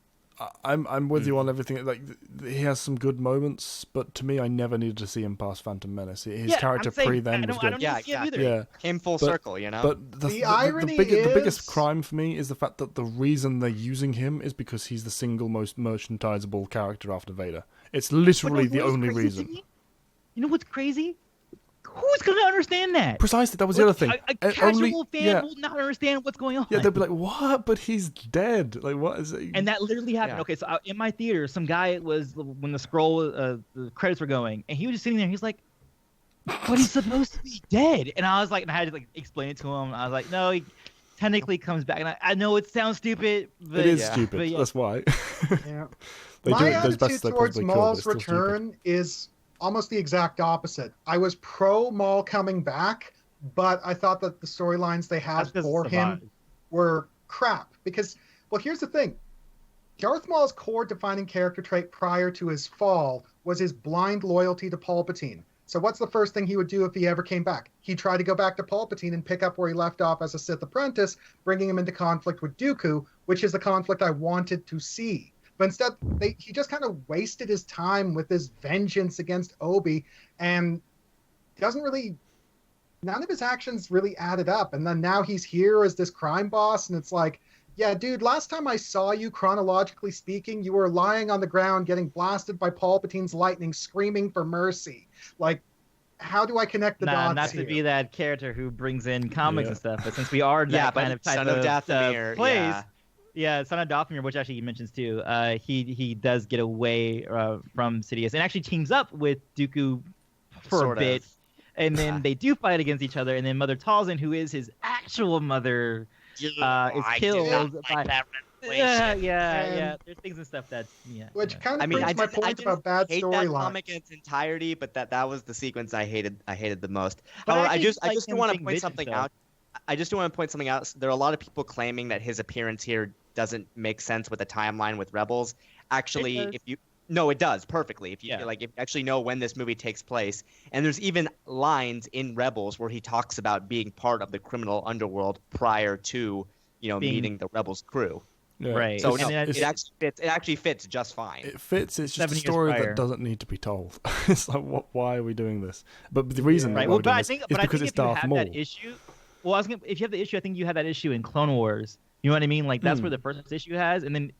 I'm with you on everything. Like he has some good moments, but to me, I never needed to see him past Phantom Menace. His character pre then was good. Yeah, came full circle, you know. But the irony the biggest crime for me is the fact that the reason they're using him is because he's the single most merchandisable character after Vader. It's literally the only reason. You know what's crazy? Who's going to understand that? Precisely, that was the other thing. A casual fan will not understand what's going on. Yeah, they'll be like, what? But he's dead. Like, what is it? And that literally happened. Yeah. Okay, so in my theater, some guy was, when the credits were going, and he was just sitting there, and he's like, but he's supposed to be dead. And I was like, and I had to like explain it to him. I was like, no, he technically comes back. And I know it sounds stupid, but... It is stupid, that's why. Yeah. My attitude towards Maul's return is... almost the exact opposite. I was pro Maul coming back, but I thought that the storylines they had for him were crap. Because, well, here's the thing. Darth Maul's core defining character trait prior to his fall was his blind loyalty to Palpatine. So what's the first thing he would do if he ever came back? He'd try to go back to Palpatine and pick up where he left off as a Sith apprentice, bringing him into conflict with Dooku, which is the conflict I wanted to see. But instead, he just kind of wasted his time with this vengeance against Obi, and none of his actions really added up. And then now he's here as this crime boss, and it's like, yeah, dude, last time I saw you, chronologically speaking, you were lying on the ground getting blasted by Palpatine's lightning, screaming for mercy. Like, how do I connect the dots not here? To be that character who brings in comics and stuff, but since we are that kind of type of place... Yeah, Son of Dathomir, which actually he mentions too. He does get away from Sidious and actually teams up with Dooku for a bit, and then they do fight against each other. And then Mother Talzin, who is his actual mother, is killed by that. Yeah. There's things and stuff that's Which kind of brings my point about bad storylines. I hate that comic in its entirety, but that was the sequence I hated the most. However, I just do want to point something out. I just do want to point something out. There are a lot of people claiming that his appearance here doesn't make sense with the timeline with Rebels. Actually, it does perfectly. If you if you actually know when this movie takes place, and there's even lines in Rebels where he talks about being part of the criminal underworld prior to meeting the Rebels crew. Yeah. Right. So it actually fits just fine. It fits. It's just a story that doesn't need to be told. It's like, why are we doing this? But the reason why we're doing this is because it's Darth Maul. Well, if you have the issue, I think you had that issue in Clone Wars. You know what I mean? Like that's where the first issue has, and then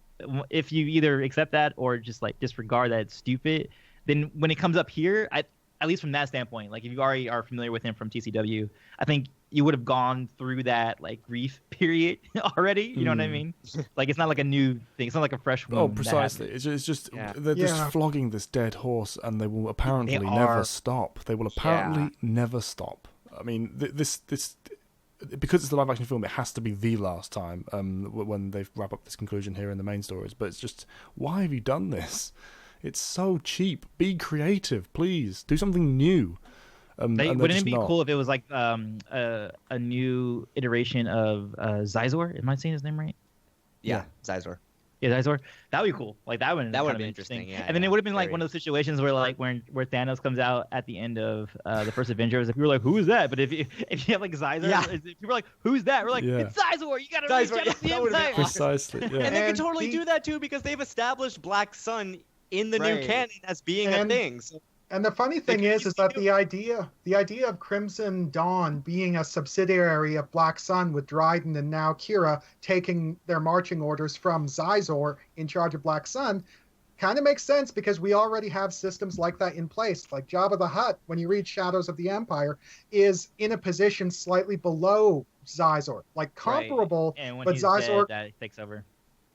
if you either accept that or just like disregard that it's stupid, then when it comes up here, at least from that standpoint, like if you already are familiar with him from TCW, I think you would have gone through that like grief period already. You know what I mean? Like it's not like a new thing. It's not like a fresh wound. Oh, precisely. It's just they're just flogging this dead horse, and they will apparently never stop. They will apparently never stop. I mean, this. Because it's the live action film, it has to be the last time when they wrap up this conclusion here in the main stories. But it's just, why have you done this? It's so cheap. Be creative, please. Do something new. Wouldn't it be cool if it was like a new iteration of Zizor? Am I saying his name right? Yeah, Zizor. Yeah, Zizor. That would be cool. Like that would have been interesting. Yeah, and then it would have been like one of those situations where like where Thanos comes out at the end of the first Avengers. If you were like, who is that? But if you have like Zizor, people are like, who's that? We're like, it's Zizor. You gotta reach out to the inside. Precisely. Yeah. And they can totally do that too because they've established Black Sun in the new canon as being a thing. So. And the funny thing is that the idea of Crimson Dawn being a subsidiary of Black Sun with Dryden and now Qi'ra taking their marching orders from Zizor in charge of Black Sun kind of makes sense because we already have systems like that in place. Like Jabba the Hutt, when you read Shadows of the Empire, is in a position slightly below Zizor, like comparable, and when but he's Zizor dead, that takes over.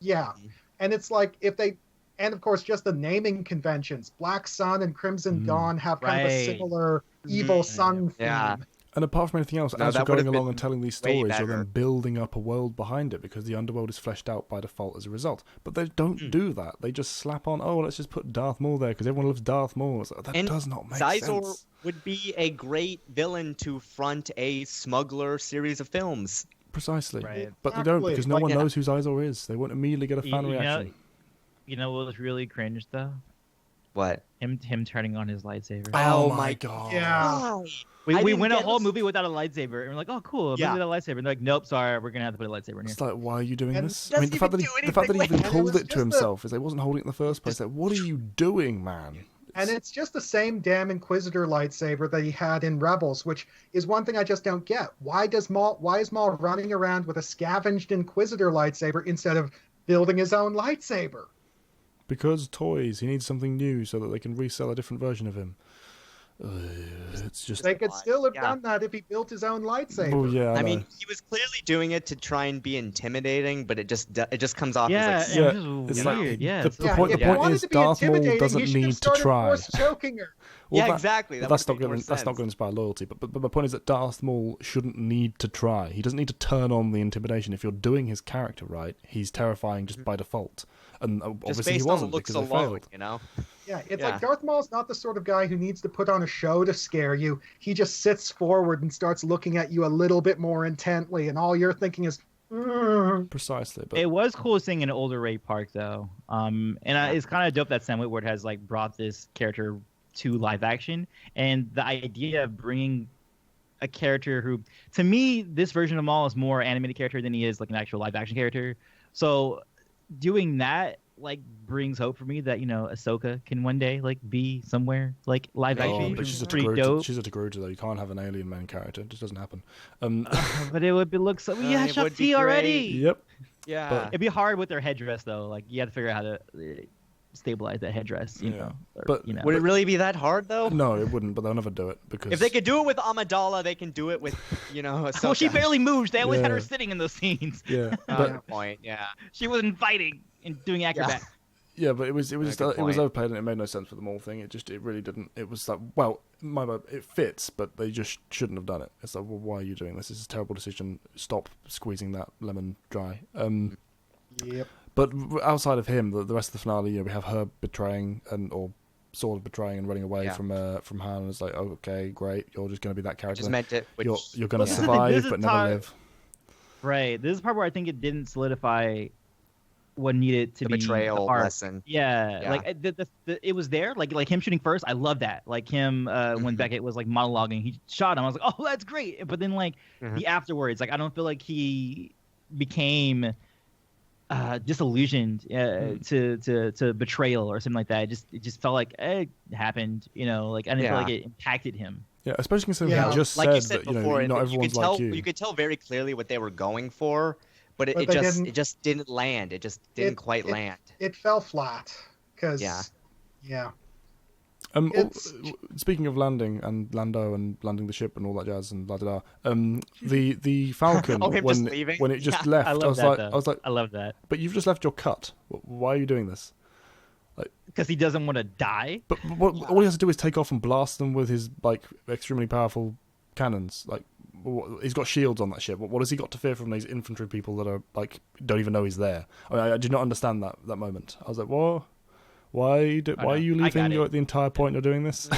Yeah, and it's like if they. And, of course, just the naming conventions. Black Sun and Crimson Dawn have kind of a similar evil sun theme. Yeah. And apart from anything else, as you're going along and telling these stories, you're then building up a world behind it because the underworld is fleshed out by default as a result. But they don't do that. They just slap on, let's just put Darth Maul there because everyone loves Darth Maul. So that does not make sense. Sizor would be a great villain to front a smuggler series of films. Precisely. Right. But they don't because no one knows who Sizor is. They won't immediately get a fan reaction. You know what was really cringe, though? What? Him turning on his lightsaber. Oh my god. Yeah. We went a whole movie without a lightsaber, and we're like, oh, cool, a movie without a lightsaber. And they're like, nope, sorry, we're going to have to put a lightsaber in here. It's like, why are you doing this? I mean, the fact that he even called it to himself is he wasn't holding it in the first place. Like, what are you doing, man? And it's just the same damn Inquisitor lightsaber that he had in Rebels, which is one thing I just don't get. Why is Maul running around with a scavenged Inquisitor lightsaber instead of building his own lightsaber? Because toys. He needs something new so that they can resell a different version of him. It's just they could still have done that if he built his own lightsaber. Oh yeah, I mean, he was clearly doing it to try and be intimidating, but it just comes off as like it's weird. The point is Darth Maul doesn't need to try. Choking her. Well, exactly. That's not going to inspire loyalty. But my point is that Darth Maul shouldn't need to try. He doesn't need to turn on the intimidation. If you're doing his character right, he's terrifying just by default. And obviously he wasn't because he failed. You know. Yeah, it's like Darth Maul's not the sort of guy who needs to put on a show to scare you. He just sits forward and starts looking at you a little bit more intently, and all you're thinking is, Precisely. But it was cool seeing an older Ray Park, though. It's kind of dope that Sam Witwer has like brought this character to live action, and the idea of bringing a character who, to me, this version of Maul is more animated character than he is like an actual live action character. So doing that like brings hope for me that Ahsoka can one day like be somewhere like live action. But she's pretty dope. She's a Togruta though. You can't have an alien main character. It just doesn't happen. But it would look so. Yeah, Shakti already. Yep. Yeah. But it'd be hard with their headdress though. Like you have to figure out how to stabilize that headdress. But would it really be that hard though? No, it wouldn't. But they'll never do it because if they could do it with Amidala, they can do it with Ahsoka. Well, she barely moves. They always had her sitting in those scenes. Yeah. Good point. Yeah. She wasn't fighting and doing acrobat. Yeah, but it was overplayed and it made no sense for the Maul thing. It really didn't. It was like, well, it fits, but they just shouldn't have done it. It's like, well, why are you doing this? This is a terrible decision. Stop squeezing that lemon dry. Yep. But outside of him, the rest of the finale, we have her betraying or sort of betraying and running away from Han. And it's like, oh, okay, great. You're just going to be that character. Just meant it. You're going to survive but never live. Right. This is the part where I think it didn't solidify what needed to be betrayal the arc. Lesson. Yeah. Like it was there. Like him shooting first. I love that. Like him when Beckett was like monologuing, he shot him. I was like, oh, that's great. But then like the afterwards, like I don't feel like he became disillusioned to betrayal or something like that. It just felt like it happened. Like I didn't feel like it impacted him. Yeah, especially considering he just like said you said that before, not everyone's like you. You could tell very clearly what they were going for. But it just didn't land. It just didn't quite land. It fell flat. Because, speaking of landing and Lando and landing the ship and all that jazz and la-da-da, the Falcon, when it just left, I was like, I love that. But you've just left your cut. Why are you doing this? Because he doesn't want to die? But all he has to do is take off and blast them with his extremely powerful cannons. He's got shields on that ship. What has he got to fear from these infantry people that are don't even know he's there? I did not understand that moment. I was like, "What? Why are you leaving? The entire point of doing this?"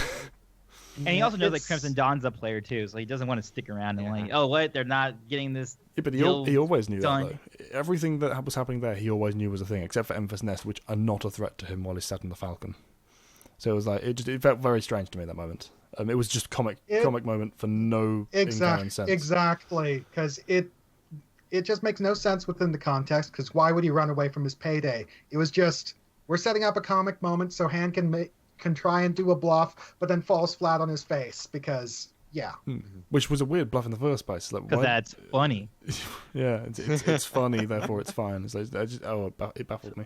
And he also knows that Crimson Dawn's a player too, so he doesn't want to stick around and they're not getting this. Yeah, but he always knew that though. Everything that was happening there, he always knew was a thing, except for Emphas Nest, which are not a threat to him while he's sat in the Falcon. So it was like it felt very strange to me at that moment. It was just comic moment for no sense. Exactly, because it just makes no sense within the context. Because why would he run away from his payday? It was just we're setting up a comic moment so Han can try and do a bluff, but then falls flat on his face because which was a weird bluff in the first place. Because that's funny. Yeah, it's funny, therefore it's fine. It baffled me.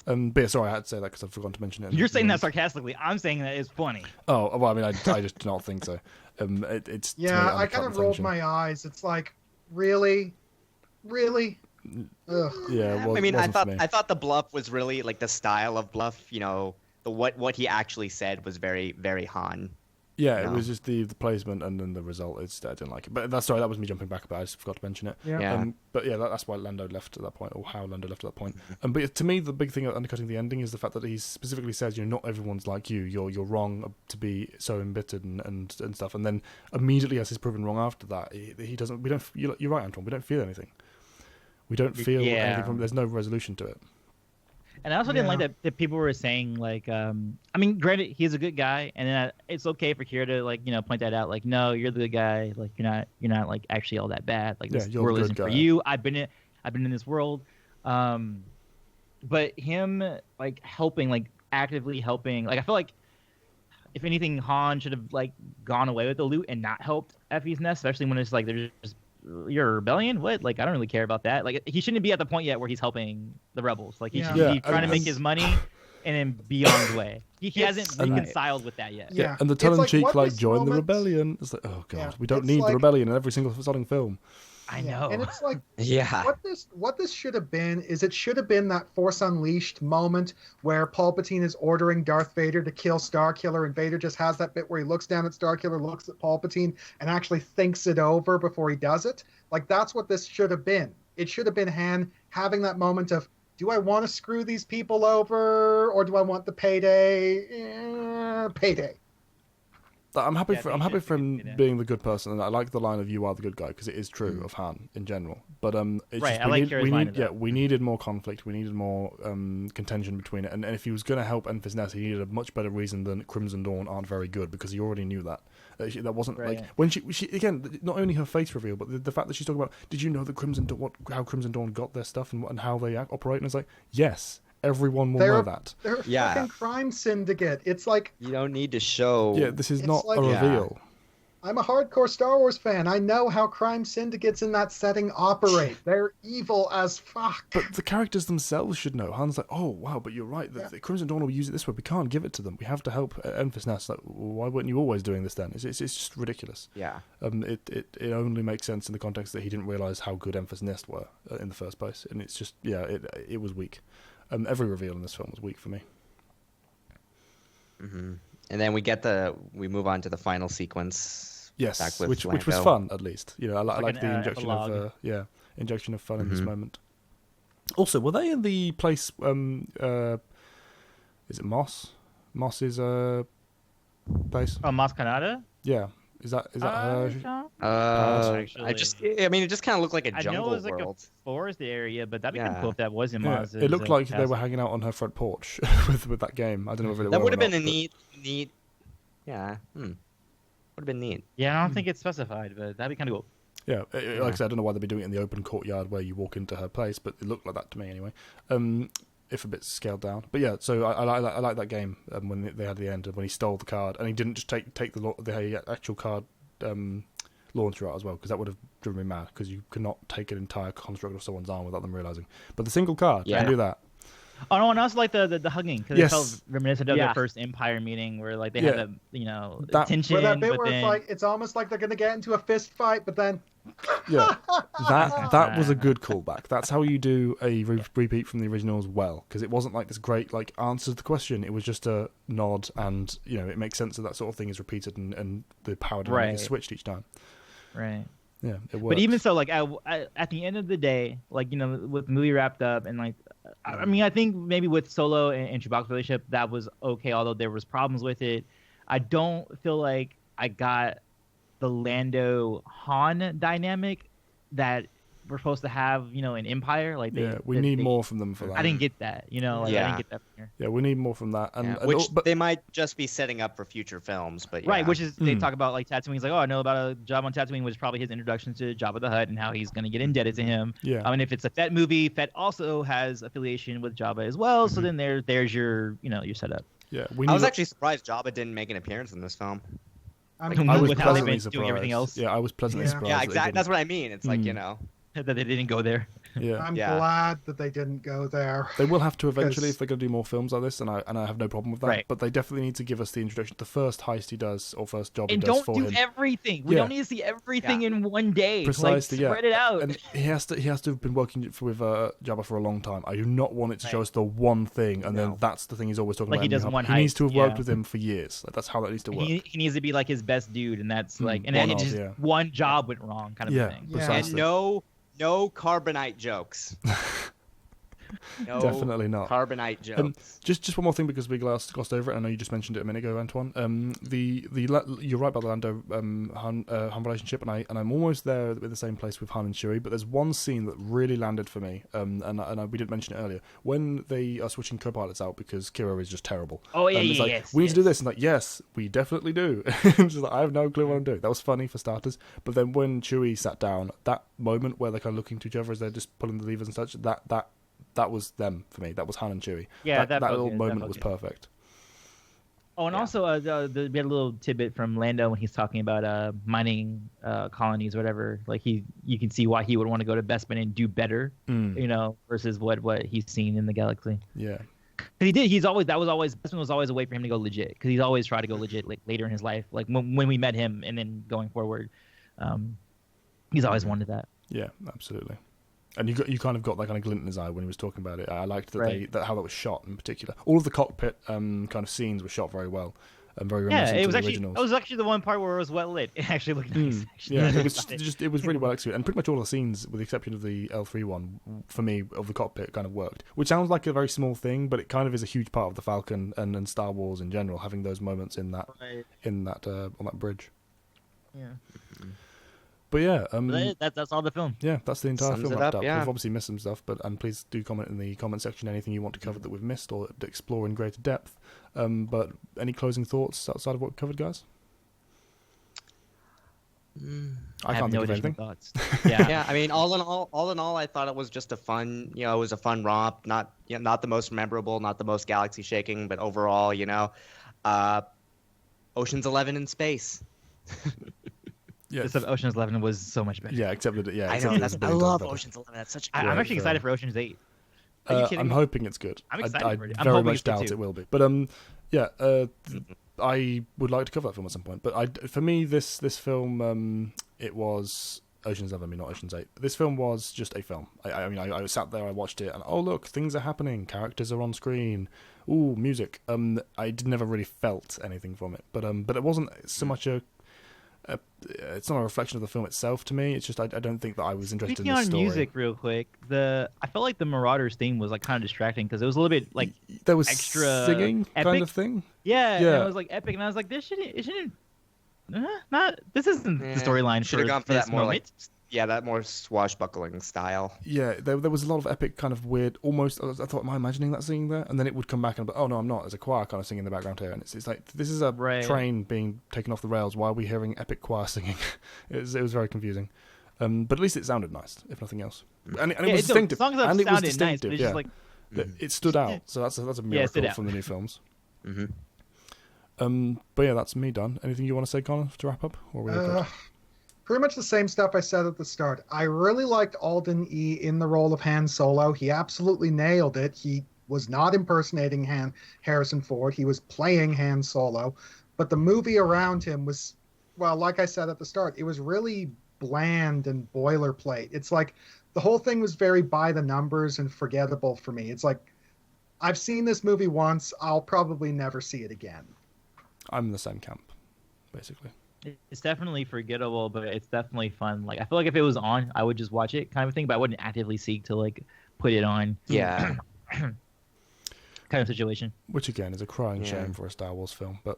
But sorry, I had to say that because I forgot to mention it. You're saying that sarcastically. I'm saying that it's funny. Oh, well, I mean, I just do not think so. It's I kind of rolled my eyes. It's like, really? Ugh. Yeah. Well, I mean, I thought the bluff was really like the style of bluff. What he actually said was very, very Han. Yeah, it was just the placement and then the result. I didn't like it. But that was me jumping back about it. I just forgot to mention it. Yeah. But yeah, that's why Lando left at that point, or how Lando left at that point. But to me, the big thing undercutting the ending is the fact that he specifically says, not everyone's like you. You're wrong to be so embittered and stuff. And then immediately, as he's proven wrong after that, he doesn't. We don't. You're right, Antoine. We don't feel anything. We don't feel anything from. There's no resolution to it. And I also didn't like that people were saying, like, I mean, granted, he's a good guy, and then it's okay for Qi'ra to, like, point that out, like, no, you're the good guy, like, you're not like actually all that bad, like, this world isn't for you. I've been in this world, but him, like, helping, like, actively helping, like, I feel like if anything, Han should have, like, gone away with the loot and not helped Effie's nest, especially when it's like they're just. You're a rebellion? What? Like, I don't really care about that. Like, he shouldn't be at the point yet where he's helping the rebels. Like, he should be trying to make his money and then be on his way. He hasn't reconciled with that yet. Yeah, and the tongue-in-cheek, like, join the rebellion. It's like, oh, God, we don't need the rebellion in every single starting film. I know. And it's like, what this should have been is it should have been that Force Unleashed moment where Palpatine is ordering Darth Vader to kill Starkiller, and Vader just has that bit where he looks down at Starkiller, looks at Palpatine, and actually thinks it over before he does it. Like, that's what this should have been. It should have been Han having that moment of, do I want to screw these people over, or do I want the payday? Payday. I'm happy for him being the good person, and I like the line of "You are the good guy" because it is true of Han in general. But we needed more conflict. We needed more contention between it. And if he was going to help Enfys Nest, he needed a much better reason than Crimson Dawn aren't very good, because he already knew that. That wasn't like when she again. Not only her face reveal, but the fact that she's talking about. Did you know that how Crimson Dawn got their stuff and how they operate? And it's like, yes. Everyone will know that. They're a fucking crime syndicate. It's like... You don't need to show... Yeah, this is not a reveal. I'm a hardcore Star Wars fan. I know how crime syndicates in that setting operate. They're evil as fuck. But the characters themselves should know. Han's like, oh, wow, but you're right. The Crimson Dawn will use it this way. We can't give it to them. We have to help Enfys Nest. Like, why weren't you always doing this then? It's just ridiculous. Yeah. It only makes sense in the context that he didn't realise how good Enfys Nest were in the first place. And it's just, it was weak. Every reveal in this film was weak for me. Mm-hmm. And then we move on to the final sequence. Yes, which was fun at least. I like the injection of fun in this moment. Also, were they in the place? Is it Moss? Moss's place? Oh, Mos Kanata? Yeah. Is that her? It just kind of looked like a jungle I know it was world. Like a forest area, but that'd be kind of cool if that was in Mos. It looked like they were hanging out on her front porch with that game. I don't know if it that would have been a neat. Yeah. Would have been neat. Yeah, I don't think it's specified, but that'd be kind of cool. Yeah, like I said, I don't know why they'd be doing it in the open courtyard where you walk into her place, but it looked like that to me anyway. If a bit scaled down, but yeah. So I like that game when they had the end, when he stole the card and he didn't just take the actual card launcher out as well, because that would have driven me mad, because you could not take an entire construct of someone's arm without them realizing. But the single card, you can do that. Oh no, and also like the hugging, because it felt reminiscent of their first Empire meeting where like they had the tension. Where that bit where it's like it's almost like they're gonna get into a fist fight, but then that was a good callback. That's how you do a repeat from the originals well, because it wasn't like this great like answer to the question. It was just a nod, and it makes sense that sort of thing is repeated, and the power dynamic is switched each time. Right. Yeah, it works. But even so, like at the end of the day, like with the movie wrapped up, and like I mean, I think maybe with Solo and Chewbacca's relationship that was okay, although there was problems with it. I don't feel like I got the Lando Han dynamic that we're supposed to have, in Empire. Like we need more from them for that. I didn't get that, I didn't get that from here. Yeah, we need more from that, but they might just be setting up for future films. But right, which is they talk about like Tatooine. He's like, I know about a job on Tatooine, was probably his introduction to Jabba the Hutt and how he's going to get indebted to him. Yeah, I mean, if it's a Fett movie, Fett also has affiliation with Jabba as well. So then there's your your setup. Yeah, I was actually surprised Jabba didn't make an appearance in this film. I mean, I was with how they've pleasantly been doing everything else. Yeah, I was pleasantly surprised. Yeah, exactly. That's what I mean. It's like that they didn't go there. Yeah. I'm glad that they didn't go there. They will have to eventually if they're going to do more films like this, and I have no problem with that. Right. But they definitely need to give us the introduction, the first heist he does, or first job and he does for him. And don't do everything. We don't need to see everything in one day. Precisely, spread it out. And he has to have been working with Jabba for a long time. I do not want it to show us the one thing, and then that's the thing he's always talking about. He doesn't want he heist, needs to have worked with him for years. That's how that needs to work. He needs to be like his best dude, and that's like, and then one job went wrong, kind of thing. Precisely. And no carbonite jokes. No, definitely not. Carbonite jokes. Just one more thing, because we glossed over it. I know you just mentioned it a minute ago, Antoine. You're right about the Lando Han relationship, and I'm almost there in the same place with Han and Chewie. But there's one scene that really landed for me, and we didn't mention it earlier, when they are switching co-pilots out because Qi'ra is just terrible. Oh yeah, it's like, yes. We need to do this, and like, yes, we definitely do. Just like, I have no clue what I'm doing. That was funny for starters, but then when Chewie sat down, that moment where they're kind of looking to each other as they're just pulling the levers and such, that was them for me. That was Han and Chewie. Yeah, that little moment was perfect. Oh, and also we had a little tidbit from Lando when he's talking about mining colonies or whatever. Like you can see why he would want to go to Bespin and do better, versus what he's seen in the galaxy. Yeah. He did. Bespin was always a way for him to go legit, because he's always tried to go legit like later in his life. Like when we met him, and then going forward, he's always wanted that. Yeah, absolutely. And you kind of got that kind of glint in his eye when he was talking about it. I liked that how that was shot in particular. All of the cockpit kind of scenes were shot very well and very reminiscent of the originals. It was actually the one part where it was well lit. It actually looked nice. Yeah, it was really well executed, and pretty much all the scenes, with the exception of the L3 one, for me, of the cockpit kind of worked. Which sounds like a very small thing, but it kind of is a huge part of the Falcon and Star Wars in general, having those moments in that on that bridge. Yeah. But yeah, that's all the film. Yeah, that's the entire film wrapped up. Yeah. We've obviously missed some stuff, and please do comment in the comment section anything you want to cover that we've missed or to explore in greater depth. But any closing thoughts outside of what we covered, guys? I can't think of anything. Thoughts. Yeah. I mean, all in all, I thought it was just a fun. It was a fun romp. Not the most memorable, not the most galaxy shaking, but overall, Ocean's 11 in space. Yeah, except Ocean's 11 was so much better. Yeah, except that I know. I love Ocean's 11. That's such. I'm actually excited for Ocean's 8. Are you kidding I'm me? hoping it's good. I'm excited for it. I very much doubt it will be. But I would like to cover that film at some point. But for me, this film, it was Ocean's 11, not Ocean's 8. This film was just a film. I sat there, I watched it, and look, things are happening. Characters are on screen. Ooh, music. I never really felt anything from it. But it wasn't so much it's not a reflection of the film itself to me. It's just I don't think that I was interested in the story. Speaking on music real quick, I felt like the Marauders theme was like kind of distracting, because it was a little bit like there was extra singing epic kind of thing. Yeah. And it was like epic, and I was like, this isn't the storyline. Should have gone for that more moment. that more swashbuckling style. Yeah, there was a lot of epic kind of weird, almost. I thought, am I imagining that singing there? And then it would come back and, oh no, I'm not. There's a choir kind of singing in the background here, and it's like this is a train being taken off the rails. Why are we hearing epic choir singing? It was very confusing. But at least it sounded nice, if nothing else. And it was distinctive. And it was distinctive. Nice, but it stood out. So that's a miracle from the new films. Mm-hmm. But yeah, that's me done. Anything you want to say, Connor, to wrap up? Or are we good? Pretty much the same stuff I said at the start. I really liked Alden E. in the role of Han Solo. He absolutely nailed it. He was not impersonating Harrison Ford. He was playing Han Solo. But the movie around him was, well, like I said at the start, it was really bland and boilerplate. It's like the whole thing was very by the numbers and forgettable for me. It's like, I've seen this movie once. I'll probably never see it again. I'm in the same camp, basically. It's definitely forgettable, but it's definitely fun. Like, I feel like if it was on, I would just watch it, kind of thing. But I wouldn't actively seek to like put it on. Yeah, kind of situation. Which again is a crying shame for a Star Wars film, but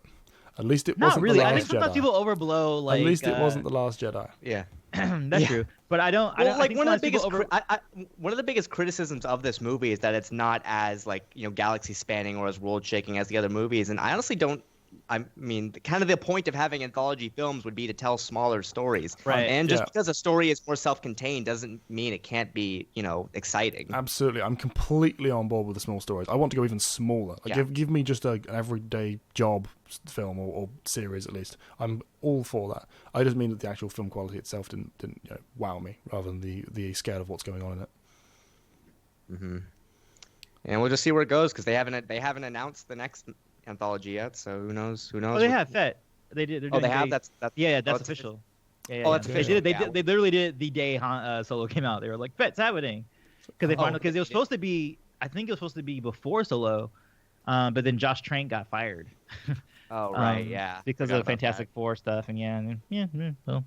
at least it Not wasn't really. the Last Jedi. I think sometimes people overblow. Like, at least it wasn't the Last Jedi. Yeah, that's true. But I don't. Well, like one of the biggest criticisms of this movie is that it's not as like galaxy spanning or as world shaking as the other movies, and I honestly don't. I mean, kind of the point of having anthology films would be to tell smaller stories. Right. And just because a story is more self-contained doesn't mean it can't be, exciting. Absolutely. I'm completely on board with the small stories. I want to go even smaller. Like, give me just an everyday job film or series at least. I'm all for that. I just mean that the actual film quality itself didn't wow me, rather than the scale of what's going on in it. Mm-hmm. And we'll just see where it goes because they haven't announced the next anthology yet. So who knows? Who knows? Oh, they have Fett. They did. Oh, they have. That's that's official. Yeah, that's official. They literally did the day Solo came out. They were like, "Fett's happening," because it was supposed to be. I think it was supposed to be before Solo, but then Josh Trank got fired. Oh right, yeah. Because of the Fantastic Four stuff, and well.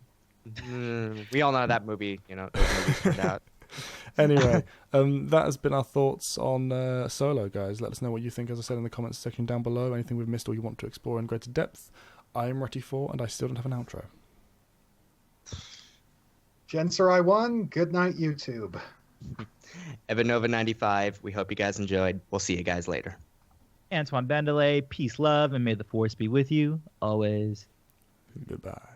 We all know how that movie, those movies turned out. Anyway, that has been our thoughts on Solo, guys. Let us know what you think, as I said, in the comments section down below. Anything we've missed or you want to explore in greater depth. I am Retty 4, and I still don't have an outro. Gensarai 1, good night, YouTube. Evanova95, we hope you guys enjoyed. We'll see you guys later. Antoine Bandelay, peace, love, and may the force be with you always. Goodbye.